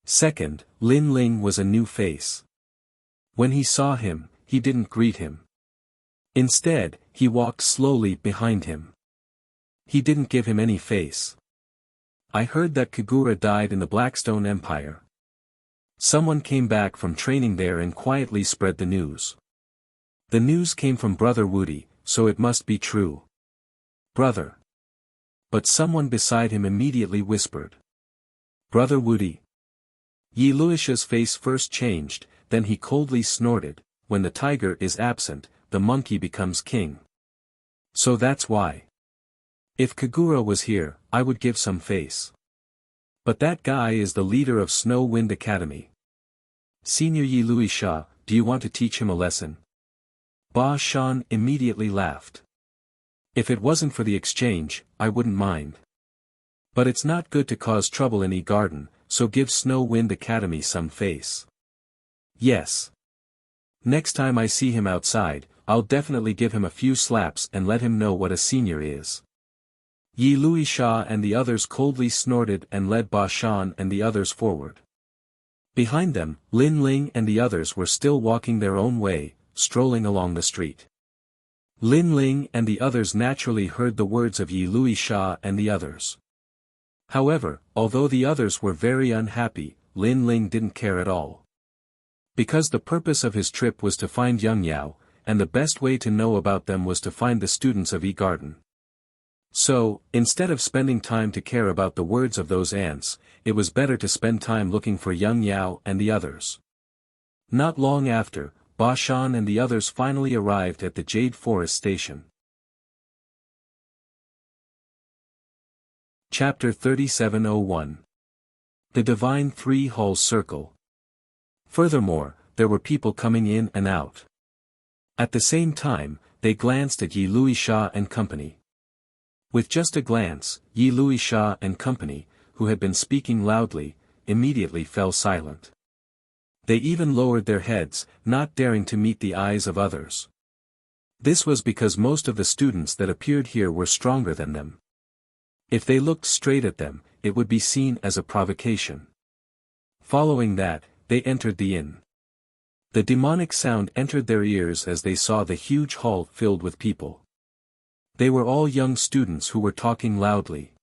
A: Second, Lin Ling was a new face. When he saw him, he didn't greet him. Instead, he walked slowly behind him. He didn't give him any face. I heard that Kagura died in the Blackstone Empire. Someone came back from training there and quietly spread the news. The news came from Brother Woody, so it must be true. Brother. But someone beside him immediately whispered. Brother Woody. Yi Luisha's face first changed, then he coldly snorted, when the tiger is absent, the monkey becomes king. So that's why. If Kagura was here, I would give some face. But that guy is the leader of Snow Wind Academy. Senior Yi Luisha, do you want to teach him a lesson? Ba Shan immediately laughed. If it wasn't for the exchange, I wouldn't mind. But it's not good to cause trouble in E Garden, so give Snow Wind Academy some face. Yes. Next time I see him outside, I'll definitely give him a few slaps and let him know what a senior is. Yi Luisha and the others coldly snorted and led Ba Shan and the others forward. Behind them, Lin Ling and the others were still walking their own way, strolling along the street. Lin Ling and the others naturally heard the words of Yi Luisha and the others. However, although the others were very unhappy, Lin Ling didn't care at all. Because the purpose of his trip was to find Young Yao, and the best way to know about them was to find the students of E Garden. So, instead of spending time to care about the words of those ants, it was better to spend time looking for Young Yao and the others. Not long after, Ba Shan and the others finally arrived at the Jade Forest Station. Chapter 3701. The Divine Three Halls Circle. Furthermore, there were people coming in and out. At the same time, they glanced at Yi Luisha and company. With just a glance, Yi Luisha and company, who had been speaking loudly, immediately fell silent. They even lowered their heads, not daring to meet the eyes of others. This was because most of the students that appeared here were stronger than them. If they looked straight at them, it would be seen as a provocation. Following that, they entered the inn. The demonic sound entered their ears as they saw the huge hall filled with people. They were all young students who were talking loudly.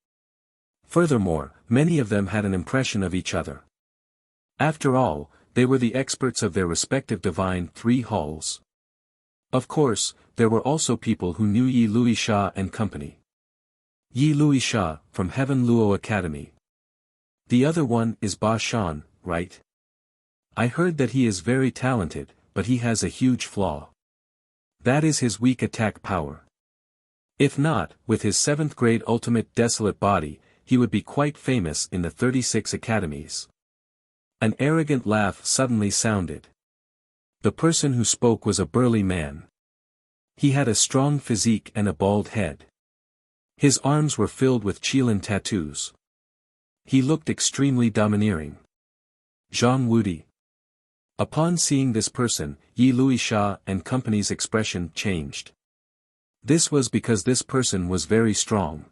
A: Furthermore, many of them had an impression of each other. After all, they were the experts of their respective divine three halls. Of course, there were also people who knew Yi Luisha and company. Yi Luisha, from Heaven Luo Academy. The other one is Ba Shan, right? I heard that he is very talented, but he has a huge flaw. That is his weak attack power. If not, with his 7th grade ultimate desolate body, he would be quite famous in the 36 academies. An arrogant laugh suddenly sounded. The person who spoke was a burly man. He had a strong physique and a bald head. His arms were filled with Qilin tattoos. He looked extremely domineering. Zhang Wudi. Upon seeing this person, Yi Luisha and company's expression changed. This was because this person was very strong.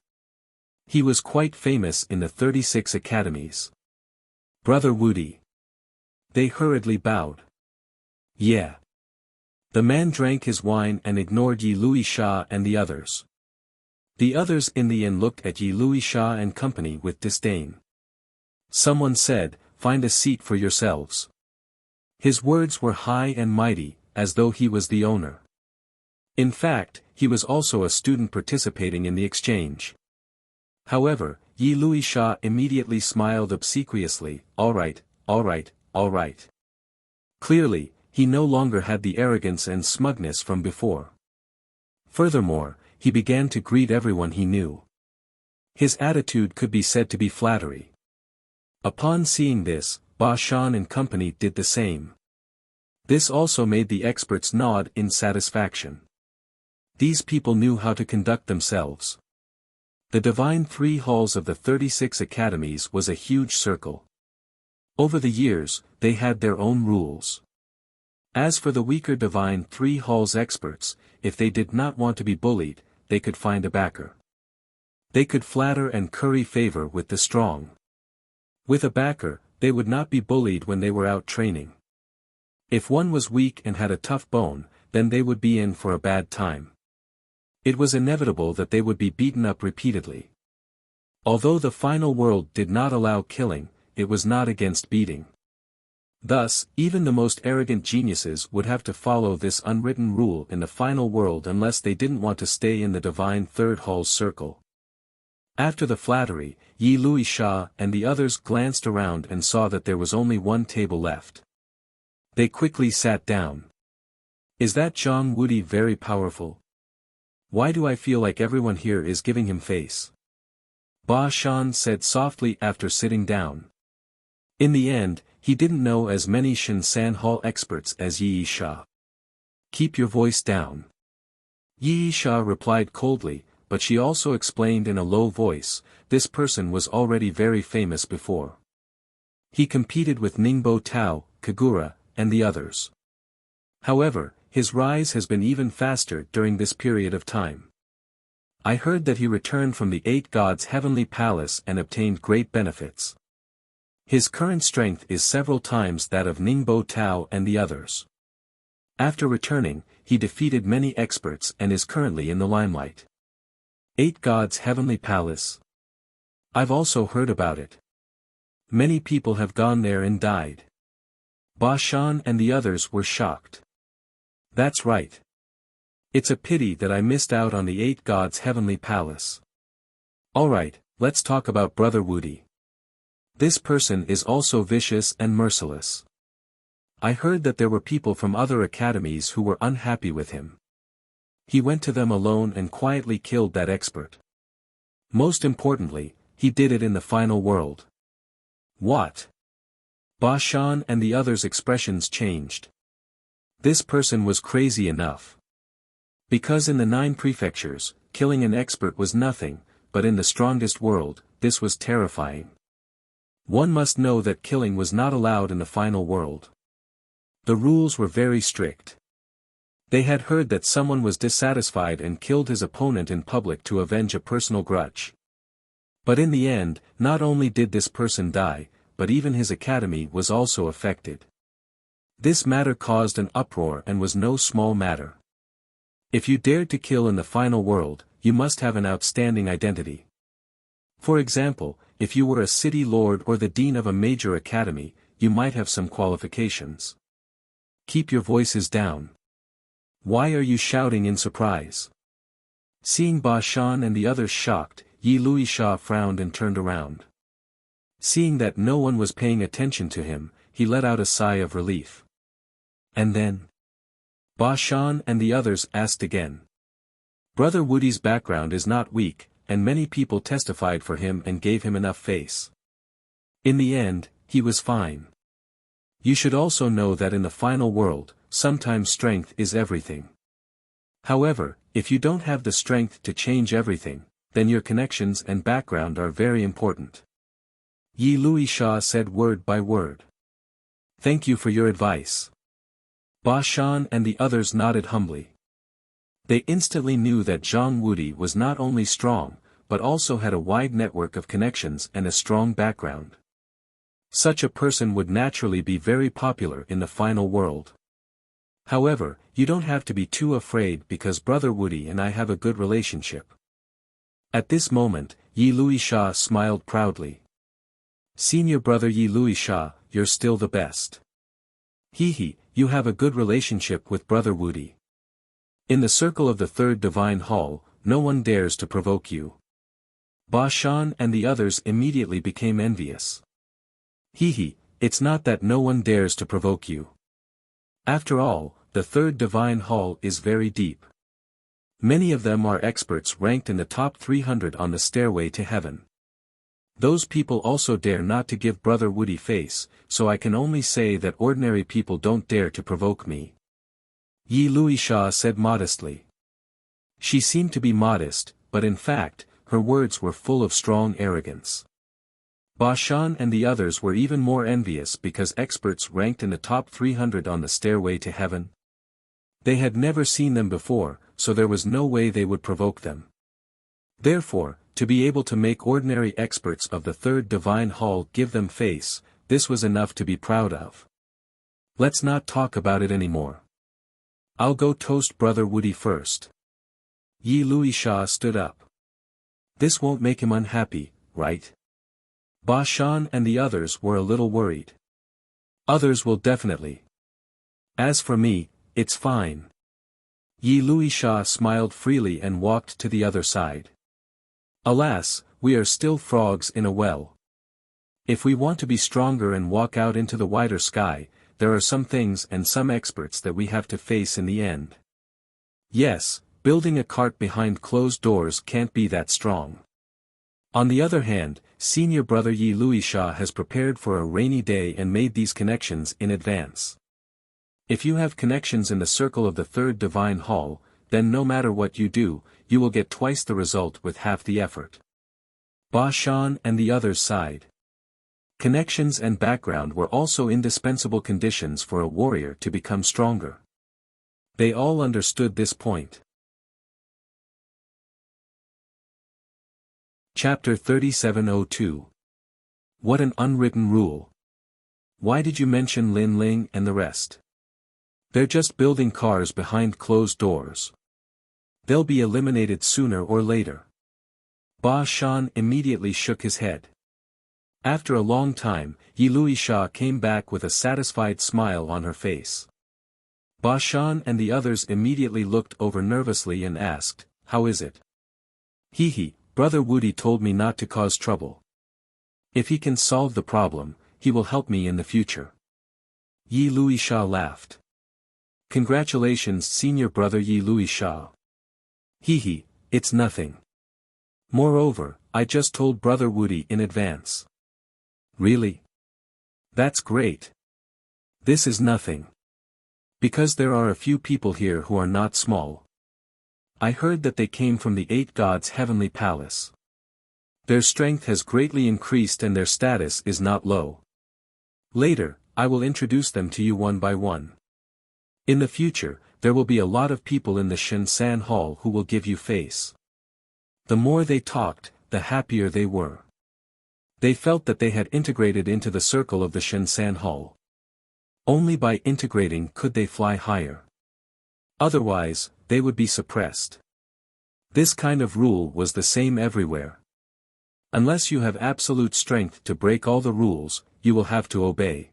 A: He was quite famous in the 36 academies. Brother Woody. They hurriedly bowed. Yeah. The man drank his wine and ignored Yi Luisha and the others. The others in the inn looked at Yi Luisha and company with disdain. Someone said, "Find a seat for yourselves." His words were high and mighty, as though he was the owner. In fact, he was also a student participating in the exchange. However, Yi Luisha immediately smiled obsequiously, all right, all right, all right. Clearly, he no longer had the arrogance and smugness from before. Furthermore, he began to greet everyone he knew. His attitude could be said to be flattery. Upon seeing this, Ba Shan and company did the same. This also made the experts nod in satisfaction. These people knew how to conduct themselves. The divine three halls of the 36 academies was a huge circle. Over the years, they had their own rules. As for the weaker divine three halls experts, if they did not want to be bullied, they could find a backer. They could flatter and curry favor with the strong. With a backer, they would not be bullied when they were out training. If one was weak and had a tough bone, then they would be in for a bad time. It was inevitable that they would be beaten up repeatedly. Although the final world did not allow killing, it was not against beating. Thus, even the most arrogant geniuses would have to follow this unwritten rule in the final world unless they didn't want to stay in the divine third hall's circle. After the flattery, Yi Lui Sha and the others glanced around and saw that there was only one table left. They quickly sat down. Is that Zhang Wudi very powerful? Why do I feel like everyone here is giving him face? Ba Shan said softly after sitting down. In the end, he didn't know as many Shan Hall experts as Yi Sha. Keep your voice down. Yi Sha replied coldly, but she also explained in a low voice, this person was already very famous before. He competed with Ningbo Tao, Kagura, and the others. However, his rise has been even faster during this period of time. I heard that he returned from the 8 gods' heavenly palace and obtained great benefits. His current strength is several times that of Ningbo Tao and the others. After returning, he defeated many experts and is currently in the limelight. 8 gods' heavenly palace. I've also heard about it. Many people have gone there and died. Ba Shan and the others were shocked. That's right. It's a pity that I missed out on the 8 gods' heavenly palace. Alright, let's talk about Brother Wudi. This person is also vicious and merciless. I heard that there were people from other academies who were unhappy with him. He went to them alone and quietly killed that expert. Most importantly, he did it in the final world. What? Ba Shan and the others' expressions changed. This person was crazy enough. Because in the 9 prefectures, killing an expert was nothing, but in the strongest world, this was terrifying. One must know that killing was not allowed in the final world. The rules were very strict. They had heard that someone was dissatisfied and killed his opponent in public to avenge a personal grudge. But in the end, not only did this person die, but even his academy was also affected. This matter caused an uproar and was no small matter. If you dared to kill in the final world, you must have an outstanding identity. For example, if you were a city lord or the dean of a major academy, you might have some qualifications. Keep your voices down. Why are you shouting in surprise? Seeing Ba Shan and the others shocked, Yi Lui Sha frowned and turned around. Seeing that no one was paying attention to him, he let out a sigh of relief. And then? Ba Shan and the others asked again. Brother Wudi's background is not weak, and many people testified for him and gave him enough face. In the end, he was fine. You should also know that in the final world, sometimes strength is everything. However, if you don't have the strength to change everything, then your connections and background are very important. Yi Lui Sha said word by word. Thank you for your advice. Ba Shan and the others nodded humbly. They instantly knew that Zhang Wudi was not only strong, but also had a wide network of connections and a strong background. Such a person would naturally be very popular in the final world. However, you don't have to be too afraid because Brother Wudi and I have a good relationship. At this moment, Yi Lui Sha smiled proudly. Senior brother Yi Lui Sha, you're still the best. Hee, you have a good relationship with Brother Wudi. In the circle of the 3rd Divine Hall, no one dares to provoke you. Ba Shan and the others immediately became envious. Hee, it's not that no one dares to provoke you. After all, the 3rd Divine Hall is very deep. Many of them are experts ranked in the top 300 on the stairway to heaven. Those people also dare not to give Brother Wudi face, so I can only say that ordinary people don't dare to provoke me. Yi Lui Sha said modestly. She seemed to be modest, but in fact, her words were full of strong arrogance. Ba Shan and the others were even more envious because experts ranked in the top 300 on the stairway to heaven. They had never seen them before, so there was no way they would provoke them. Therefore, to be able to make ordinary experts of the third divine hall give them face, this was enough to be proud of. Let's not talk about it anymore. I'll go toast Brother Woody first. Yi Luisha stood up. This won't make him unhappy, right? Ba Shan and the others were a little worried. Others will definitely. As for me, it's fine. Yi Luisha smiled freely and walked to the other side. Alas, we are still frogs in a well. If we want to be stronger and walk out into the wider sky, there are some things and some experts that we have to face in the end. Yes, building a cart behind closed doors can't be that strong. On the other hand, senior brother Yi Luisha has prepared for a rainy day and made these connections in advance. If you have connections in the circle of the third divine hall, then no matter what you do, you will get twice the result with half the effort. Ba Shan and the others sighed. Connections and background were also indispensable conditions for a warrior to become stronger. They all understood this point. Chapter 3702. What an unwritten rule. Why did you mention Lin Ling and the rest? They're just building cars behind closed doors. They'll be eliminated sooner or later. Ba Shan immediately shook his head. After a long time, Yi Luisha came back with a satisfied smile on her face. Ba Shan and the others immediately looked over nervously and asked, "How is it?" "Hee, Brother Woody told me not to cause trouble. If he can solve the problem, he will help me in the future." Yi Luisha laughed. "Congratulations, senior brother Yi Luisha. Hee, it's nothing. Moreover, I just told Brother Woody in advance." "Really? That's great. This is nothing. Because there are a few people here who are not small. I heard that they came from the 8 gods' heavenly palace. Their strength has greatly increased and their status is not low. Later, I will introduce them to you one by one. In the future, there will be a lot of people in the Shinsan Hall who will give you face." The more they talked, the happier they were. They felt that they had integrated into the circle of the Shinsan Hall. Only by integrating could they fly higher. Otherwise, they would be suppressed. This kind of rule was the same everywhere. Unless you have absolute strength to break all the rules, you will have to obey.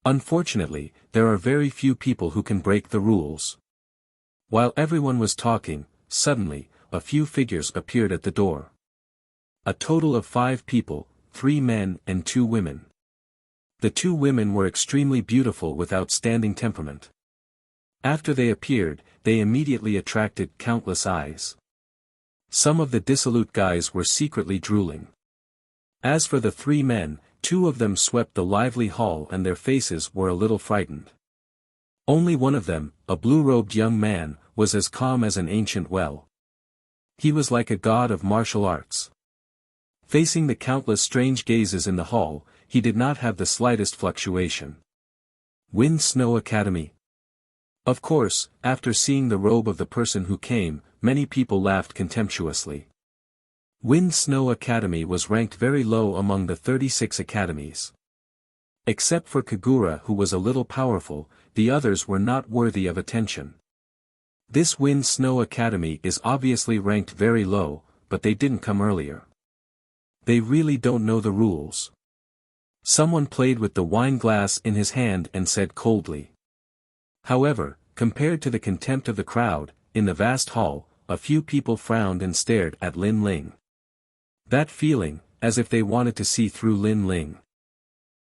A: Unfortunately, there are very few people who can break the rules. While everyone was talking, suddenly, a few figures appeared at the door. A total of 5 people, 3 men and 2 women. The 2 women were extremely beautiful with outstanding temperament. After they appeared, they immediately attracted countless eyes. Some of the dissolute guys were secretly drooling. As for the 3 men, 2 of them swept the lively hall and their faces were a little frightened. Only one of them, a blue-robed young man, was as calm as an ancient well. He was like a god of martial arts. Facing the countless strange gazes in the hall, he did not have the slightest fluctuation. Wind Snow Academy. Of course, after seeing the robe of the person who came, many people laughed contemptuously. Wind Snow Academy was ranked very low among the 36 academies. Except for Kagura, who was a little powerful, the others were not worthy of attention. This Wind Snow Academy is obviously ranked very low, but they didn't come earlier. They really don't know the rules. Someone played with the wine glass in his hand and said coldly. However, compared to the contempt of the crowd, in the vast hall, a few people frowned and stared at Lin Ling. That feeling, as if they wanted to see through Lin Ling.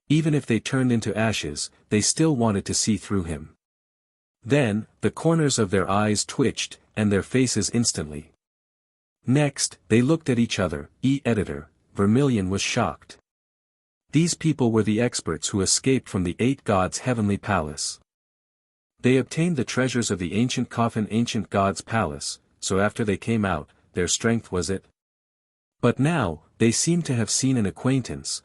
A: Even if they turned into ashes, they still wanted to see through him. Then, the corners of their eyes twitched, and their faces instantly. Next, they looked at each other. Editor, Vermilion was shocked. These people were the experts who escaped from the 8 gods' heavenly palace. They obtained the treasures of the ancient god's palace, so after they came out, their strength was it. But now, they seemed to have seen an acquaintance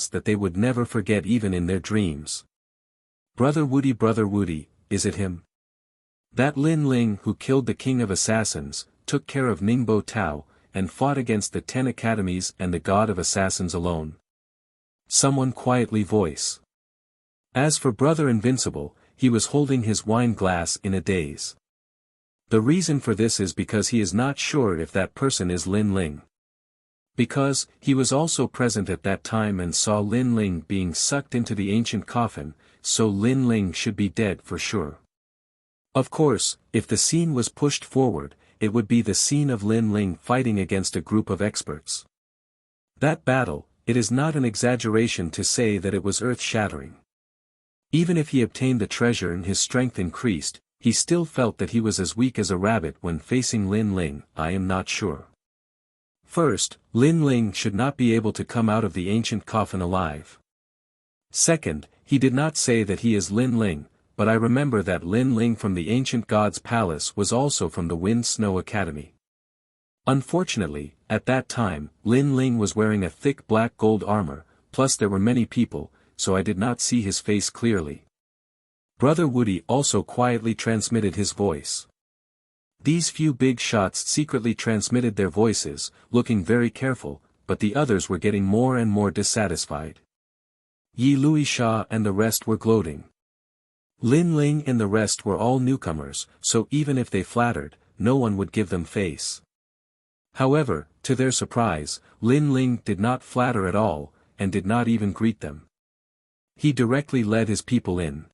A: that they would never forget even in their dreams. Brother Woody, is it him? That Lin Ling who killed the king of assassins, took care of Ningbo Tao, and fought against the 10 academies and the god of assassins alone. Someone quietly voice. As for Brother Invincible, he was holding his wine glass in a daze. The reason for this is because he is not sure if that person is Lin Ling. Because, he was also present at that time and saw Lin Ling being sucked into the ancient coffin, so Lin Ling should be dead for sure. Of course, if the scene was pushed forward, it would be the scene of Lin Ling fighting against a group of experts. That battle, it is not an exaggeration to say that it was earth-shattering. Even if he obtained the treasure and his strength increased, he still felt that he was as weak as a rabbit when facing Lin Ling. I am not sure. First, Lin Ling should not be able to come out of the ancient coffin alive. Second, he did not say that he is Lin Ling, but I remember that Lin Ling from the ancient god's palace was also from the Wind Snow Academy. Unfortunately, at that time, Lin Ling was wearing a thick black gold armor, plus there were many people, so I did not see his face clearly. Brother Woody also quietly transmitted his voice. These few big shots secretly transmitted their voices, looking very careful, but the others were getting more and more dissatisfied. Yi Luisha and the rest were gloating. Lin Ling and the rest were all newcomers, so even if they flattered, no one would give them face. However, to their surprise, Lin Ling did not flatter at all, and did not even greet them. He directly led his people in.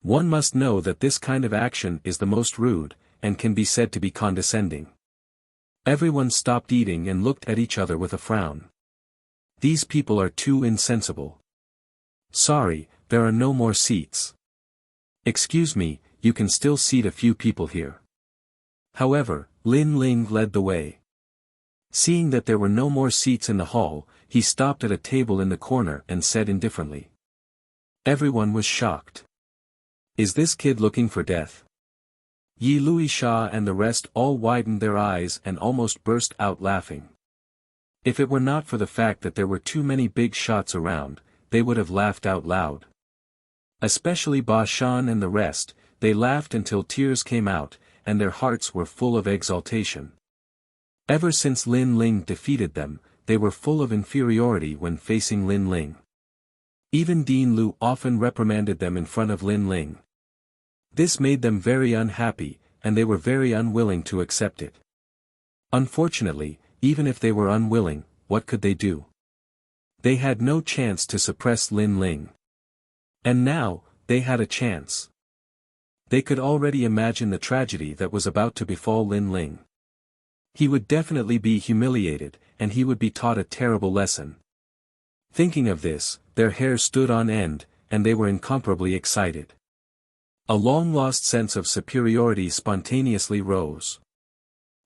A: One must know that this kind of action is the most rude, and can be said to be condescending. Everyone stopped eating and looked at each other with a frown. These people are too insensible. Sorry, there are no more seats. Excuse me, you can still seat a few people here. However, Lin Ling led the way. Seeing that there were no more seats in the hall, he stopped at a table in the corner and said indifferently. Everyone was shocked. Is this kid looking for death? Yi Luisha and the rest all widened their eyes and almost burst out laughing. If it were not for the fact that there were too many big shots around, they would have laughed out loud. Especially Ba Shan and the rest, they laughed until tears came out, and their hearts were full of exultation. Ever since Lin Ling defeated them, they were full of inferiority when facing Lin Ling. Even Dean Lu often reprimanded them in front of Lin Ling. This made them very unhappy, and they were very unwilling to accept it. Unfortunately, even if they were unwilling, what could they do? They had no chance to suppress Lin Ling. And now, they had a chance. They could already imagine the tragedy that was about to befall Lin Ling. He would definitely be humiliated, and he would be taught a terrible lesson. Thinking of this, their hair stood on end, and they were incomparably excited. A long-lost sense of superiority spontaneously rose.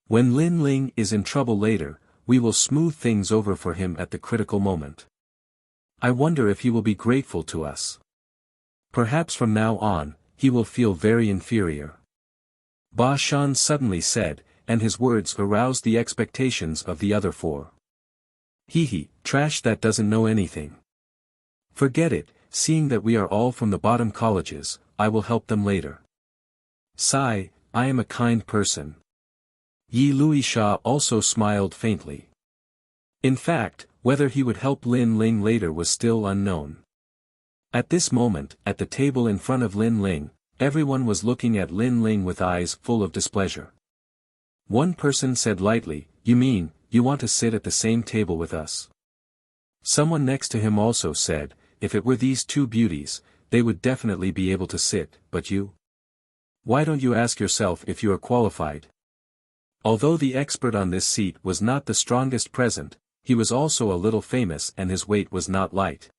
A: When Lin Ling is in trouble later, we will smooth things over for him at the critical moment. I wonder if he will be grateful to us. Perhaps from now on, he will feel very inferior. Ba Shan suddenly said, and his words aroused the expectations of the other four. Hee, trash that doesn't know anything. Forget it, seeing that we are all from the bottom colleges, I will help them later. Sigh, I am a kind person. Yi Luisha also smiled faintly. In fact, whether he would help Lin Ling later was still unknown. At this moment, at the table in front of Lin Ling, everyone was looking at Lin Ling with eyes full of displeasure. One person said lightly, "You mean, you want to sit at the same table with us?" Someone next to him also said, "If it were these two beauties, they would definitely be able to sit, but you? Why don't you ask yourself if you are qualified?" Although the expert on this seat was not the strongest present, he was also a little famous and his weight was not light.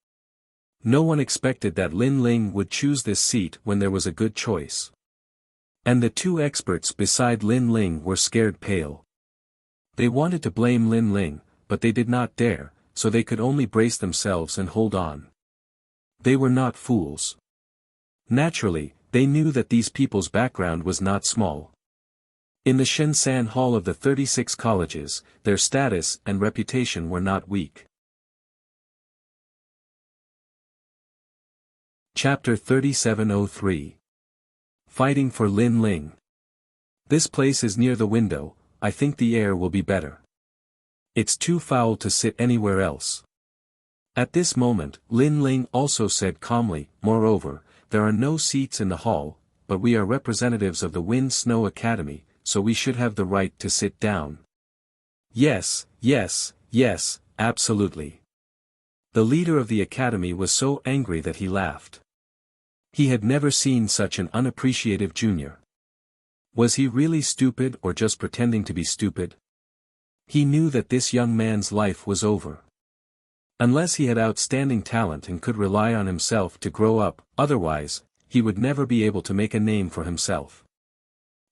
A: No one expected that Lin Ling would choose this seat when there was a good choice. And the two experts beside Lin Ling were scared pale. They wanted to blame Lin Ling, but they did not dare, so they could only brace themselves and hold on. They were not fools. Naturally, they knew that these people's background was not small. In the Shenzhen Hall of the 36 colleges, their status and reputation were not weak. Chapter 3703. fighting for Lin Ling. This place is near the window, I think the air will be better. It's too foul to sit anywhere else. At this moment, Lin Ling also said calmly, moreover, there are no seats in the hall, but we are representatives of the Wind Snow Academy, so we should have the right to sit down. Yes, yes, yes, absolutely. The leader of the academy was so angry that he laughed. He had never seen such an unappreciative junior. Was he really stupid or just pretending to be stupid? He knew that this young man's life was over. Unless he had outstanding talent and could rely on himself to grow up, otherwise, he would never be able to make a name for himself.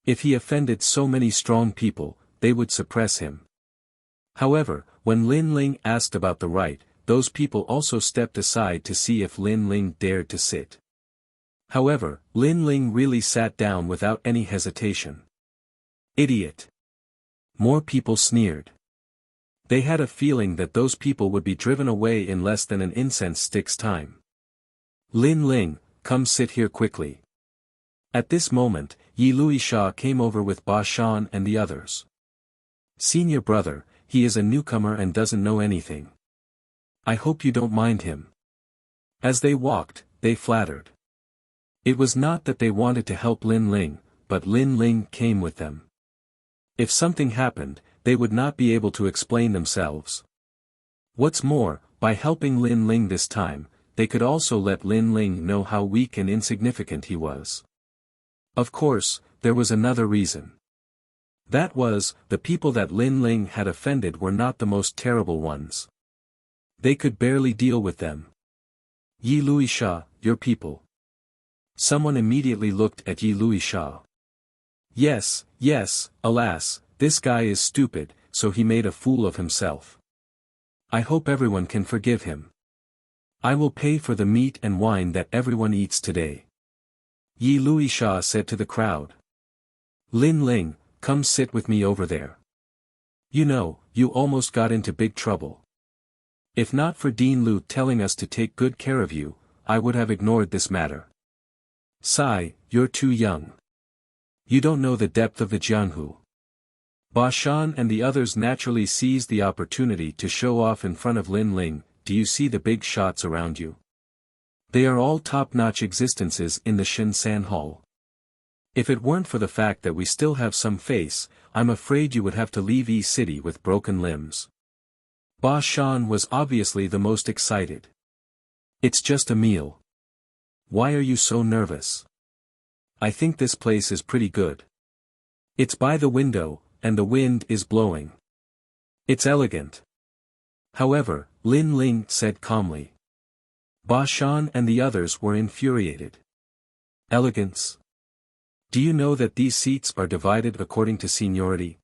A: If he offended so many strong people, they would suppress him. However, when Lin Ling asked about the right, those people also stepped aside to see if Lin Ling dared to sit. However, Lin Ling really sat down without any hesitation. Idiot! More people sneered. They had a feeling that those people would be driven away in less than an incense stick's time. Lin Ling, come sit here quickly. At this moment, Yi Luisha came over with Ba Shan and the others. Senior brother, he is a newcomer and doesn't know anything. I hope you don't mind him. As they walked, they flattered. It was not that they wanted to help Lin Ling, but Lin Ling came with them. If something happened, they would not be able to explain themselves. What's more, by helping Lin Ling this time, they could also let Lin Ling know how weak and insignificant he was. Of course, there was another reason. That was, the people that Lin Ling had offended were not the most terrible ones. They could barely deal with them. Yi Luisha, your people. Someone immediately looked at Yi Luisha. Yes, yes, alas, this guy is stupid, so he made a fool of himself. I hope everyone can forgive him. I will pay for the meat and wine that everyone eats today. Yi Luisha said to the crowd. Lin Ling, come sit with me over there. You know, you almost got into big trouble. If not for Dean Lu telling us to take good care of you, I would have ignored this matter. Sai, you're too young. You don't know the depth of the Jianghu. Ba Shan and the others naturally seized the opportunity to show off in front of Lin Ling. Do you see the big shots around you? They are all top-notch existences in the Shinsan Hall. If it weren't for the fact that we still have some face, I'm afraid you would have to leave E City with broken limbs. Ba Shan was obviously the most excited. It's just a meal. Why are you so nervous? I think this place is pretty good. It's by the window, and the wind is blowing. It's elegant. However, Lin Ling said calmly. Ba Shan and the others were infuriated. Elegance? Do you know that these seats are divided according to seniority?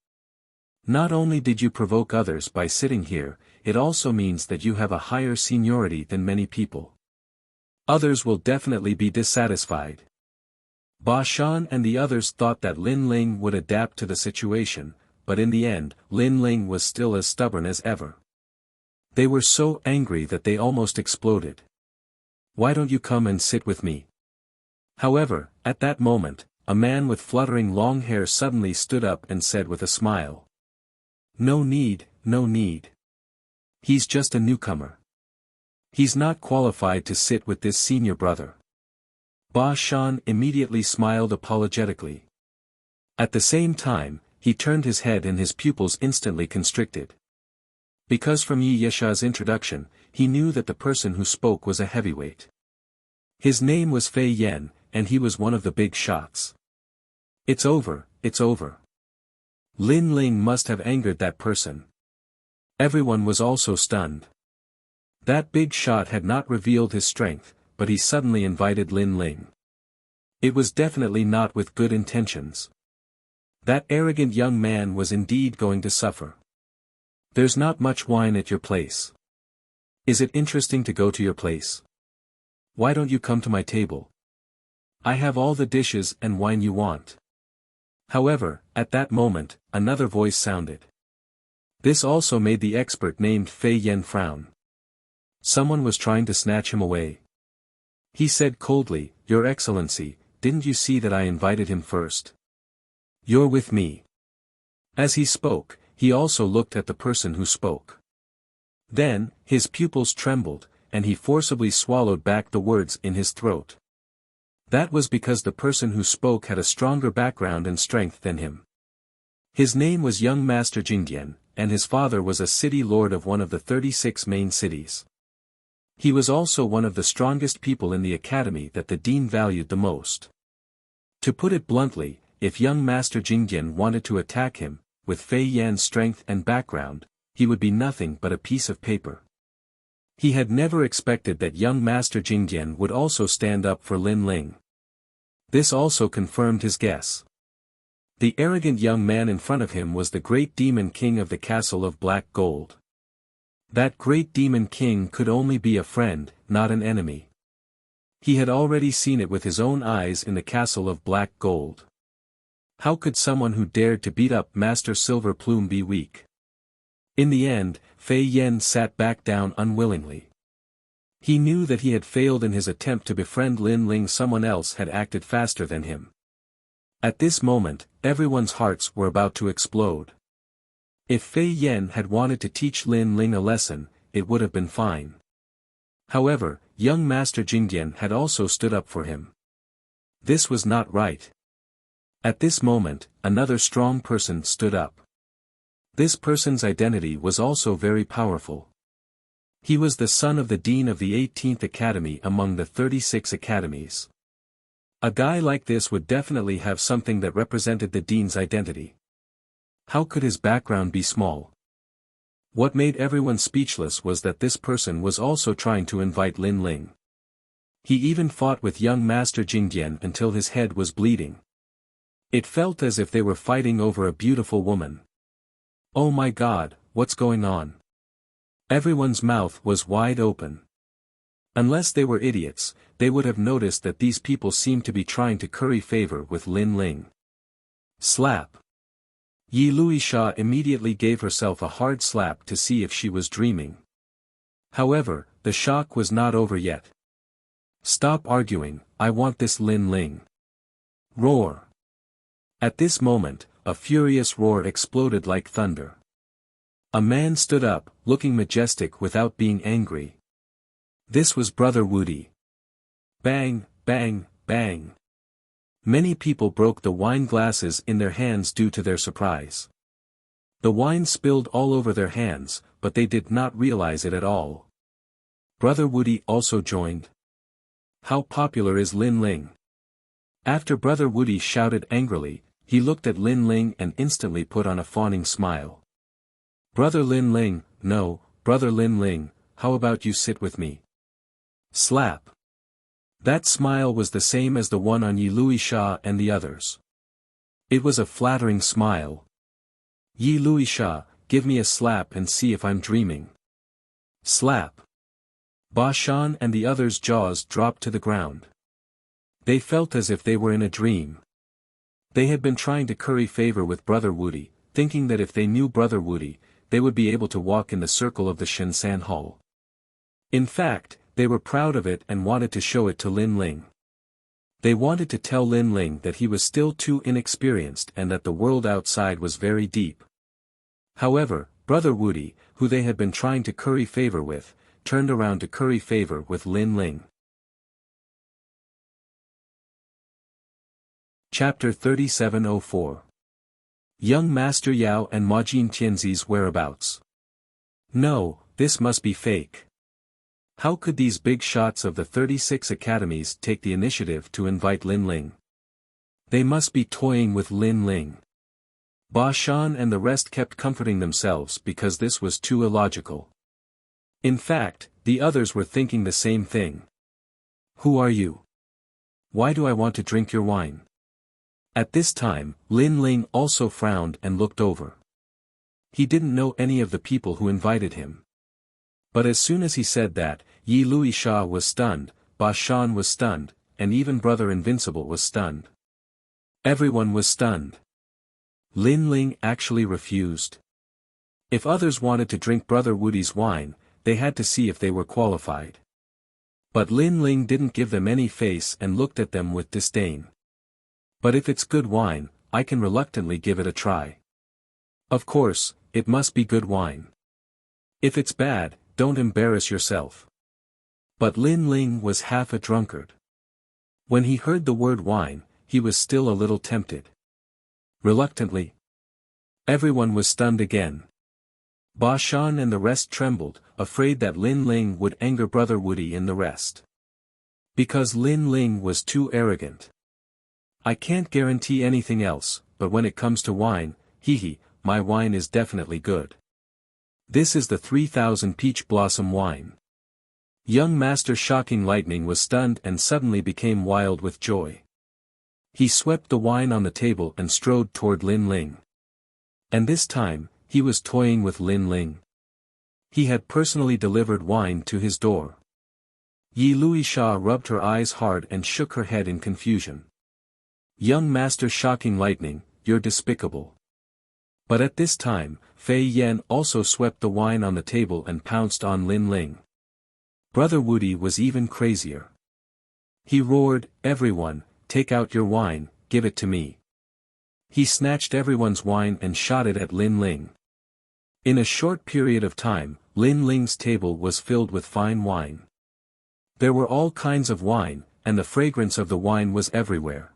A: Not only did you provoke others by sitting here, it also means that you have a higher seniority than many people. Others will definitely be dissatisfied. Ba Shan and the others thought that Lin Ling would adapt to the situation, but in the end, Lin Ling was still as stubborn as ever. They were so angry that they almost exploded. Why don't you come and sit with me? However, at that moment, a man with fluttering long hair suddenly stood up and said with a smile. No need, no need. He's just a newcomer. He's not qualified to sit with this senior brother. Ba Shan immediately smiled apologetically. At the same time, he turned his head and his pupils instantly constricted. Because from Yi Yesha's introduction, he knew that the person who spoke was a heavyweight. His name was Fei Yan, and he was one of the big shots. It's over, it's over. Lin Ling must have angered that person. Everyone was also stunned. That big shot had not revealed his strength, but he suddenly invited Lin Ling. It was definitely not with good intentions. That arrogant young man was indeed going to suffer. There's not much wine at your place. Is it interesting to go to your place? Why don't you come to my table? I have all the dishes and wine you want. However, at that moment, another voice sounded. This also made the expert named Fei Yan frown. Someone was trying to snatch him away. He said coldly, Your Excellency, didn't you see that I invited him first? You're with me. As he spoke, he also looked at the person who spoke. Then, his pupils trembled, and he forcibly swallowed back the words in his throat. That was because the person who spoke had a stronger background and strength than him. His name was young Master Jingdian, and his father was a city lord of one of the 36 main cities. He was also one of the strongest people in the academy that the dean valued the most. To put it bluntly, if young Master Jingdian wanted to attack him, with Fei Yan's strength and background, he would be nothing but a piece of paper. He had never expected that young Master Jingdian would also stand up for Lin Ling. This also confirmed his guess. The arrogant young man in front of him was the great demon king of the castle of black gold. That great demon king could only be a friend, not an enemy. He had already seen it with his own eyes in the castle of black gold. How could someone who dared to beat up Master Silver Plume be weak? In the end, Fei Yan sat back down unwillingly. He knew that he had failed in his attempt to befriend Lin Ling. Someone else had acted faster than him. At this moment, everyone's hearts were about to explode. If Fei Yan had wanted to teach Lin Ling a lesson, it would have been fine. However, young Master Jingdian had also stood up for him. This was not right. At this moment, another strong person stood up. This person's identity was also very powerful. He was the son of the dean of the 18th academy among the 36 academies. A guy like this would definitely have something that represented the dean's identity. How could his background be small? What made everyone speechless was that this person was also trying to invite Lin Ling. He even fought with young Master Jingdian until his head was bleeding. It felt as if they were fighting over a beautiful woman. Oh my God, what's going on? Everyone's mouth was wide open. Unless they were idiots, they would have noticed that these people seemed to be trying to curry favor with Lin Ling. Slap. Yi Luisha immediately gave herself a hard slap to see if she was dreaming. However, the shock was not over yet. Stop arguing, I want this Lin Ling. Roar. At this moment, a furious roar exploded like thunder. A man stood up, looking majestic without being angry. This was Brother Wudi. Bang, bang, bang. Many people broke the wine glasses in their hands due to their surprise. The wine spilled all over their hands, but they did not realize it at all. Brother Wudi also joined. How popular is Lin Ling? After Brother Wudi shouted angrily, he looked at Lin Ling and instantly put on a fawning smile. Brother Lin Ling, no, Brother Lin Ling, how about you sit with me? Slap. That smile was the same as the one on Yi Luisha and the others. It was a flattering smile. Yi Luisha, give me a slap and see if I'm dreaming. Slap. Ba Shan and the others' jaws dropped to the ground. They felt as if they were in a dream. They had been trying to curry favor with Brother Wudi, thinking that if they knew Brother Wudi, they would be able to walk in the circle of the Shinsan Hall. In fact, they were proud of it and wanted to show it to Lin Ling. They wanted to tell Lin Ling that he was still too inexperienced and that the world outside was very deep. However, Brother Wudi, who they had been trying to curry favor with, turned around to curry favor with Lin Ling. Chapter 3704. Young Master Yao and Majin Tianzi's whereabouts. No, this must be fake. How could these big shots of the 36 academies take the initiative to invite Lin Ling? They must be toying with Lin Ling. Ba Shan and the rest kept comforting themselves because this was too illogical. In fact, the others were thinking the same thing. Who are you? Why do I want to drink your wine? At this time, Lin Ling also frowned and looked over. He didn't know any of the people who invited him. But as soon as he said that, Yi Luisha was stunned, Ba Shan was stunned, and even Brother Invincible was stunned. Everyone was stunned. Lin Ling actually refused. If others wanted to drink Brother Wudi's wine, they had to see if they were qualified. But Lin Ling didn't give them any face and looked at them with disdain. But if it's good wine, I can reluctantly give it a try. Of course, it must be good wine. If it's bad, don't embarrass yourself. But Lin Ling was half a drunkard. When he heard the word wine, he was still a little tempted. Reluctantly. Everyone was stunned again. Ba Shan and the rest trembled, afraid that Lin Ling would anger Brother Woody and the rest. Because Lin Ling was too arrogant. I can't guarantee anything else, but when it comes to wine, my wine is definitely good. This is the 3000 peach blossom wine. Young Master Shocking Lightning was stunned and suddenly became wild with joy. He swept the wine on the table and strode toward Lin Ling. And this time, he was toying with Lin Ling. He had personally delivered wine to his door. Yi Luisha rubbed her eyes hard and shook her head in confusion. Young Master Shocking Lightning, you're despicable. But at this time, Fei Yan also swept the wine on the table and pounced on Lin Ling. Brother Woody was even crazier. He roared, "Everyone, take out your wine, give it to me." He snatched everyone's wine and shot it at Lin Ling. In a short period of time, Lin Ling's table was filled with fine wine. There were all kinds of wine, and the fragrance of the wine was everywhere.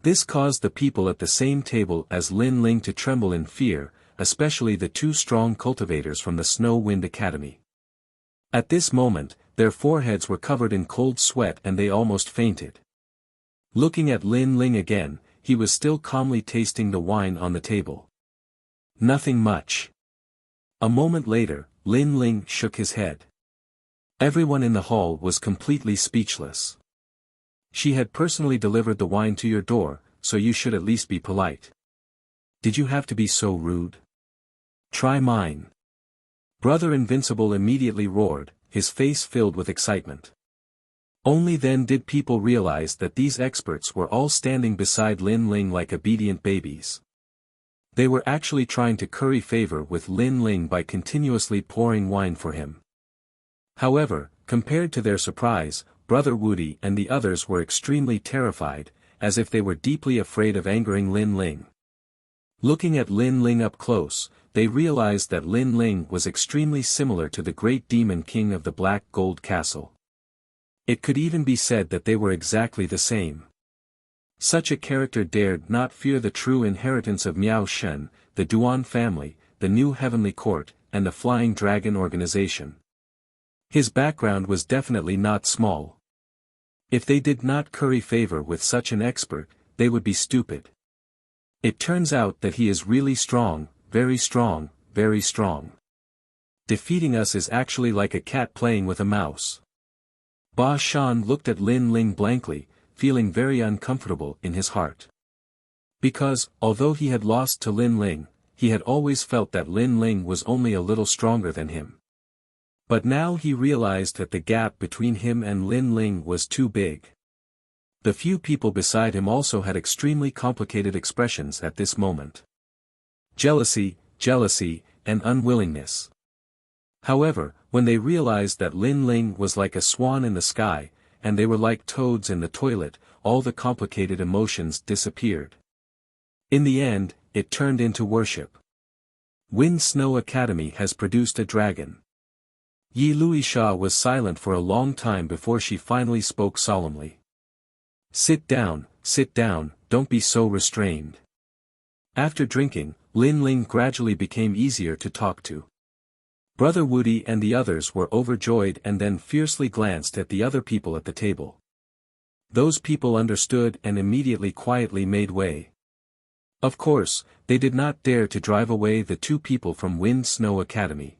A: This caused the people at the same table as Lin Ling to tremble in fear, especially the two strong cultivators from the Snow Wind Academy. At this moment, their foreheads were covered in cold sweat and they almost fainted. Looking at Lin Ling again, he was still calmly tasting the wine on the table. Nothing much. A moment later, Lin Ling shook his head. Everyone in the hall was completely speechless. She had personally delivered the wine to your door, so you should at least be polite. Did you have to be so rude? Try mine. Brother Invincible immediately roared, his face filled with excitement. Only then did people realize that these experts were all standing beside Lin Ling like obedient babies. They were actually trying to curry favor with Lin Ling by continuously pouring wine for him. However, compared to their surprise, Brother Woody and the others were extremely terrified, as if they were deeply afraid of angering Lin Ling. Looking at Lin Ling up close, they realized that Lin Ling was extremely similar to the great demon king of the Black Gold Castle. It could even be said that they were exactly the same. Such a character dared not fear the true inheritance of Miao Shen, the Duan family, the New Heavenly Court, and the Flying Dragon organization. His background was definitely not small. If they did not curry favor with such an expert, they would be stupid. It turns out that he is really strong, very strong, very strong. Defeating us is actually like a cat playing with a mouse. Ba Shan looked at Lin Ling blankly, feeling very uncomfortable in his heart. Because, although he had lost to Lin Ling, he had always felt that Lin Ling was only a little stronger than him. But now he realized that the gap between him and Lin Ling was too big. The few people beside him also had extremely complicated expressions at this moment. Jealousy, and unwillingness. However, when they realized that Lin Ling was like a swan in the sky, and they were like toads in the toilet, all the complicated emotions disappeared. In the end, it turned into worship. Wind Snow Academy has produced a dragon. Yi Luisha was silent for a long time before she finally spoke solemnly. Sit down, don't be so restrained. After drinking, Lin Ling gradually became easier to talk to. Brother Woody and the others were overjoyed and then fiercely glanced at the other people at the table. Those people understood and immediately quietly made way. Of course, they did not dare to drive away the two people from Wind Snow Academy.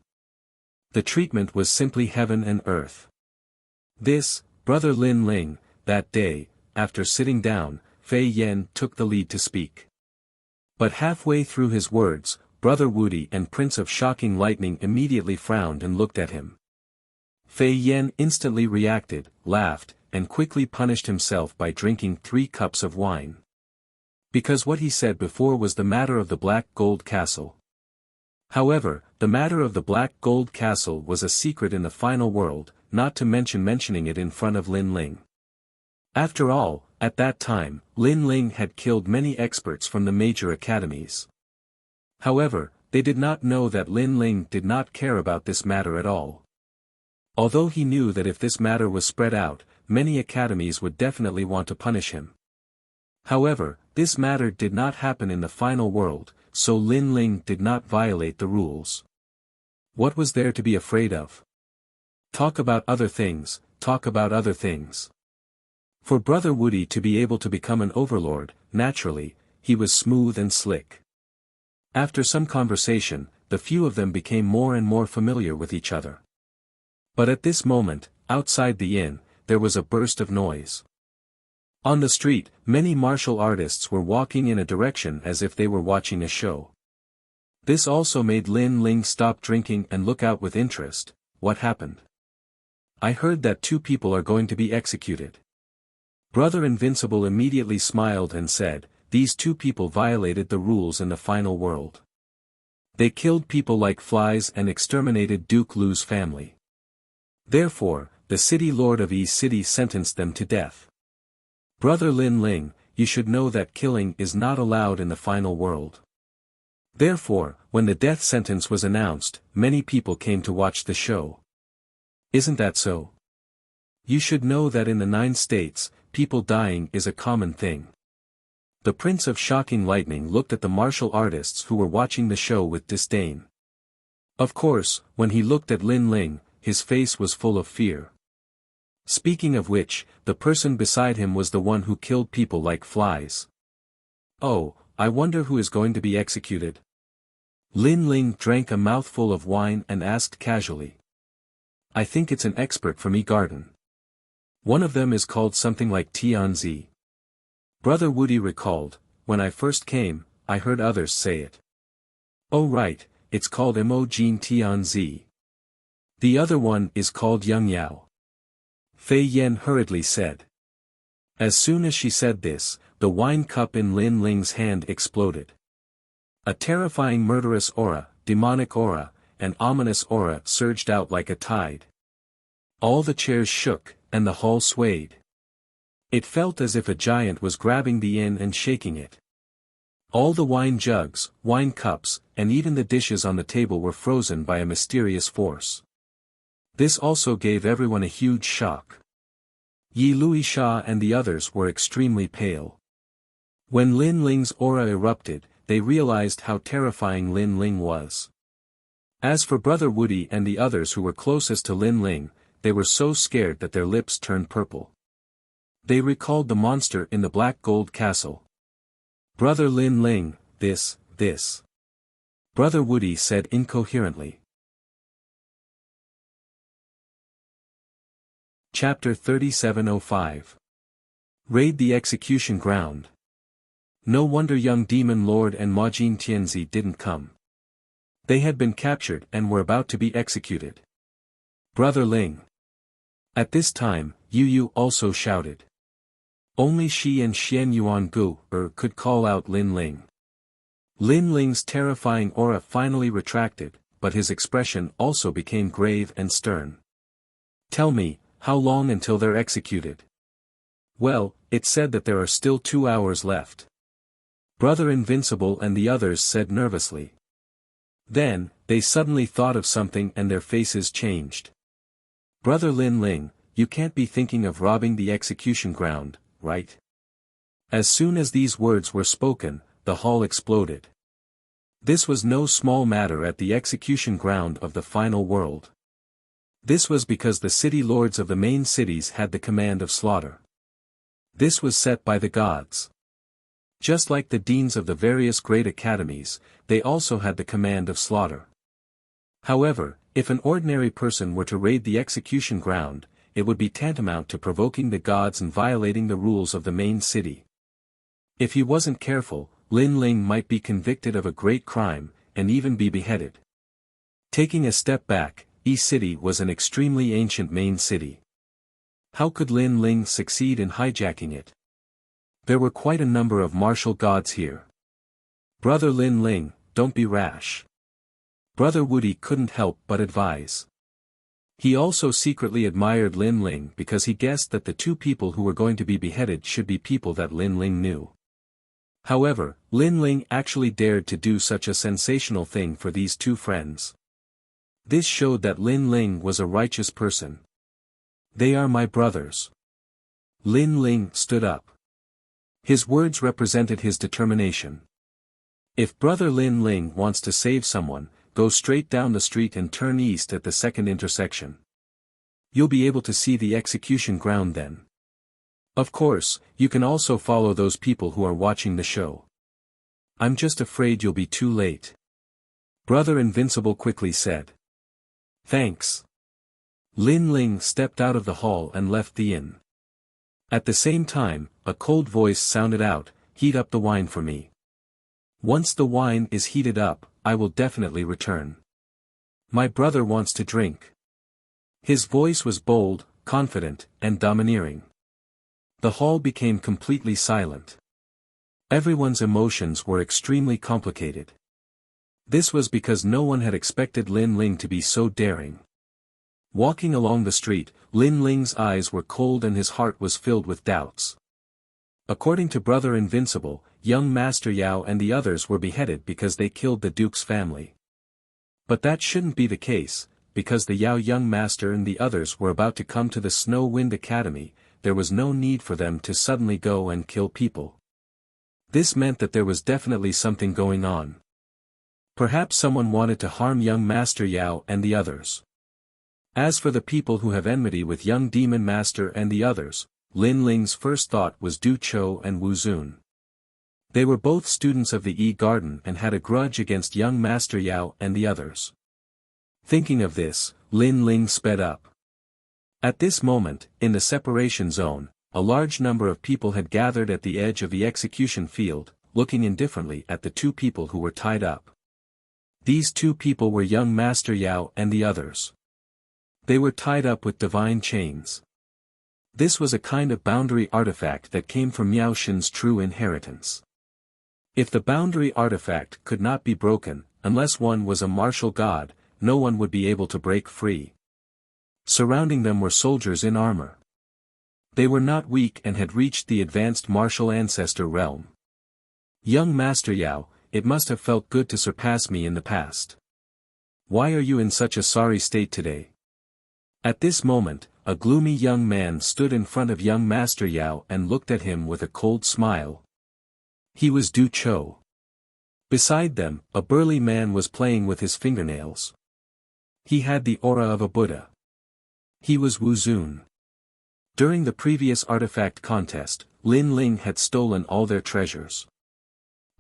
A: The treatment was simply heaven and earth. This, Brother Lin Ling, that day, after sitting down, Fei Yan took the lead to speak. But halfway through his words, Brother Woody and Prince of Shocking Lightning immediately frowned and looked at him. Fei Yan instantly reacted, laughed, and quickly punished himself by drinking 3 cups of wine. Because what he said before was the matter of the Black Gold Castle. However, the matter of the Black Gold Castle was a secret in the final world, not to mentioning it in front of Lin Ling. After all, at that time, Lin Ling had killed many experts from the major academies. However, they did not know that Lin Ling did not care about this matter at all. Although he knew that if this matter was spread out, many academies would definitely want to punish him. However, this matter did not happen in the final world, so Lin Ling did not violate the rules. What was there to be afraid of? Talk about other things, talk about other things. For Brother Woody to be able to become an overlord, naturally, he was smooth and slick. After some conversation, the few of them became more and more familiar with each other. But at this moment, outside the inn, there was a burst of noise. On the street, many martial artists were walking in a direction as if they were watching a show. This also made Lin Ling stop drinking and look out with interest. What happened? I heard that 2 people are going to be executed. Brother Invincible immediately smiled and said, these 2 people violated the rules in the final world. They killed people like flies and exterminated Duke Lu's family. Therefore, the city lord of Yi City sentenced them to death. Brother Lin Ling, you should know that killing is not allowed in the final world. Therefore, when the death sentence was announced, many people came to watch the show. Isn't that so? You should know that in the 9 states, people dying is a common thing. The Prince of Shocking Lightning looked at the martial artists who were watching the show with disdain. Of course, when he looked at Lin Ling, his face was full of fear. Speaking of which, the person beside him was the one who killed people like flies. Oh, I wonder who is going to be executed? Lin Ling drank a mouthful of wine and asked casually. I think it's an expert from Yi Garden. One of them is called something like Tianzi. Brother Woody recalled, when I first came, I heard others say it. Oh right, it's called Emojin Tianzi. The other one is called Yang Yao. Fei Yen hurriedly said. As soon as she said this, the wine cup in Lin Ling's hand exploded. A terrifying murderous aura, demonic aura, and ominous aura surged out like a tide. All the chairs shook, and the hall swayed. It felt as if a giant was grabbing the inn and shaking it. All the wine jugs, wine cups, and even the dishes on the table were frozen by a mysterious force. This also gave everyone a huge shock. Yi Luisha and the others were extremely pale. When Lin Ling's aura erupted, they realized how terrifying Lin Ling was. As for Brother Woody and the others who were closest to Lin Ling, they were so scared that their lips turned purple. They recalled the monster in the Black Gold Castle. Brother Lin Ling, this. Brother Woody said incoherently. Chapter 3705. Raid the execution ground. No wonder young Demon Lord and Majin Tianzi didn't come. They had been captured and were about to be executed. Brother Ling. At this time, Yu Yu also shouted. Only she and Xian Yuan Gu could call out Lin Ling. Lin Ling's terrifying aura finally retracted, but his expression also became grave and stern. Tell me, how long until they're executed? Well, it said that there are still 2 hours left. Brother Invincible and the others said nervously. Then, they suddenly thought of something and their faces changed. Brother Lin Ling, you can't be thinking of robbing the execution ground, right? As soon as these words were spoken, the hall exploded. This was no small matter at the execution ground of the final world. This was because the city lords of the main cities had the command of slaughter. This was set by the gods. Just like the deans of the various great academies, they also had the command of slaughter. However, if an ordinary person were to raid the execution ground, it would be tantamount to provoking the gods and violating the rules of the main city. If he wasn't careful, Lin Ling might be convicted of a great crime, and even be beheaded. Taking a step back, Yi City was an extremely ancient main city. How could Lin Ling succeed in hijacking it? There were quite a number of martial gods here. Brother Lin Ling, don't be rash. Brother Woody couldn't help but advise. He also secretly admired Lin Ling because he guessed that the two people who were going to be beheaded should be people that Lin Ling knew. However, Lin Ling actually dared to do such a sensational thing for these two friends. This showed that Lin Ling was a righteous person. They are my brothers. Lin Ling stood up. His words represented his determination. If brother Lin Ling wants to save someone, go straight down the street and turn east at the second intersection. You'll be able to see the execution ground then. Of course, you can also follow those people who are watching the show. I'm just afraid you'll be too late. Brother Invincible quickly said. Thanks. Lin Ling stepped out of the hall and left the inn. At the same time, a cold voice sounded out, heat up the wine for me. Once the wine is heated up, I will definitely return. My brother wants to drink. His voice was bold, confident, and domineering. The hall became completely silent. Everyone's emotions were extremely complicated. This was because no one had expected Lin Ling to be so daring. Walking along the street, Lin Ling's eyes were cold and his heart was filled with doubts. According to Brother Invincible, young Master Yao and the others were beheaded because they killed the Duke's family. But that shouldn't be the case, because the Yao young master and the others were about to come to the Snow Wind Academy. There was no need for them to suddenly go and kill people. This meant that there was definitely something going on. Perhaps someone wanted to harm young Master Yao and the others. As for the people who have enmity with young Demon Master and the others, Lin Ling's first thought was Du Chou and Wu Zun. They were both students of the Garden and had a grudge against young Master Yao and the others. Thinking of this, Lin Ling sped up. At this moment, in the separation zone, a large number of people had gathered at the edge of the execution field, looking indifferently at the two people who were tied up. These two people were young Master Yao and the others. They were tied up with divine chains. This was a kind of boundary artifact that came from Miao Shen's true inheritance. If the boundary artifact could not be broken, unless one was a martial god, no one would be able to break free. Surrounding them were soldiers in armor. They were not weak and had reached the advanced martial ancestor realm. Young Master Yao, it must have felt good to surpass me in the past. Why are you in such a sorry state today? At this moment, a gloomy young man stood in front of young Master Yao and looked at him with a cold smile. He was Du Chou. Beside them, a burly man was playing with his fingernails. He had the aura of a Buddha. He was Wu Zun. During the previous artifact contest, Lin Ling had stolen all their treasures.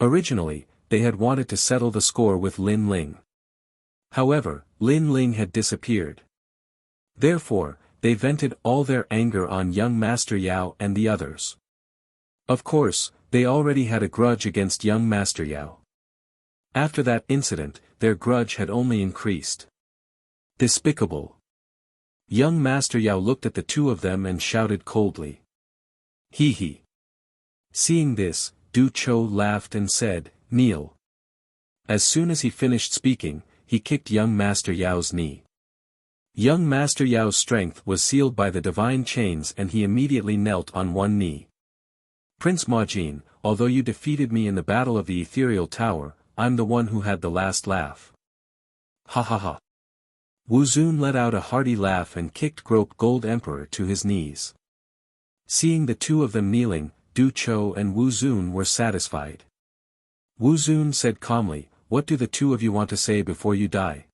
A: Originally, they had wanted to settle the score with Lin Ling. However, Lin Ling had disappeared. Therefore, they vented all their anger on young Master Yao and the others. Of course, they already had a grudge against young Master Yao. After that incident, their grudge had only increased. Despicable. Young Master Yao looked at the two of them and shouted coldly. Hee hee. Seeing this, Du Chou laughed and said, kneel. As soon as he finished speaking, he kicked young Master Yao's knee. Young Master Yao's strength was sealed by the divine chains and he immediately knelt on one knee. Prince Majin, although you defeated me in the battle of the Ethereal Tower, I'm the one who had the last laugh. Ha ha ha. Wu Zun let out a hearty laugh and kicked Grope Gold Emperor to his knees. Seeing the two of them kneeling, Du Chou and Wu Zun were satisfied. Wu Zun said calmly, what do the two of you want to say before you die?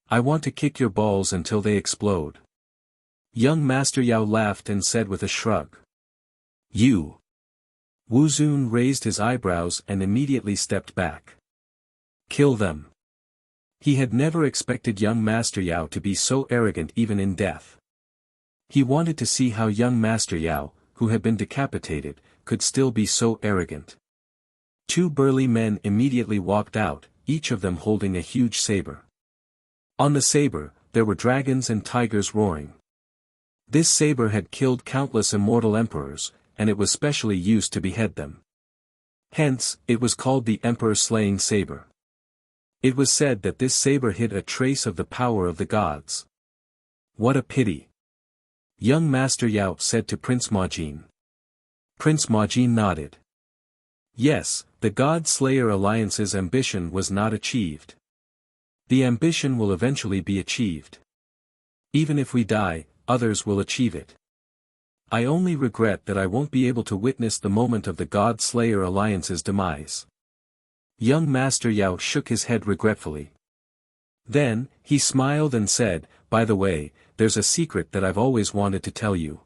A: I want to kick your balls until they explode. Young Master Yao laughed and said with a shrug. You. Wu Zun raised his eyebrows and immediately stepped back. Kill them. He had never expected young Master Yao to be so arrogant even in death. He wanted to see how young Master Yao, who had been decapitated, could still be so arrogant. Two burly men immediately walked out, each of them holding a huge saber. On the saber, there were dragons and tigers roaring. This saber had killed countless immortal emperors, and it was specially used to behead them. Hence, it was called the Emperor-slaying saber. It was said that this saber hid a trace of the power of the gods. What a pity. Young Master Yao said to Prince Majin. Prince Majin nodded. Yes, the God Slayer Alliance's ambition was not achieved. The ambition will eventually be achieved. Even if we die, others will achieve it. I only regret that I won't be able to witness the moment of the God Slayer Alliance's demise. Young Master Yao shook his head regretfully. Then, he smiled and said, by the way, there's a secret that I've always wanted to tell you.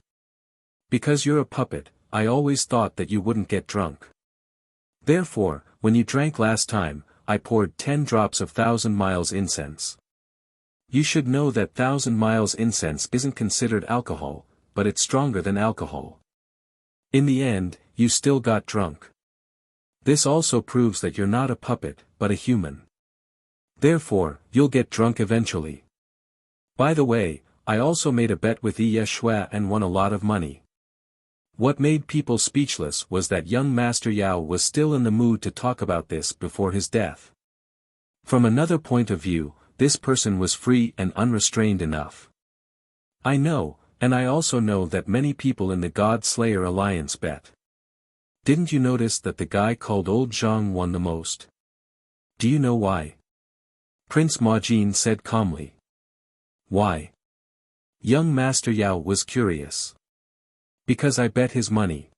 A: Because you're a puppet, I always thought that you wouldn't get drunk. Therefore, when you drank last time, I poured 10 drops of 1,000 miles incense. You should know that 1,000 miles incense isn't considered alcohol, but it's stronger than alcohol. In the end, you still got drunk. This also proves that you're not a puppet, but a human. Therefore, you'll get drunk eventually. By the way, I also made a bet with Ye Shui and won a lot of money. What made people speechless was that young Master Yao was still in the mood to talk about this before his death. From another point of view, this person was free and unrestrained enough. I know, and I also know that many people in the God Slayer Alliance bet. Didn't you notice that the guy called Old Zhang won the most? Do you know why? Prince Majin said calmly. Why? Young Master Yao was curious. Because I bet his money.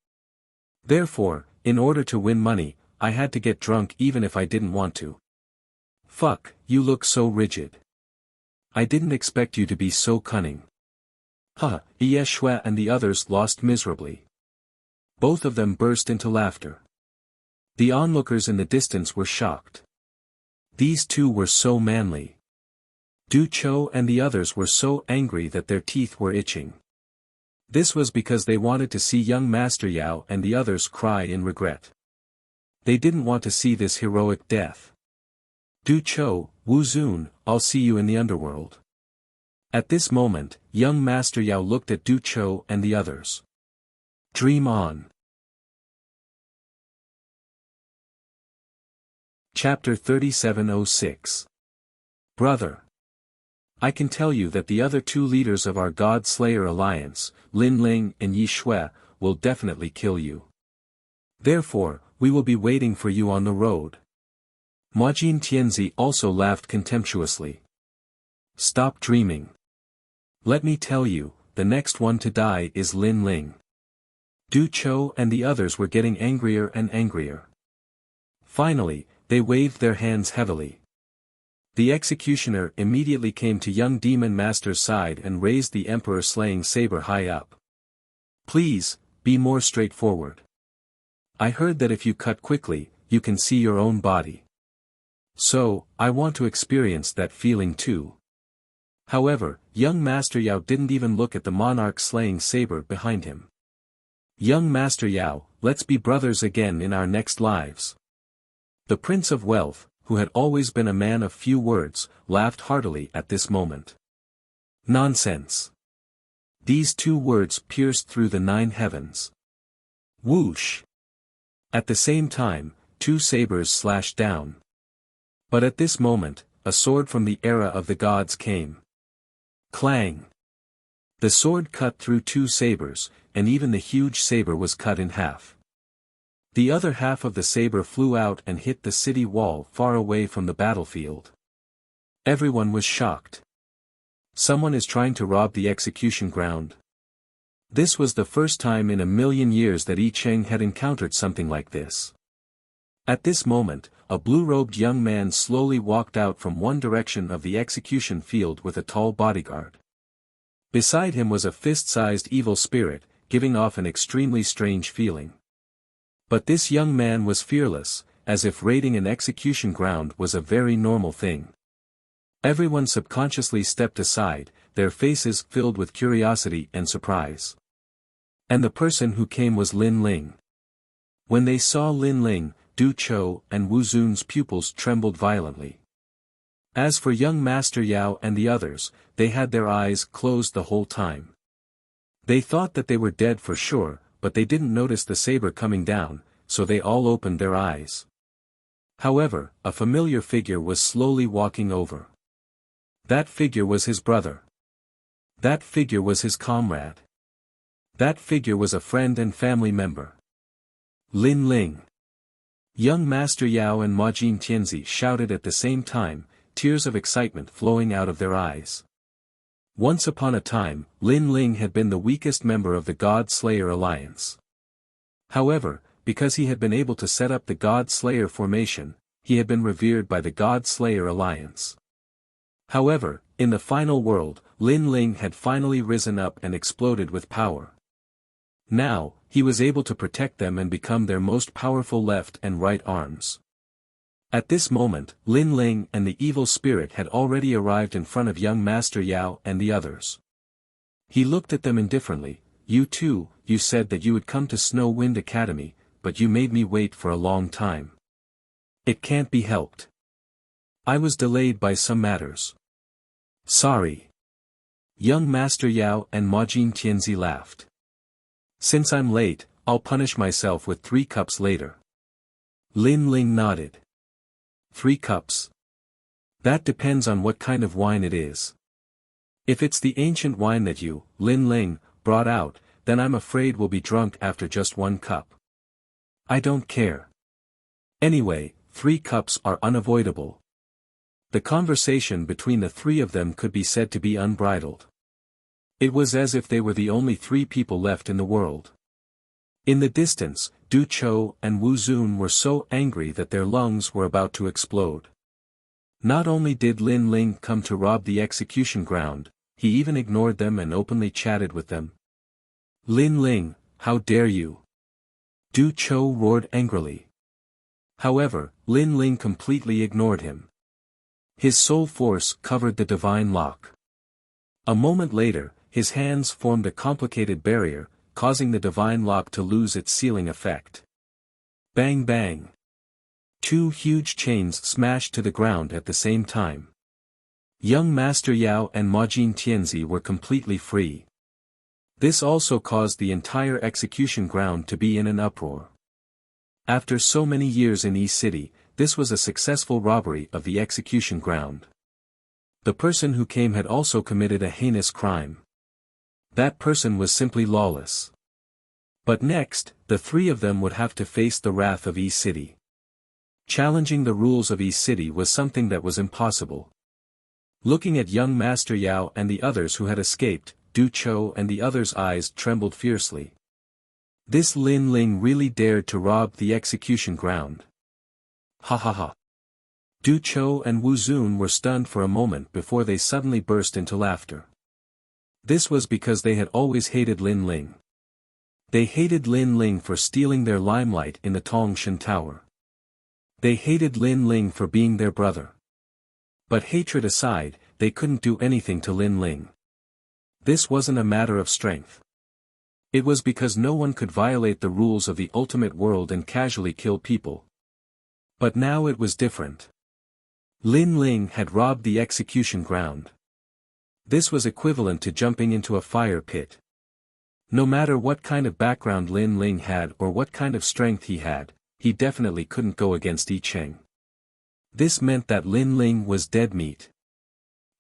A: Therefore, in order to win money, I had to get drunk even if I didn't want to. Fuck, you look so rigid. I didn't expect you to be so cunning. Huh, Ye Shui and the others lost miserably. Both of them burst into laughter. The onlookers in the distance were shocked. These two were so manly. Du Cho and the others were so angry that their teeth were itching. This was because they wanted to see young Master Yao and the others cry in regret. They didn't want to see this heroic death. Du Cho, Wu Zun, I'll see you in the underworld. At this moment, young Master Yao looked at Du Cho and the others. Dream on. Chapter 3706. Brother. I can tell you that the other two leaders of our God Slayer Alliance, Lin Ling and Ye Shui, will definitely kill you. Therefore, we will be waiting for you on the road. Majin Tianzi also laughed contemptuously. Stop dreaming. Let me tell you, the next one to die is Lin Ling. Du Cho and the others were getting angrier and angrier. Finally, they waved their hands heavily. The executioner immediately came to young Demon Master's side and raised the Emperor-slaying saber high up. Please, be more straightforward. I heard that if you cut quickly, you can see your own body. So, I want to experience that feeling too. However, young Master Yao didn't even look at the monarch-slaying saber behind him. Young Master Yao, let's be brothers again in our next lives. The Prince of Wealth, who had always been a man of few words, laughed heartily at this moment. Nonsense. These two words pierced through the 9 heavens. Whoosh! At the same time, 2 sabers slashed down. But at this moment, a sword from the era of the gods came. Clang! The sword cut through 2 sabers, and even the huge saber was cut in half. The other half of the saber flew out and hit the city wall far away from the battlefield. Everyone was shocked. Someone is trying to rob the execution ground. This was the first time in a million years that Yi Cheng had encountered something like this. At this moment, a blue-robed young man slowly walked out from one direction of the execution field with a tall bodyguard. Beside him was a fist-sized evil spirit, giving off an extremely strange feeling. But this young man was fearless, as if raiding an execution ground was a very normal thing. Everyone subconsciously stepped aside, their faces filled with curiosity and surprise. And the person who came was Lin Ling. When they saw Lin Ling, Du Cho and Wu Zun's pupils trembled violently. As for young Master Yao and the others, they had their eyes closed the whole time. They thought that they were dead for sure, but they didn't notice the saber coming down, so they all opened their eyes. However, a familiar figure was slowly walking over. That figure was his brother. That figure was his comrade. That figure was a friend and family member. Lin Ling. Young Master Yao and Majin Tianzi shouted at the same time, tears of excitement flowing out of their eyes. Once upon a time, Lin Ling had been the weakest member of the God Slayer Alliance. However, because he had been able to set up the God Slayer formation, he had been revered by the God Slayer Alliance. However, in the final world, Lin Ling had finally risen up and exploded with power. Now, he was able to protect them and become their most powerful left and right arms. At this moment, Lin Ling and the evil spirit had already arrived in front of young Master Yao and the others. He looked at them indifferently. You too, you said that you would come to Snow Wind Academy, but you made me wait for a long time. It can't be helped. I was delayed by some matters. Sorry. Young Master Yao and Majin Tianzi laughed. Since I'm late, I'll punish myself with 3 cups later. Lin Ling nodded. 3 cups? That depends on what kind of wine it is. If it's the ancient wine that you, Lin Ling, brought out, then I'm afraid we'll be drunk after just 1 cup. I don't care. Anyway, 3 cups are unavoidable. The conversation between the 3 of them could be said to be unbridled. It was as if they were the only 3 people left in the world. In the distance, Du Chou and Wu Zun were so angry that their lungs were about to explode. Not only did Lin Ling come to rob the execution ground, he even ignored them and openly chatted with them. Lin Ling, how dare you? Du Chou roared angrily. However, Lin Ling completely ignored him. His soul force covered the divine lock. A moment later, his hands formed a complicated barrier, causing the divine lock to lose its sealing effect. Bang bang. 2 huge chains smashed to the ground at the same time. Young Master Yao and Majin Tianzi were completely free. This also caused the entire execution ground to be in an uproar. After so many years in East City, this was a successful robbery of the execution ground. The person who came had also committed a heinous crime. That person was simply lawless. But next, the 3 of them would have to face the wrath of East City. Challenging the rules of East City was something that was impossible. Looking at young Master Yao and the others who had escaped, Du Chou and the others' eyes trembled fiercely. This Lin Ling really dared to rob the execution ground. Ha ha ha. Du Chou and Wu Zun were stunned for a moment before they suddenly burst into laughter. This was because they had always hated Lin Ling. They hated Lin Ling for stealing their limelight in the Tongshan Tower. They hated Lin Ling for being their brother. But hatred aside, they couldn't do anything to Lin Ling. This wasn't a matter of strength. It was because no one could violate the rules of the ultimate world and casually kill people. But now it was different. Lin Ling had robbed the execution ground. This was equivalent to jumping into a fire pit. No matter what kind of background Lin Ling had or what kind of strength he had, he definitely couldn't go against Yi Cheng. This meant that Lin Ling was dead meat.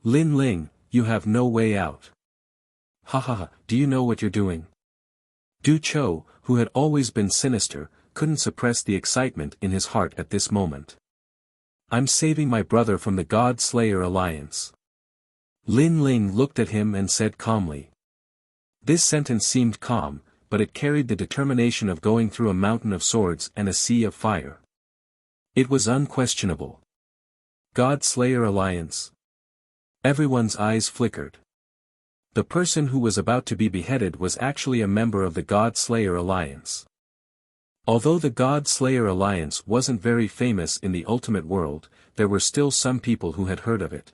A: Lin Ling, you have no way out. Ha ha ha, do you know what you're doing? Du Chou, who had always been sinister, couldn't suppress the excitement in his heart at this moment. I'm saving my brother from the God Slayer Alliance. Lin Ling looked at him and said calmly. This sentence seemed calm, but it carried the determination of going through a mountain of swords and a sea of fire. It was unquestionable. God Slayer Alliance. Everyone's eyes flickered. The person who was about to be beheaded was actually a member of the God Slayer Alliance. Although the God Slayer Alliance wasn't very famous in the ultimate world, there were still some people who had heard of it.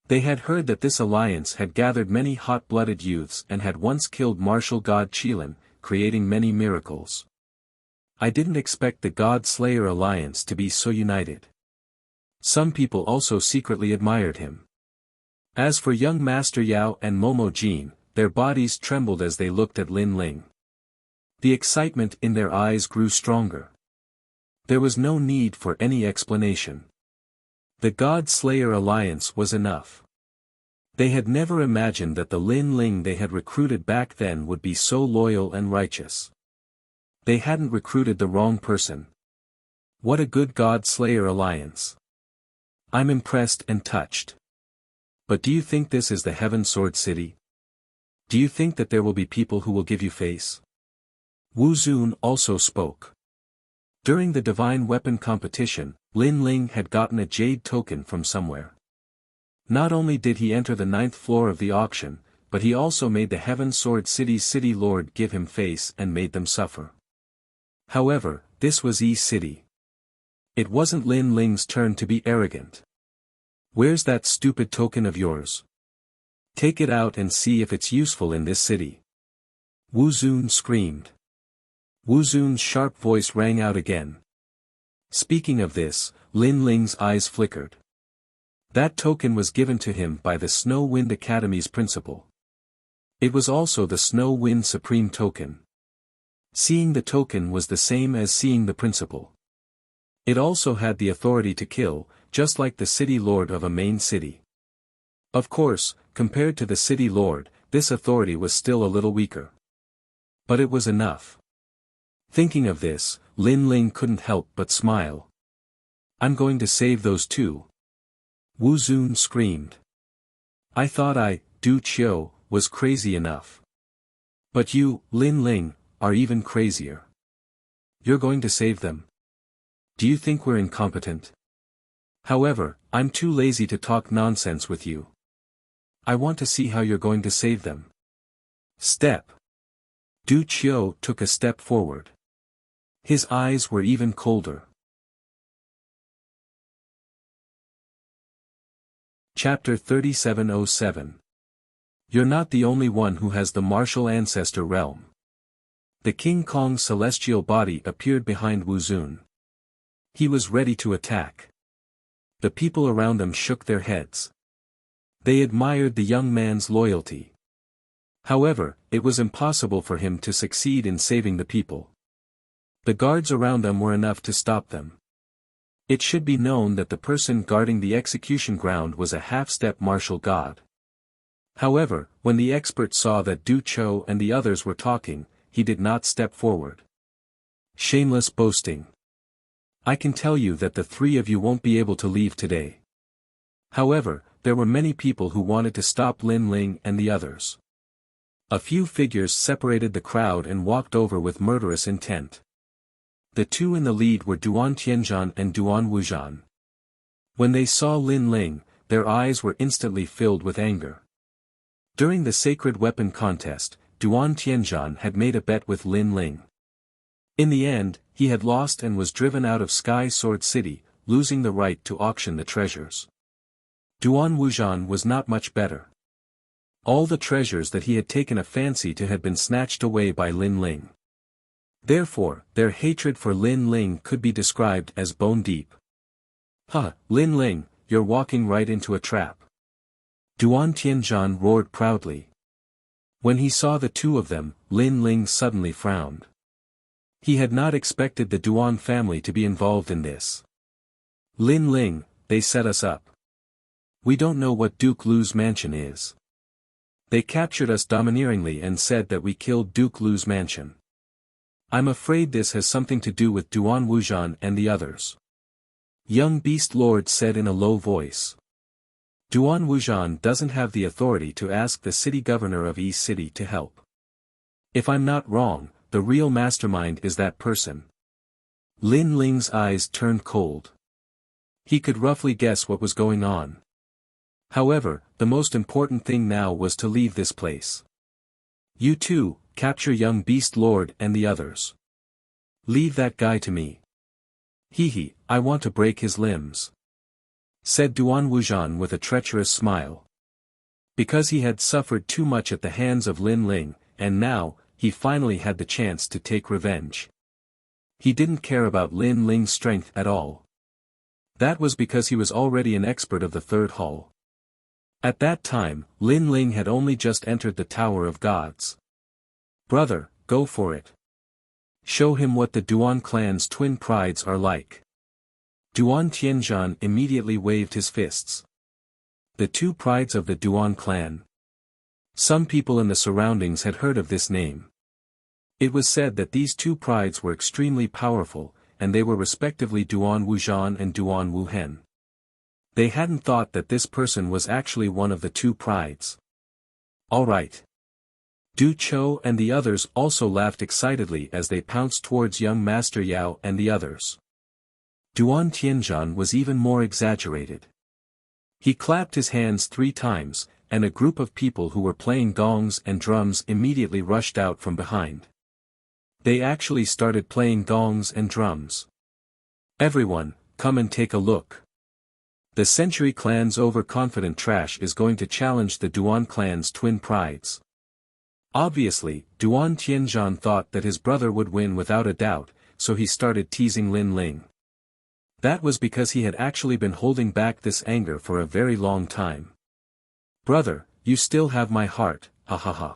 A: They had heard that this alliance had gathered many hot-blooded youths and had once killed martial god Qilin, creating many miracles. I didn't expect the God Slayer Alliance to be so united. Some people also secretly admired him. As for young Master Yao and Momo Jin, their bodies trembled as they looked at Lin Ling. The excitement in their eyes grew stronger. There was no need for any explanation. The God Slayer Alliance was enough. They had never imagined that the Lin Ling they had recruited back then would be so loyal and righteous. They hadn't recruited the wrong person. What a good God-Slayer alliance. I'm impressed and touched. But do you think this is the Heaven Sword City? Do you think that there will be people who will give you face? Wu Zun also spoke. During the divine weapon competition, Lin Ling had gotten a jade token from somewhere. Not only did he enter the 9th floor of the auction, but he also made the Heaven Sword City's city lord give him face and made them suffer. However, this was E City. It wasn't Lin Ling's turn to be arrogant. Where's that stupid token of yours? Take it out and see if it's useful in this city. Wu Zun screamed. Wu Zun's sharp voice rang out again. Speaking of this, Lin Ling's eyes flickered. That token was given to him by the Snow Wind Academy's principal. It was also the Snow Wind Supreme token. Seeing the token was the same as seeing the principal. It also had the authority to kill, just like the city lord of a main city. Of course, compared to the city lord, this authority was still a little weaker. But it was enough. Thinking of this, Lin Ling couldn't help but smile. I'm going to save those two. Wu Zun screamed. I thought Du Qiu, was crazy enough. But you, Lin Ling, are even crazier. You're going to save them? Do you think we're incompetent? However, I'm too lazy to talk nonsense with you. I want to see how you're going to save them. Step. Du Qiu took a step forward. His eyes were even colder. Chapter 3707. You're not the only one who has the martial ancestor realm. The King Kong's celestial body appeared behind Wu Zun. He was ready to attack. The people around him shook their heads. They admired the young man's loyalty. However, it was impossible for him to succeed in saving the people. The guards around them were enough to stop them. It should be known that the person guarding the execution ground was a half-step martial god. However, when the expert saw that Du Qiu and the others were talking, he did not step forward. Shameless boasting. I can tell you that the three of you won't be able to leave today. However, there were many people who wanted to stop Lin Ling and the others. A few figures separated the crowd and walked over with murderous intent. The two in the lead were Duan Tianzhan and Duan Wuzhan. When they saw Lin Ling, their eyes were instantly filled with anger. During the sacred weapon contest, Duan Tianzhan had made a bet with Lin Ling. In the end, he had lost and was driven out of Sky Sword City, losing the right to auction the treasures. Duan Wuzhan was not much better. All the treasures that he had taken a fancy to had been snatched away by Lin Ling. Therefore, their hatred for Lin Ling could be described as bone deep. "Ha, Lin Ling, you're walking right into a trap." Duan Tianzhan roared proudly. When he saw the two of them, Lin Ling suddenly frowned. He had not expected the Duan family to be involved in this. "Lin Ling, they set us up. We don't know what Duke Lu's mansion is. They captured us domineeringly and said that we killed Duke Lu's mansion. I'm afraid this has something to do with Duan Wuzhan and the others." Young Beast Lord said in a low voice. Duan Wuzhan doesn't have the authority to ask the city governor of East City to help. If I'm not wrong, the real mastermind is that person. Lin Ling's eyes turned cold. He could roughly guess what was going on. However, the most important thing now was to leave this place. You two, capture young Beast Lord and the others. Leave that guy to me. Hee, I want to break his limbs," said Duan Wuzhan with a treacherous smile. Because he had suffered too much at the hands of Lin Ling, and now, he finally had the chance to take revenge. He didn't care about Lin Ling's strength at all. That was because he was already an expert of the third hall. At that time, Lin Ling had only just entered the Tower of Gods. "Brother, go for it. Show him what the Duan clan's twin prides are like." Duan Tianzhan immediately waved his fists. The two prides of the Duan clan. Some people in the surroundings had heard of this name. It was said that these two prides were extremely powerful, and they were respectively Duan Wuzhan and Duan Wuhen. They hadn't thought that this person was actually one of the two prides. Alright. Du Chou and the others also laughed excitedly as they pounced towards young Master Yao and the others. Duan Tianzhan was even more exaggerated. He clapped his hands 3 times, and a group of people who were playing gongs and drums immediately rushed out from behind. They actually started playing gongs and drums. Everyone, come and take a look. The Century Clan's overconfident trash is going to challenge the Duan Clan's twin prides. Obviously, Duan Tianzhan thought that his brother would win without a doubt, so he started teasing Lin Ling. That was because he had actually been holding back this anger for a very long time. Brother, you still have my heart, ha ha ha.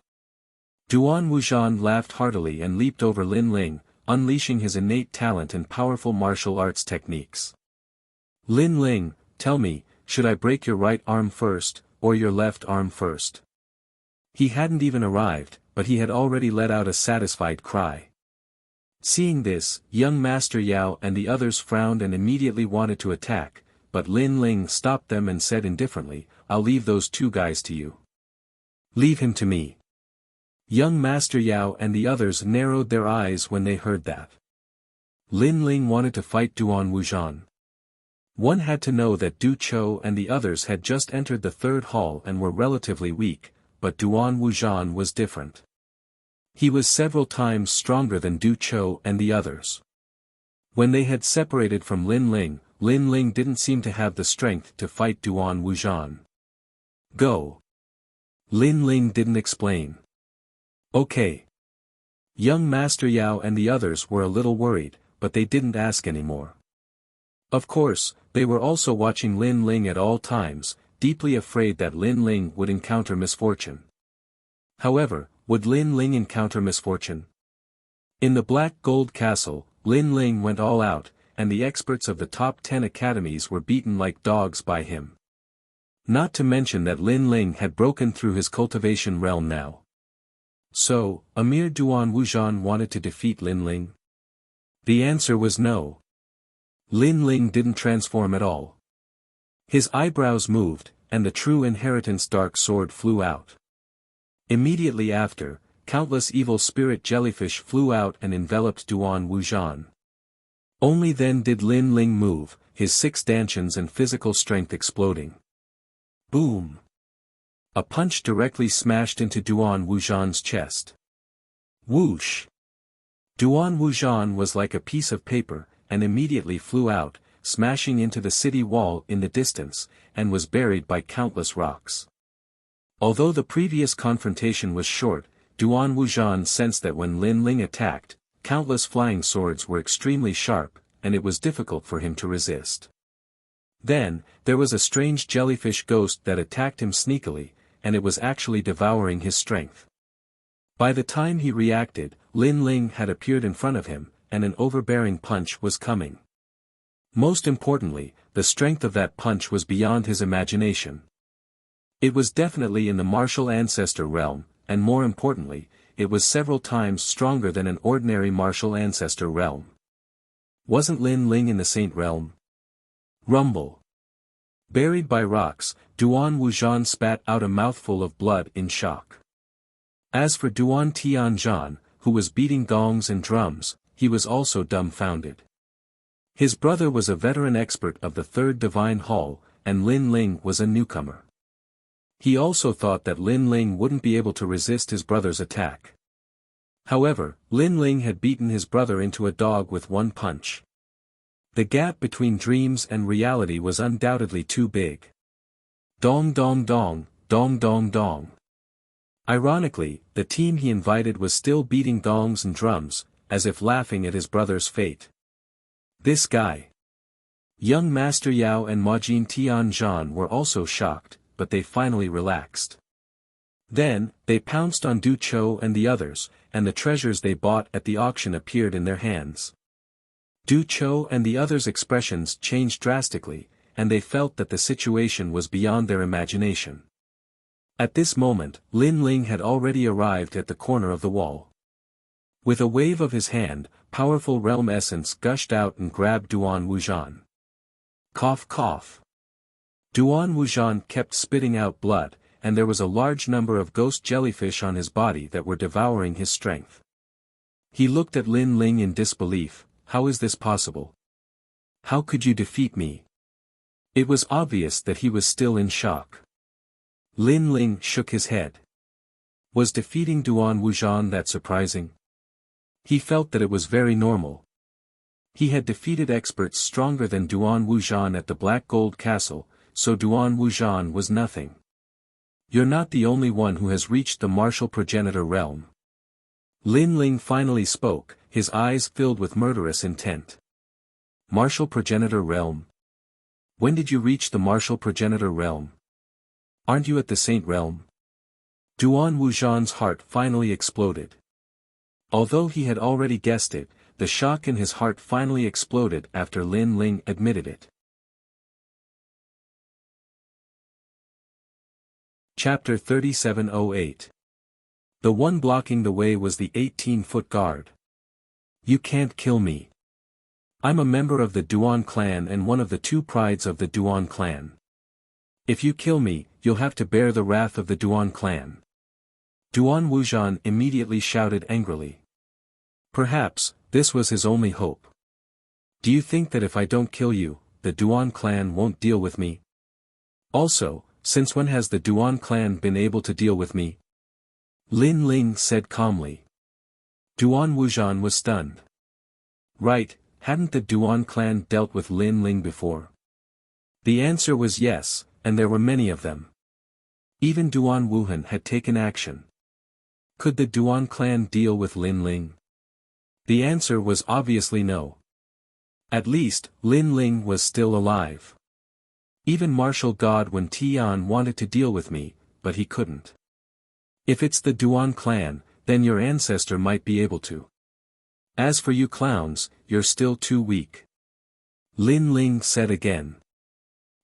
A: Duan Wuzhan laughed heartily and leaped over Lin Ling, unleashing his innate talent and powerful martial arts techniques. Lin Ling, tell me, should I break your right arm first, or your left arm first? He hadn't even arrived, but he had already let out a satisfied cry. Seeing this, young Master Yao and the others frowned and immediately wanted to attack, but Lin Ling stopped them and said indifferently, I'll leave those two guys to you. Leave him to me. Young Master Yao and the others narrowed their eyes when they heard that. Lin Ling wanted to fight Duan Wuzhan. One had to know that Du Chou and the others had just entered the 3rd hall and were relatively weak, but Duan Wuzhan was different. He was several times stronger than Du Chou and the others. When they had separated from Lin Ling didn't seem to have the strength to fight Duan Wuzhan. Go. Lin Ling didn't explain. Okay. Young Master Yao and the others were a little worried, but they didn't ask anymore. Of course, they were also watching Lin Ling at all times, deeply afraid that Lin Ling would encounter misfortune. However, would Lin Ling encounter misfortune? In the Black Gold Castle, Lin Ling went all out, and the experts of the top 10 academies were beaten like dogs by him. Not to mention that Lin Ling had broken through his cultivation realm now. So, a mere Duan Wuzhan wanted to defeat Lin Ling? The answer was no. Lin Ling didn't transform at all. His eyebrows moved, and the true inheritance dark sword flew out. Immediately after, countless evil spirit jellyfish flew out and enveloped Duan Wuzhan. Only then did Lin Ling move, his 6 dantians and physical strength exploding. Boom! A punch directly smashed into Duan Wuzhan's chest. Whoosh! Duan Wuzhan was like a piece of paper, and immediately flew out, smashing into the city wall in the distance, and was buried by countless rocks. Although the previous confrontation was short, Duan Wuzhan sensed that when Lin Ling attacked, countless flying swords were extremely sharp, and it was difficult for him to resist. Then, there was a strange jellyfish ghost that attacked him sneakily, and it was actually devouring his strength. By the time he reacted, Lin Ling had appeared in front of him, and an overbearing punch was coming. Most importantly, the strength of that punch was beyond his imagination. It was definitely in the martial ancestor realm, and more importantly, it was several times stronger than an ordinary martial ancestor realm. Wasn't Lin Ling in the Saint realm? Rumble. Buried by rocks, Duan Wuzhan spat out a mouthful of blood in shock. As for Duan Tianzhan, who was beating gongs and drums, he was also dumbfounded. His brother was a veteran expert of the 3rd Divine Hall, and Lin Ling was a newcomer. He also thought that Lin Ling wouldn't be able to resist his brother's attack. However, Lin Ling had beaten his brother into a dog with 1 punch. The gap between dreams and reality was undoubtedly too big. Dong dong dong, dong dong dong. Ironically, the team he invited was still beating gongs and drums, as if laughing at his brother's fate. This guy. Young Master Yao and Majin Tianzhan were also shocked, but they finally relaxed. Then, they pounced on Du Chou and the others, and the treasures they bought at the auction appeared in their hands. Du Chou and the others' expressions changed drastically, and they felt that the situation was beyond their imagination. At this moment, Lin Ling had already arrived at the corner of the wall. With a wave of his hand, powerful realm essence gushed out and grabbed Duan Wujan. Cough cough. Duan Wujan kept spitting out blood, and there was a large number of ghost jellyfish on his body that were devouring his strength. He looked at Lin Ling in disbelief. How is this possible? How could you defeat me? It was obvious that he was still in shock. Lin Ling shook his head. Was defeating Duan Wujan that surprising? He felt that it was very normal. He had defeated experts stronger than Duan Wujan at the Black Gold Castle, so Duan Wujan was nothing. You're not the only one who has reached the martial progenitor realm. Lin Ling finally spoke, his eyes filled with murderous intent. Martial progenitor realm? When did you reach the martial progenitor realm? Aren't you at the Saint realm? Duan Wujan's heart finally exploded. Although he had already guessed it, the shock in his heart finally exploded after Lin Ling admitted it. Chapter 3708. The one blocking the way was the 18-foot guard. You can't kill me. I'm a member of the Duan clan and one of the two prides of the Duan clan. If you kill me, you'll have to bear the wrath of the Duan clan. Duan Wujan immediately shouted angrily. Perhaps, this was his only hope. Do you think that if I don't kill you, the Duan clan won't deal with me? Also, since when has the Duan clan been able to deal with me? Lin Ling said calmly. Duan Wujan was stunned. Right, hadn't the Duan clan dealt with Lin Ling before? The answer was yes, and there were many of them. Even Duan Wuhan had taken action. Could the Duan clan deal with Lin Ling? The answer was obviously no. At least, Lin Ling was still alive. Even martial god Wen Tian wanted to deal with me, but he couldn't. If it's the Duan clan, then your ancestor might be able to. As for you clowns, you're still too weak. Lin Ling said again.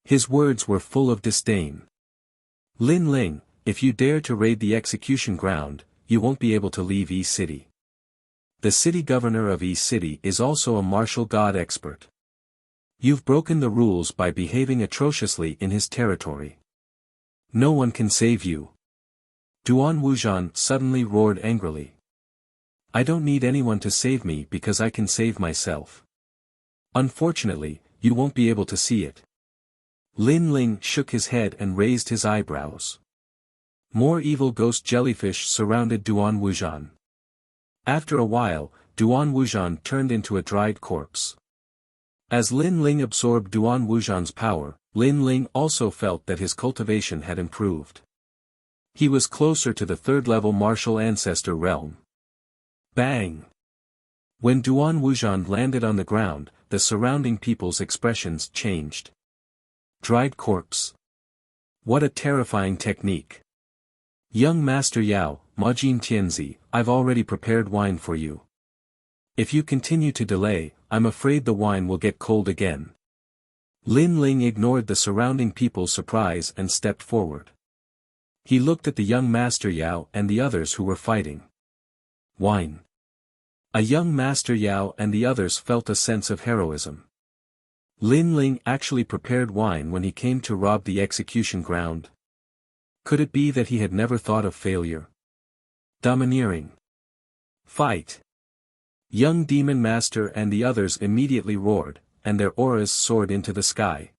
A: His words were full of disdain. Lin Ling, if you dare to raid the execution ground, you won't be able to leave Yi City. The city governor of Yi City is also a martial god expert. You've broken the rules by behaving atrociously in his territory. No one can save you. Duan Wujan suddenly roared angrily. I don't need anyone to save me because I can save myself. Unfortunately, you won't be able to see it. Lin Ling shook his head and raised his eyebrows. More evil ghost jellyfish surrounded Duan Wujan. After a while, Duan Wujan turned into a dried corpse. As Lin Ling absorbed Duan Wujan's power, Lin Ling also felt that his cultivation had improved. He was closer to the third-level martial ancestor realm. Bang! When Duan Wujan landed on the ground, the surrounding people's expressions changed. Dried corpse. What a terrifying technique. Young Master Yao, Majin Tianzi, I've already prepared wine for you. If you continue to delay, I'm afraid the wine will get cold again. Lin Ling ignored the surrounding people's surprise and stepped forward. He looked at the young Master Yao and the others who were fighting. Wine. A young Master Yao and the others felt a sense of heroism. Lin Ling actually prepared wine when he came to rob the execution ground. Could it be that he had never thought of failure? Domineering. Fight. Young Demon Master and the others immediately roared, and their auras soared into the sky.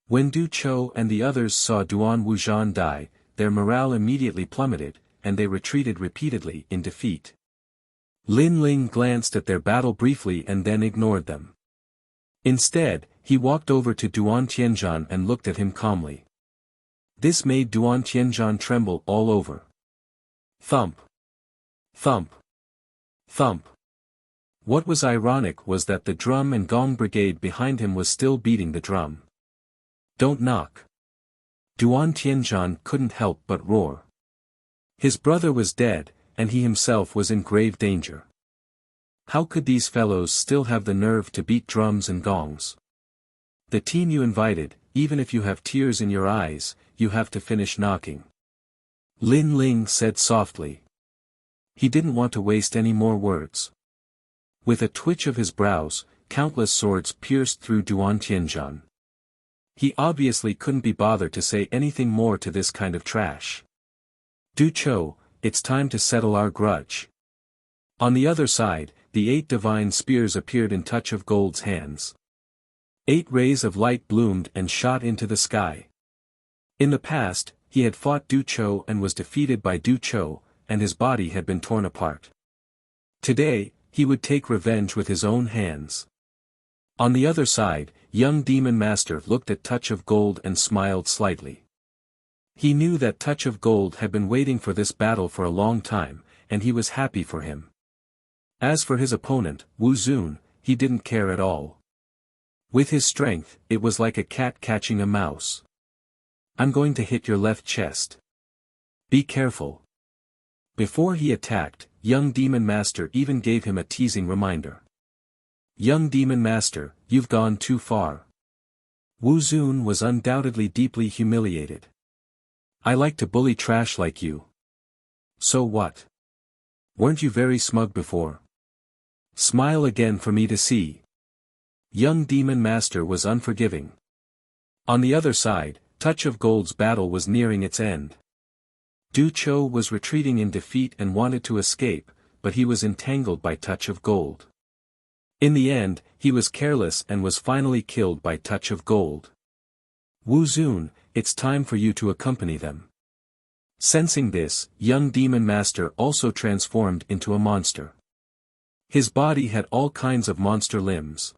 A: When Du Chou and the others saw Duan Wujan die, their morale immediately plummeted, and they retreated repeatedly in defeat. Lin Ling glanced at their battle briefly and then ignored them. Instead, he walked over to Duan Tianzhan and looked at him calmly. This made Duan Tianzhan tremble all over. Thump. Thump. Thump. What was ironic was that the drum and gong brigade behind him was still beating the drum. Don't knock. Duan Tianzhan couldn't help but roar. His brother was dead, and he himself was in grave danger. How could these fellows still have the nerve to beat drums and gongs? The team you invited, even if you have tears in your eyes, you have to finish knocking. Lin Ling said softly. He didn't want to waste any more words. With a twitch of his brows, countless swords pierced through Duan Tianzhan. He obviously couldn't be bothered to say anything more to this kind of trash. Du Cho, it's time to settle our grudge. On the other side, the 8 divine spears appeared in Touch of Gold's hands. 8 rays of light bloomed and shot into the sky. In the past, he had fought Du Cho and was defeated by Du Cho, and his body had been torn apart. Today, he would take revenge with his own hands. On the other side, young Demon Master looked at Touch of Gold and smiled slightly. He knew that Touch of Gold had been waiting for this battle for a long time, and he was happy for him. As for his opponent, Wu Zun, he didn't care at all. With his strength, it was like a cat catching a mouse. I'm going to hit your left chest. Be careful. Before he attacked, young Demon Master even gave him a teasing reminder. Young Demon Master, you've gone too far. Wu Zun was undoubtedly deeply humiliated. I like to bully trash like you. So what? Weren't you very smug before? Smile again for me to see. Young Demon Master was unforgiving. On the other side, Touch of Gold's battle was nearing its end. Du Cho was retreating in defeat and wanted to escape, but he was entangled by Touch of Gold. In the end, he was careless and was finally killed by Touch of Gold. Wu Zun, it's time for you to accompany them. Sensing this, young Demon Master also transformed into a monster. His body had all kinds of monster limbs.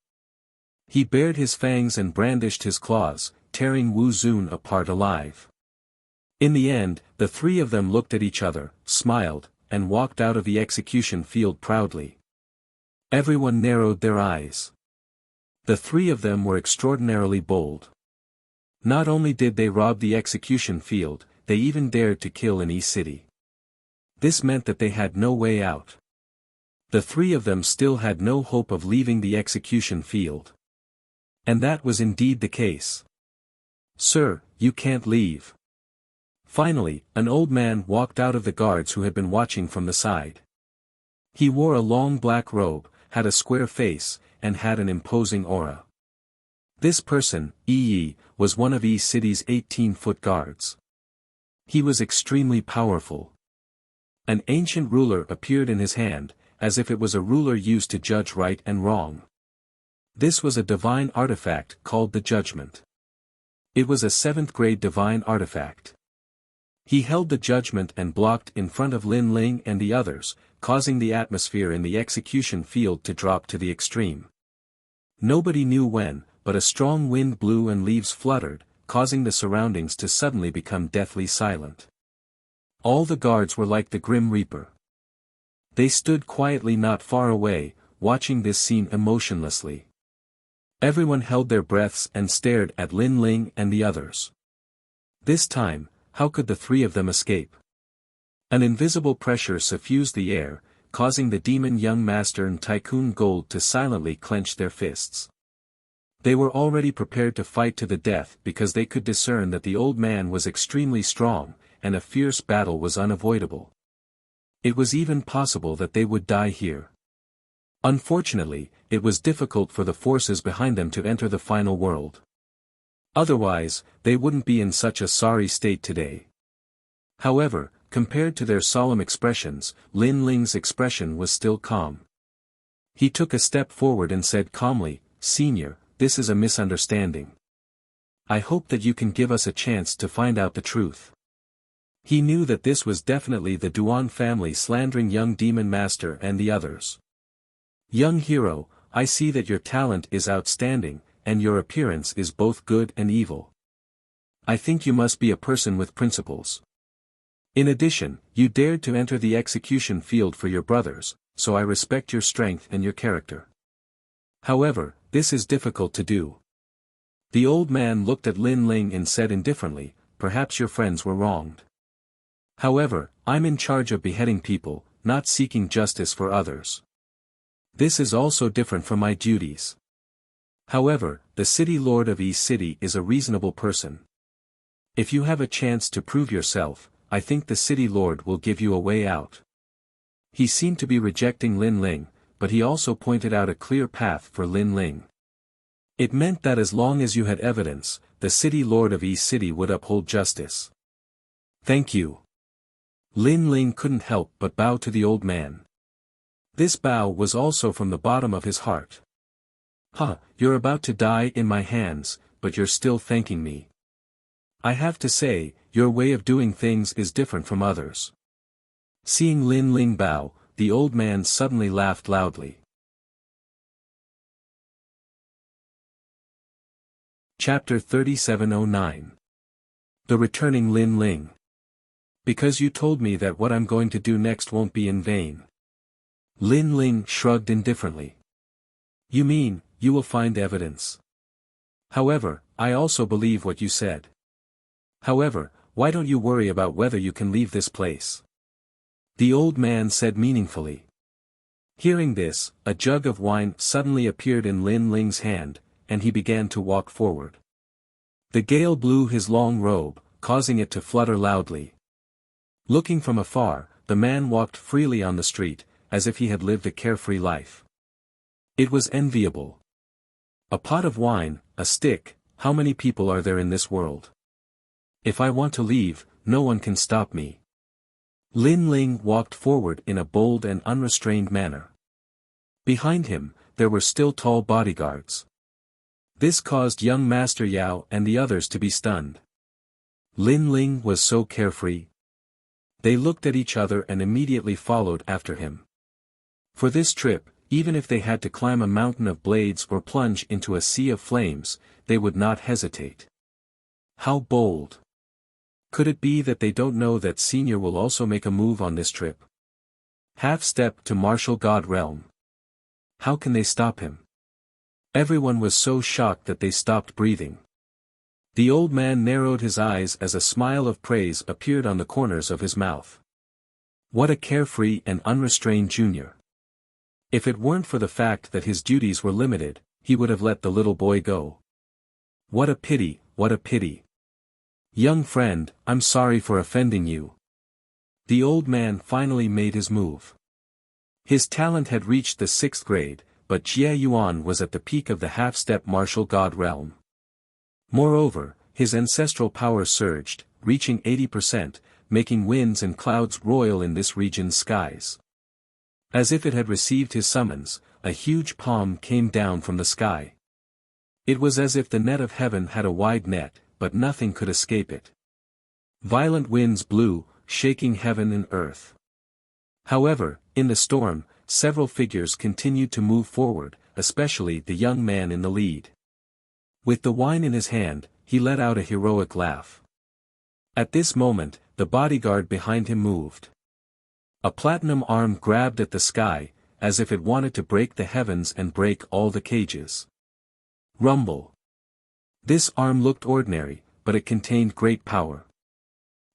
A: He bared his fangs and brandished his claws, tearing Wu Zun apart alive. In the end, the 3 of them looked at each other, smiled, and walked out of the execution field proudly. Everyone narrowed their eyes. The 3 of them were extraordinarily bold. Not only did they rob the execution field, they even dared to kill an E-city. This meant that they had no way out. The 3 of them still had no hope of leaving the execution field. And that was indeed the case. Sir, you can't leave. Finally, an old man walked out of the guards who had been watching from the side. He wore a long black robe, had a square face, and had an imposing aura. This person, Yi, was one of E-city's 18-foot guards. He was extremely powerful. An ancient ruler appeared in his hand, as if it was a ruler used to judge right and wrong. This was a divine artifact called the Judgment. It was a 7th-grade divine artifact. He held the judgment and blocked in front of Lin Ling and the others, causing the atmosphere in the execution field to drop to the extreme. Nobody knew when, but a strong wind blew and leaves fluttered, causing the surroundings to suddenly become deathly silent. All the guards were like the Grim Reaper. They stood quietly not far away, watching this scene emotionlessly. Everyone held their breaths and stared at Lin Ling and the others. This time, how could the 3 of them escape? An invisible pressure suffused the air, causing the demon young master and Tycoon Gold to silently clench their fists. They were already prepared to fight to the death because they could discern that the old man was extremely strong, and a fierce battle was unavoidable. It was even possible that they would die here. Unfortunately, it was difficult for the forces behind them to enter the final world. Otherwise, they wouldn't be in such a sorry state today. However, compared to their solemn expressions, Lin Ling's expression was still calm. He took a step forward and said calmly, "Senior, this is a misunderstanding. I hope that you can give us a chance to find out the truth." He knew that this was definitely the Duan family slandering young Demon Master and the others. "Young hero, I see that your talent is outstanding, and your appearance is both good and evil. I think you must be a person with principles. In addition, you dared to enter the execution field for your brothers, so I respect your strength and your character. However, this is difficult to do." The old man looked at Lin Ling and said indifferently, "Perhaps your friends were wronged. However, I'm in charge of beheading people, not seeking justice for others. This is also different from my duties. However, the city lord of East City is a reasonable person. If you have a chance to prove yourself, I think the city lord will give you a way out. He seemed to be rejecting Lin Ling, but he also pointed out a clear path for Lin Ling. It meant that as long as you had evidence, the city lord of East City would uphold justice. Thank you. Lin Ling couldn't help but bow to the old man. This bow was also from the bottom of his heart. You're about to die in my hands, but you're still thanking me. I have to say, your way of doing things is different from others. Seeing Lin Ling bow, the old man suddenly laughed loudly. Chapter 3709. The Returning Lin Ling. Because you told me that what I'm going to do next won't be in vain. Lin Ling shrugged indifferently. You mean, you will find evidence. However, I also believe what you said. However, why don't you worry about whether you can leave this place? The old man said meaningfully. Hearing this, a jug of wine suddenly appeared in Lin Ling's hand, and he began to walk forward. The gale blew his long robe, causing it to flutter loudly. Looking from afar, the man walked freely on the street, as if he had lived a carefree life. It was enviable. A pot of wine, a stick, how many people are there in this world? If I want to leave, no one can stop me. Lin Ling walked forward in a bold and unrestrained manner. Behind him, there were still tall bodyguards. This caused young Master Yao and the others to be stunned. Lin Ling was so carefree. They looked at each other and immediately followed after him. For this trip, even if they had to climb a mountain of blades or plunge into a sea of flames, they would not hesitate. How bold! Could it be that they don't know that Senior will also make a move on this trip? Half-step to martial god realm. How can they stop him? Everyone was so shocked that they stopped breathing. The old man narrowed his eyes as a smile of praise appeared on the corners of his mouth. What a carefree and unrestrained junior. If it weren't for the fact that his duties were limited, he would have let the little boy go. What a pity, what a pity. Young friend, I'm sorry for offending you. The old man finally made his move. His talent had reached the 6th grade, but Jie Yuan was at the peak of the half-step martial god realm. Moreover, his ancestral power surged, reaching 80%, making winds and clouds roil in this region's skies. As if it had received his summons, a huge palm came down from the sky. It was as if the net of heaven had a wide net, but nothing could escape it. Violent winds blew, shaking heaven and earth. However, in the storm, several figures continued to move forward, especially the young man in the lead. With the wine in his hand, he let out a heroic laugh. At this moment, the bodyguard behind him moved. A platinum arm grabbed at the sky, as if it wanted to break the heavens and break all the cages. Rumble. This arm looked ordinary, but it contained great power.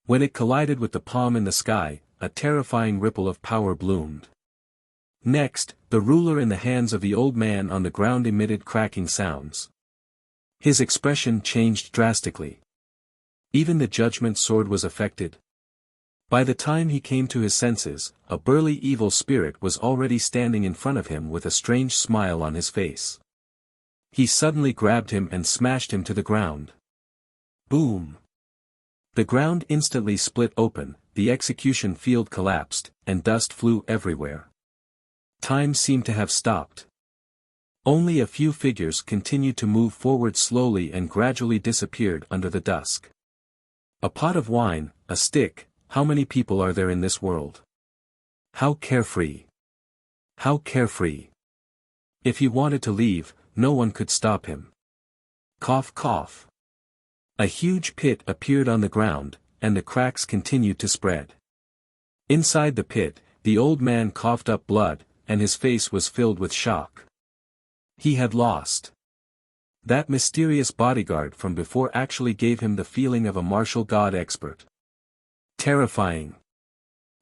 A: When it collided with the palm in the sky, a terrifying ripple of power bloomed. Next, the ruler in the hands of the old man on the ground emitted cracking sounds. His expression changed drastically. Even the judgment sword was affected. By the time he came to his senses, a burly evil spirit was already standing in front of him with a strange smile on his face. He suddenly grabbed him and smashed him to the ground. Boom! The ground instantly split open, the execution field collapsed, and dust flew everywhere. Time seemed to have stopped. Only a few figures continued to move forward slowly and gradually disappeared under the dusk. A pot of wine, a stick, how many people are there in this world? How carefree! How carefree! If he wanted to leave, no one could stop him. Cough cough. A huge pit appeared on the ground, and the cracks continued to spread. Inside the pit, the old man coughed up blood, and his face was filled with shock. He had lost. That mysterious bodyguard from before actually gave him the feeling of a martial god expert. Terrifying.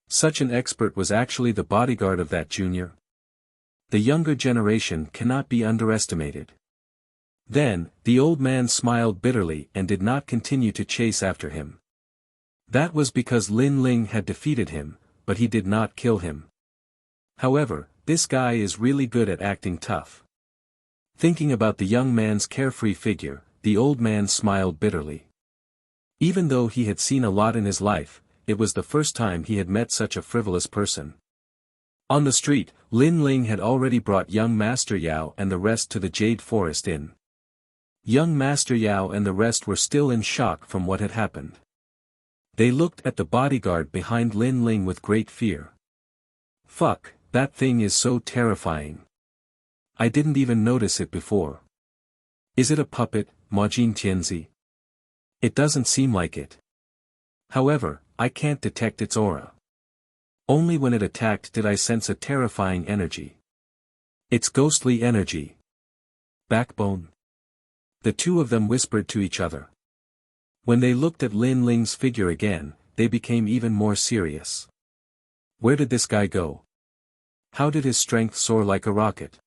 A: Such an expert was actually the bodyguard of that junior. The younger generation cannot be underestimated. Then, the old man smiled bitterly and did not continue to chase after him. That was because Lin Ling had defeated him, but he did not kill him. However, this guy is really good at acting tough. Thinking about the young man's carefree figure, the old man smiled bitterly. Even though he had seen a lot in his life, it was the first time he had met such a frivolous person. On the street, Lin Ling had already brought young Master Yao and the rest to the Jade Forest Inn. Young Master Yao and the rest were still in shock from what had happened. They looked at the bodyguard behind Lin Ling with great fear. Fuck, that thing is so terrifying. I didn't even notice it before. Is it a puppet, Majin Tianzi? It doesn't seem like it. However, I can't detect its aura. Only when it attacked did I sense a terrifying energy. It's ghostly energy. Backbone. The two of them whispered to each other. When they looked at Lin Ling's figure again, they became even more serious. Where did this guy go? How did his strength soar like a rocket?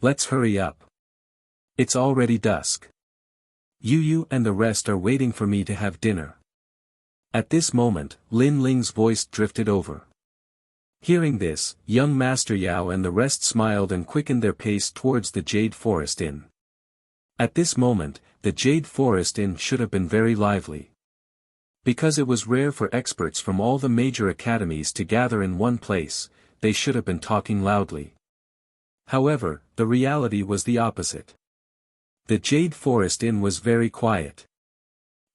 A: Let's hurry up. It's already dusk. Yu and the rest are waiting for me to have dinner. At this moment, Lin Ling's voice drifted over. Hearing this, young Master Yao and the rest smiled and quickened their pace towards the Jade Forest Inn. At this moment, the Jade Forest Inn should have been very lively. Because it was rare for experts from all the major academies to gather in one place, they should have been talking loudly. However, the reality was the opposite. The Jade Forest Inn was very quiet.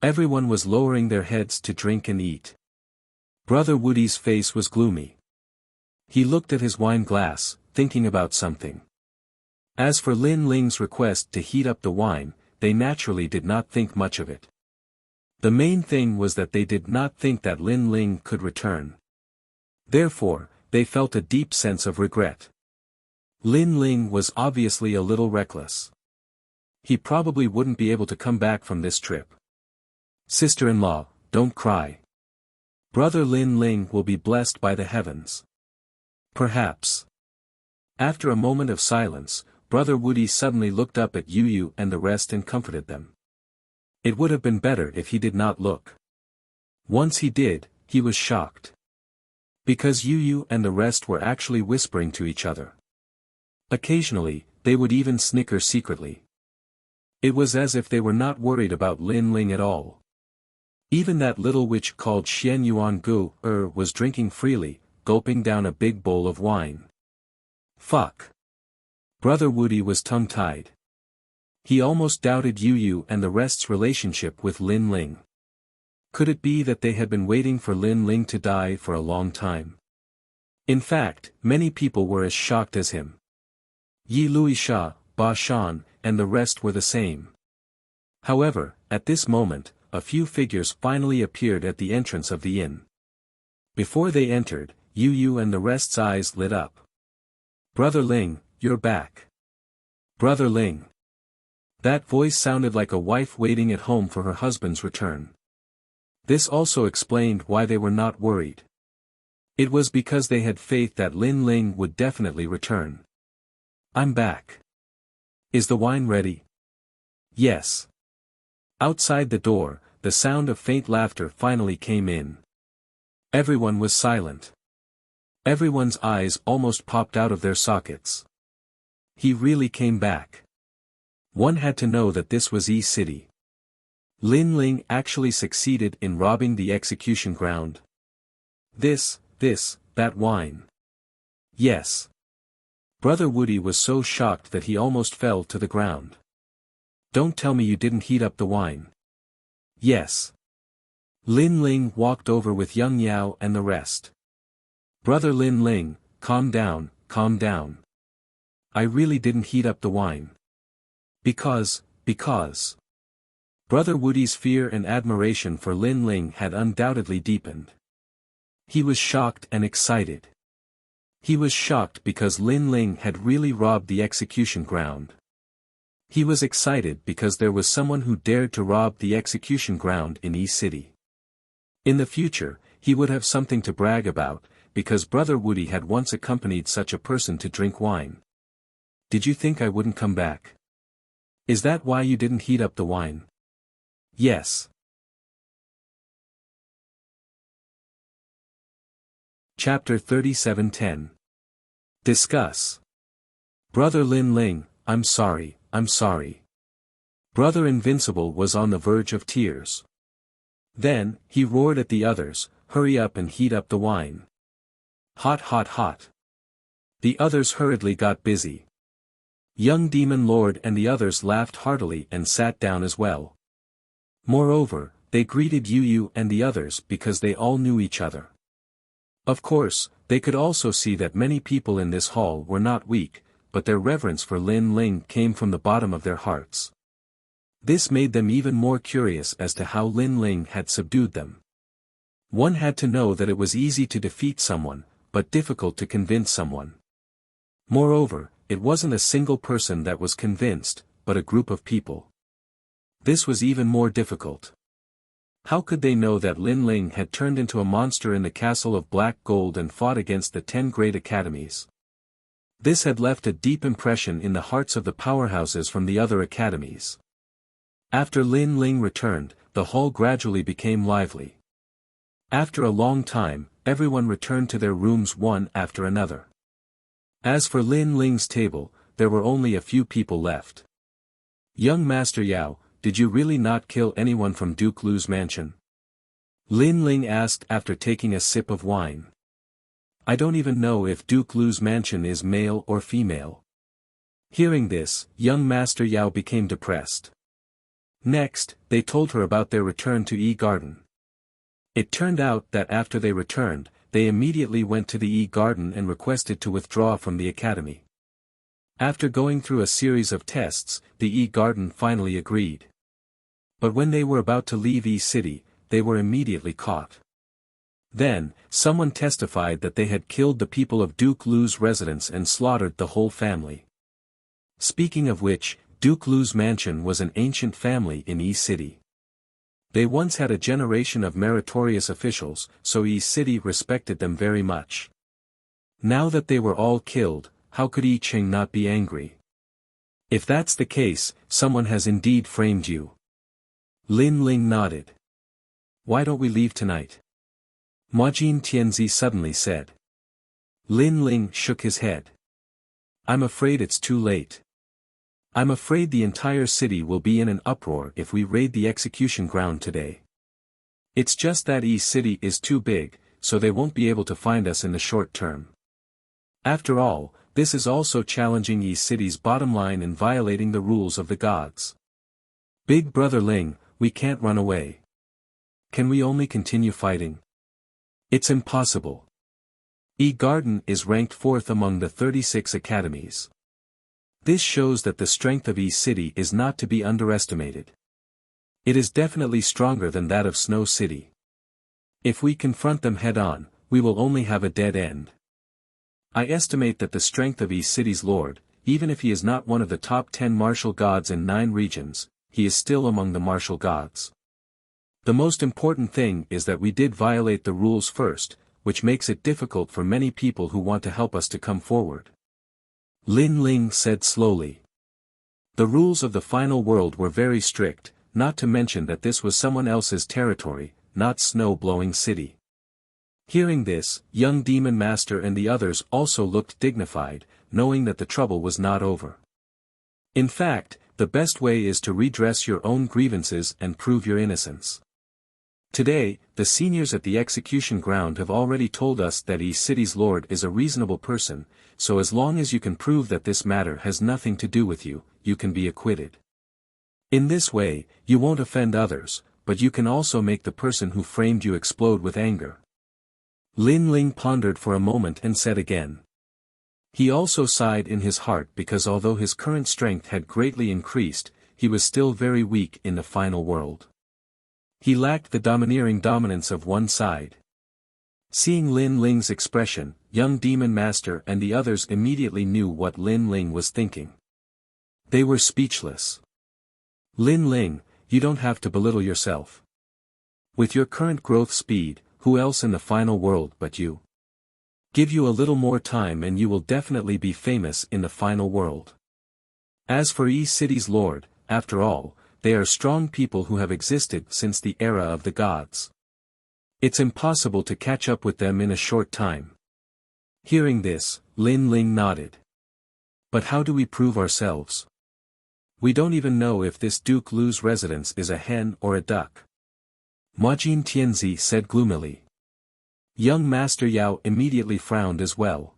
A: Everyone was lowering their heads to drink and eat. Brother Woody's face was gloomy. He looked at his wine glass, thinking about something. As for Lin Ling's request to heat up the wine, they naturally did not think much of it. The main thing was that they did not think that Lin Ling could return. Therefore, they felt a deep sense of regret. Lin Ling was obviously a little reckless. He probably wouldn't be able to come back from this trip. Sister-in-law, don't cry. Brother Lin Ling will be blessed by the heavens. Perhaps. After a moment of silence, Brother Woody suddenly looked up at Yu and the rest and comforted them. It would have been better if he did not look. Once he did, he was shocked. Because Yu and the rest were actually whispering to each other. Occasionally, they would even snicker secretly. It was as if they were not worried about Lin Ling at all. Even that little witch called Xian Yuan Gu was drinking freely, gulping down a big bowl of wine. Fuck. Brother Woody was tongue-tied. He almost doubted Yu and the rest's relationship with Lin Ling. Could it be that they had been waiting for Lin Ling to die for a long time? In fact, many people were as shocked as him. Yi Luisha, Ba Shan, and the rest were the same. However, at this moment, a few figures finally appeared at the entrance of the inn. Before they entered, Yu and the rest's eyes lit up. Brother Ling, you're back. Brother Ling. That voice sounded like a wife waiting at home for her husband's return. This also explained why they were not worried. It was because they had faith that Lin Ling would definitely return. I'm back. Is the wine ready? Yes. Outside the door, the sound of faint laughter finally came in. Everyone was silent. Everyone's eyes almost popped out of their sockets. He really came back. One had to know that this was E-City. Lin Ling actually succeeded in robbing the execution ground. That wine. Yes. Brother Woody was so shocked that he almost fell to the ground. Don't tell me you didn't heat up the wine. Yes. Lin Ling walked over with young Yao and the rest. Brother Lin Ling, calm down, calm down. I really didn't heat up the wine. Because. Brother Woody's fear and admiration for Lin Ling had undoubtedly deepened. He was shocked and excited. He was shocked because Lin Ling had really robbed the execution ground. He was excited because there was someone who dared to rob the execution ground in E-City. In the future, he would have something to brag about, because Brother Woody had once accompanied such a person to drink wine. Did you think I wouldn't come back? Is that why you didn't heat up the wine? Yes. Chapter 37:10. Discuss. Brother Lin Ling, I'm sorry. Brother Invincible was on the verge of tears. Then, he roared at the others, hurry up and heat up the wine. Hot hot hot. The others hurriedly got busy. Young Demon Lord and the others laughed heartily and sat down as well. Moreover, they greeted Yu and the others because they all knew each other. Of course, they could also see that many people in this hall were not weak, but their reverence for Lin Ling came from the bottom of their hearts. This made them even more curious as to how Lin Ling had subdued them. One had to know that it was easy to defeat someone, but difficult to convince someone. Moreover, it wasn't a single person that was convinced, but a group of people. This was even more difficult. How could they know that Lin Ling had turned into a monster in the castle of black gold and fought against the 10 great academies? This had left a deep impression in the hearts of the powerhouses from the other academies. After Lin Ling returned, the hall gradually became lively. After a long time, everyone returned to their rooms one after another. As for Lin Ling's table, there were only a few people left. Young Master Yao, did you really not kill anyone from Duke Lu's mansion? Lin Ling asked after taking a sip of wine. I don't even know if Duke Lu's mansion is male or female. Hearing this, young Master Yao became depressed. Next, they told her about their return to Yi Garden. It turned out that after they returned, they immediately went to the Yi Garden and requested to withdraw from the academy. After going through a series of tests, the Yi Garden finally agreed. But when they were about to leave Yi City, they were immediately caught. Then, someone testified that they had killed the people of Duke Lu's residence and slaughtered the whole family. Speaking of which, Duke Lu's mansion was an ancient family in Yi City. They once had a generation of meritorious officials, so Yi City respected them very much. Now that they were all killed, how could Yi Qing not be angry? If that's the case, someone has indeed framed you. Lin Ling nodded. Why don't we leave tonight? Majin Tianzi suddenly said. Lin Ling shook his head. I'm afraid it's too late. I'm afraid the entire city will be in an uproar if we raid the execution ground today. It's just that Yi City is too big, so they won't be able to find us in the short term. After all, this is also challenging Yi City's bottom line and violating the rules of the gods. Big Brother Ling, we can't run away. Can we only continue fighting? It's impossible. Yi Garden is ranked 4th among the 36 academies. This shows that the strength of Yi City is not to be underestimated. It is definitely stronger than that of Snow City. If we confront them head-on, we will only have a dead end. I estimate that the strength of Yi City's lord, even if he is not one of the top 10 martial gods in 9 regions, he is still among the martial gods. The most important thing is that we did violate the rules first, which makes it difficult for many people who want to help us to come forward. Lin Ling said slowly. The rules of the final world were very strict, not to mention that this was someone else's territory, not Snow-Blowing City. Hearing this, young Demon Master and the others also looked dignified, knowing that the trouble was not over. In fact, the best way is to redress your own grievances and prove your innocence. Today, the seniors at the execution ground have already told us that Yi City's lord is a reasonable person, so as long as you can prove that this matter has nothing to do with you, you can be acquitted. In this way, you won't offend others, but you can also make the person who framed you explode with anger. Lin Ling pondered for a moment and said again. He also sighed in his heart because although his current strength had greatly increased, he was still very weak in the final world. He lacked the domineering dominance of one side. Seeing Lin Ling's expression, young Demon Master and the others immediately knew what Lin Ling was thinking. They were speechless. Lin Ling, you don't have to belittle yourself. With your current growth speed, who else in the final world but you? Give you a little more time and you will definitely be famous in the final world. As for Yi City's lord, after all, they are strong people who have existed since the era of the gods. It's impossible to catch up with them in a short time. Hearing this, Lin Ling nodded. But how do we prove ourselves? We don't even know if this Duke Lu's residence is a hen or a duck. Majin Tianzi said gloomily. Young Master Yao immediately frowned as well.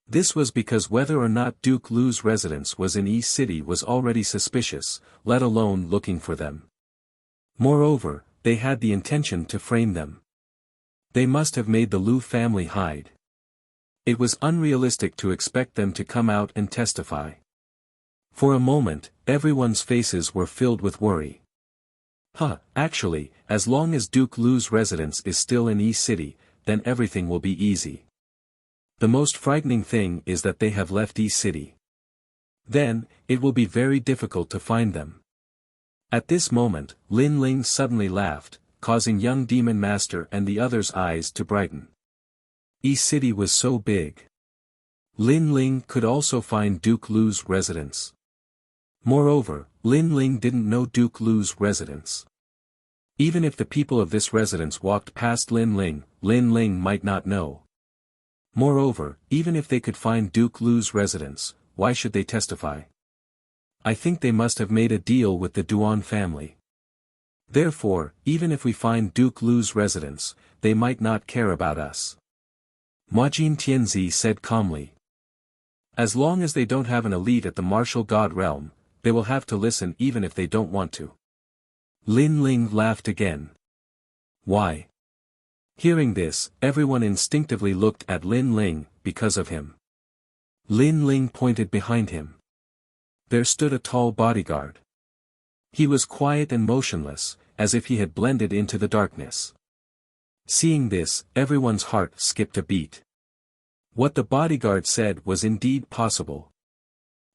A: This was because whether or not Duke Lu's residence was in East City was already suspicious, let alone looking for them. Moreover, they had the intention to frame them. They must have made the Lu family hide. It was unrealistic to expect them to come out and testify. For a moment, everyone's faces were filled with worry. Actually, as long as Duke Lu's residence is still in East City, then everything will be easy. The most frightening thing is that they have left East City. Then, it will be very difficult to find them. At this moment, Lin Ling suddenly laughed, causing young Demon Master and the others' eyes to brighten. East City was so big. Lin Ling could also find Duke Lu's residence. Moreover, Lin Ling didn't know Duke Lu's residence. Even if the people of this residence walked past Lin Ling might not know. Moreover, even if they could find Duke Lu's residence, why should they testify? I think they must have made a deal with the Duan family. Therefore, even if we find Duke Lu's residence, they might not care about us. Majin Tianzi said calmly. As long as they don't have an elite at the martial god realm, they will have to listen even if they don't want to. Lin Ling laughed again. Why? Hearing this, everyone instinctively looked at Lin Ling, because of him. Lin Ling pointed behind him. There stood a tall bodyguard. He was quiet and motionless, as if he had blended into the darkness. Seeing this, everyone's heart skipped a beat. What the bodyguard said was indeed possible.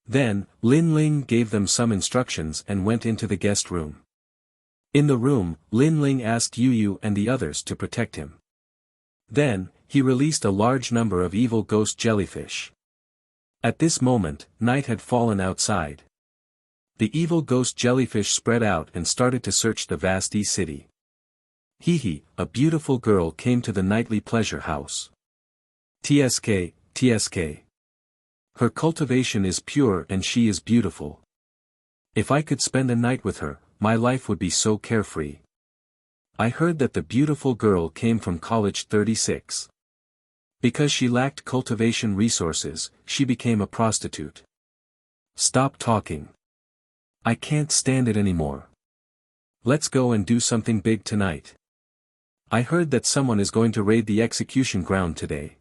A: Then, Lin Ling gave them some instructions and went into the guest room. In the room, Lin Ling asked Yu and the others to protect him. Then, he released a large number of evil ghost jellyfish. At this moment, night had fallen outside. The evil ghost jellyfish spread out and started to search the vast city. A beautiful girl came to the nightly pleasure house. TSK. Her cultivation is pure and she is beautiful. If I could spend a night with her, my life would be so carefree. I heard that the beautiful girl came from College 36. Because she lacked cultivation resources, she became a prostitute. Stop talking. I can't stand it anymore. Let's go and do something big tonight. I heard that someone is going to raid the execution ground today.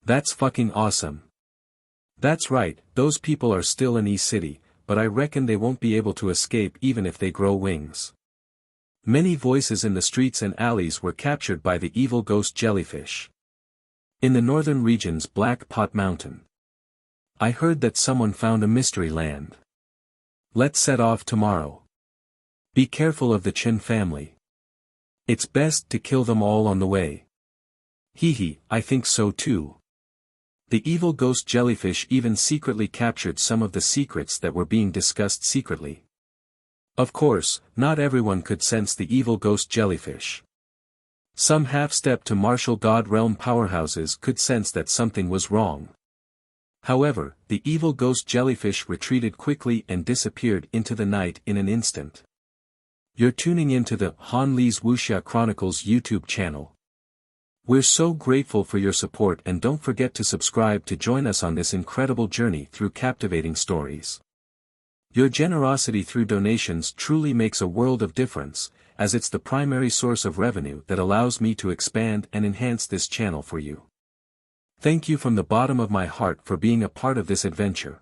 A: That's fucking awesome. That's right, those people are still in East City, but I reckon they won't be able to escape even if they grow wings. Many voices in the streets and alleys were captured by the evil ghost jellyfish. In the northern region's Black Pot Mountain. I heard that someone found a mystery land. Let's set off tomorrow. Be careful of the Chen family. It's best to kill them all on the way. I think so too. The evil ghost jellyfish even secretly captured some of the secrets that were being discussed secretly. Of course, not everyone could sense the evil ghost jellyfish. Some half-step to martial god realm powerhouses could sense that something was wrong. However, the evil ghost jellyfish retreated quickly and disappeared into the night in an instant. You're tuning into the Han Li's Wuxia Chronicles YouTube channel. We're so grateful for your support and don't forget to subscribe to join us on this incredible journey through captivating stories. Your generosity through donations truly makes a world of difference, as it's the primary source of revenue that allows me to expand and enhance this channel for you. Thank you from the bottom of my heart for being a part of this adventure.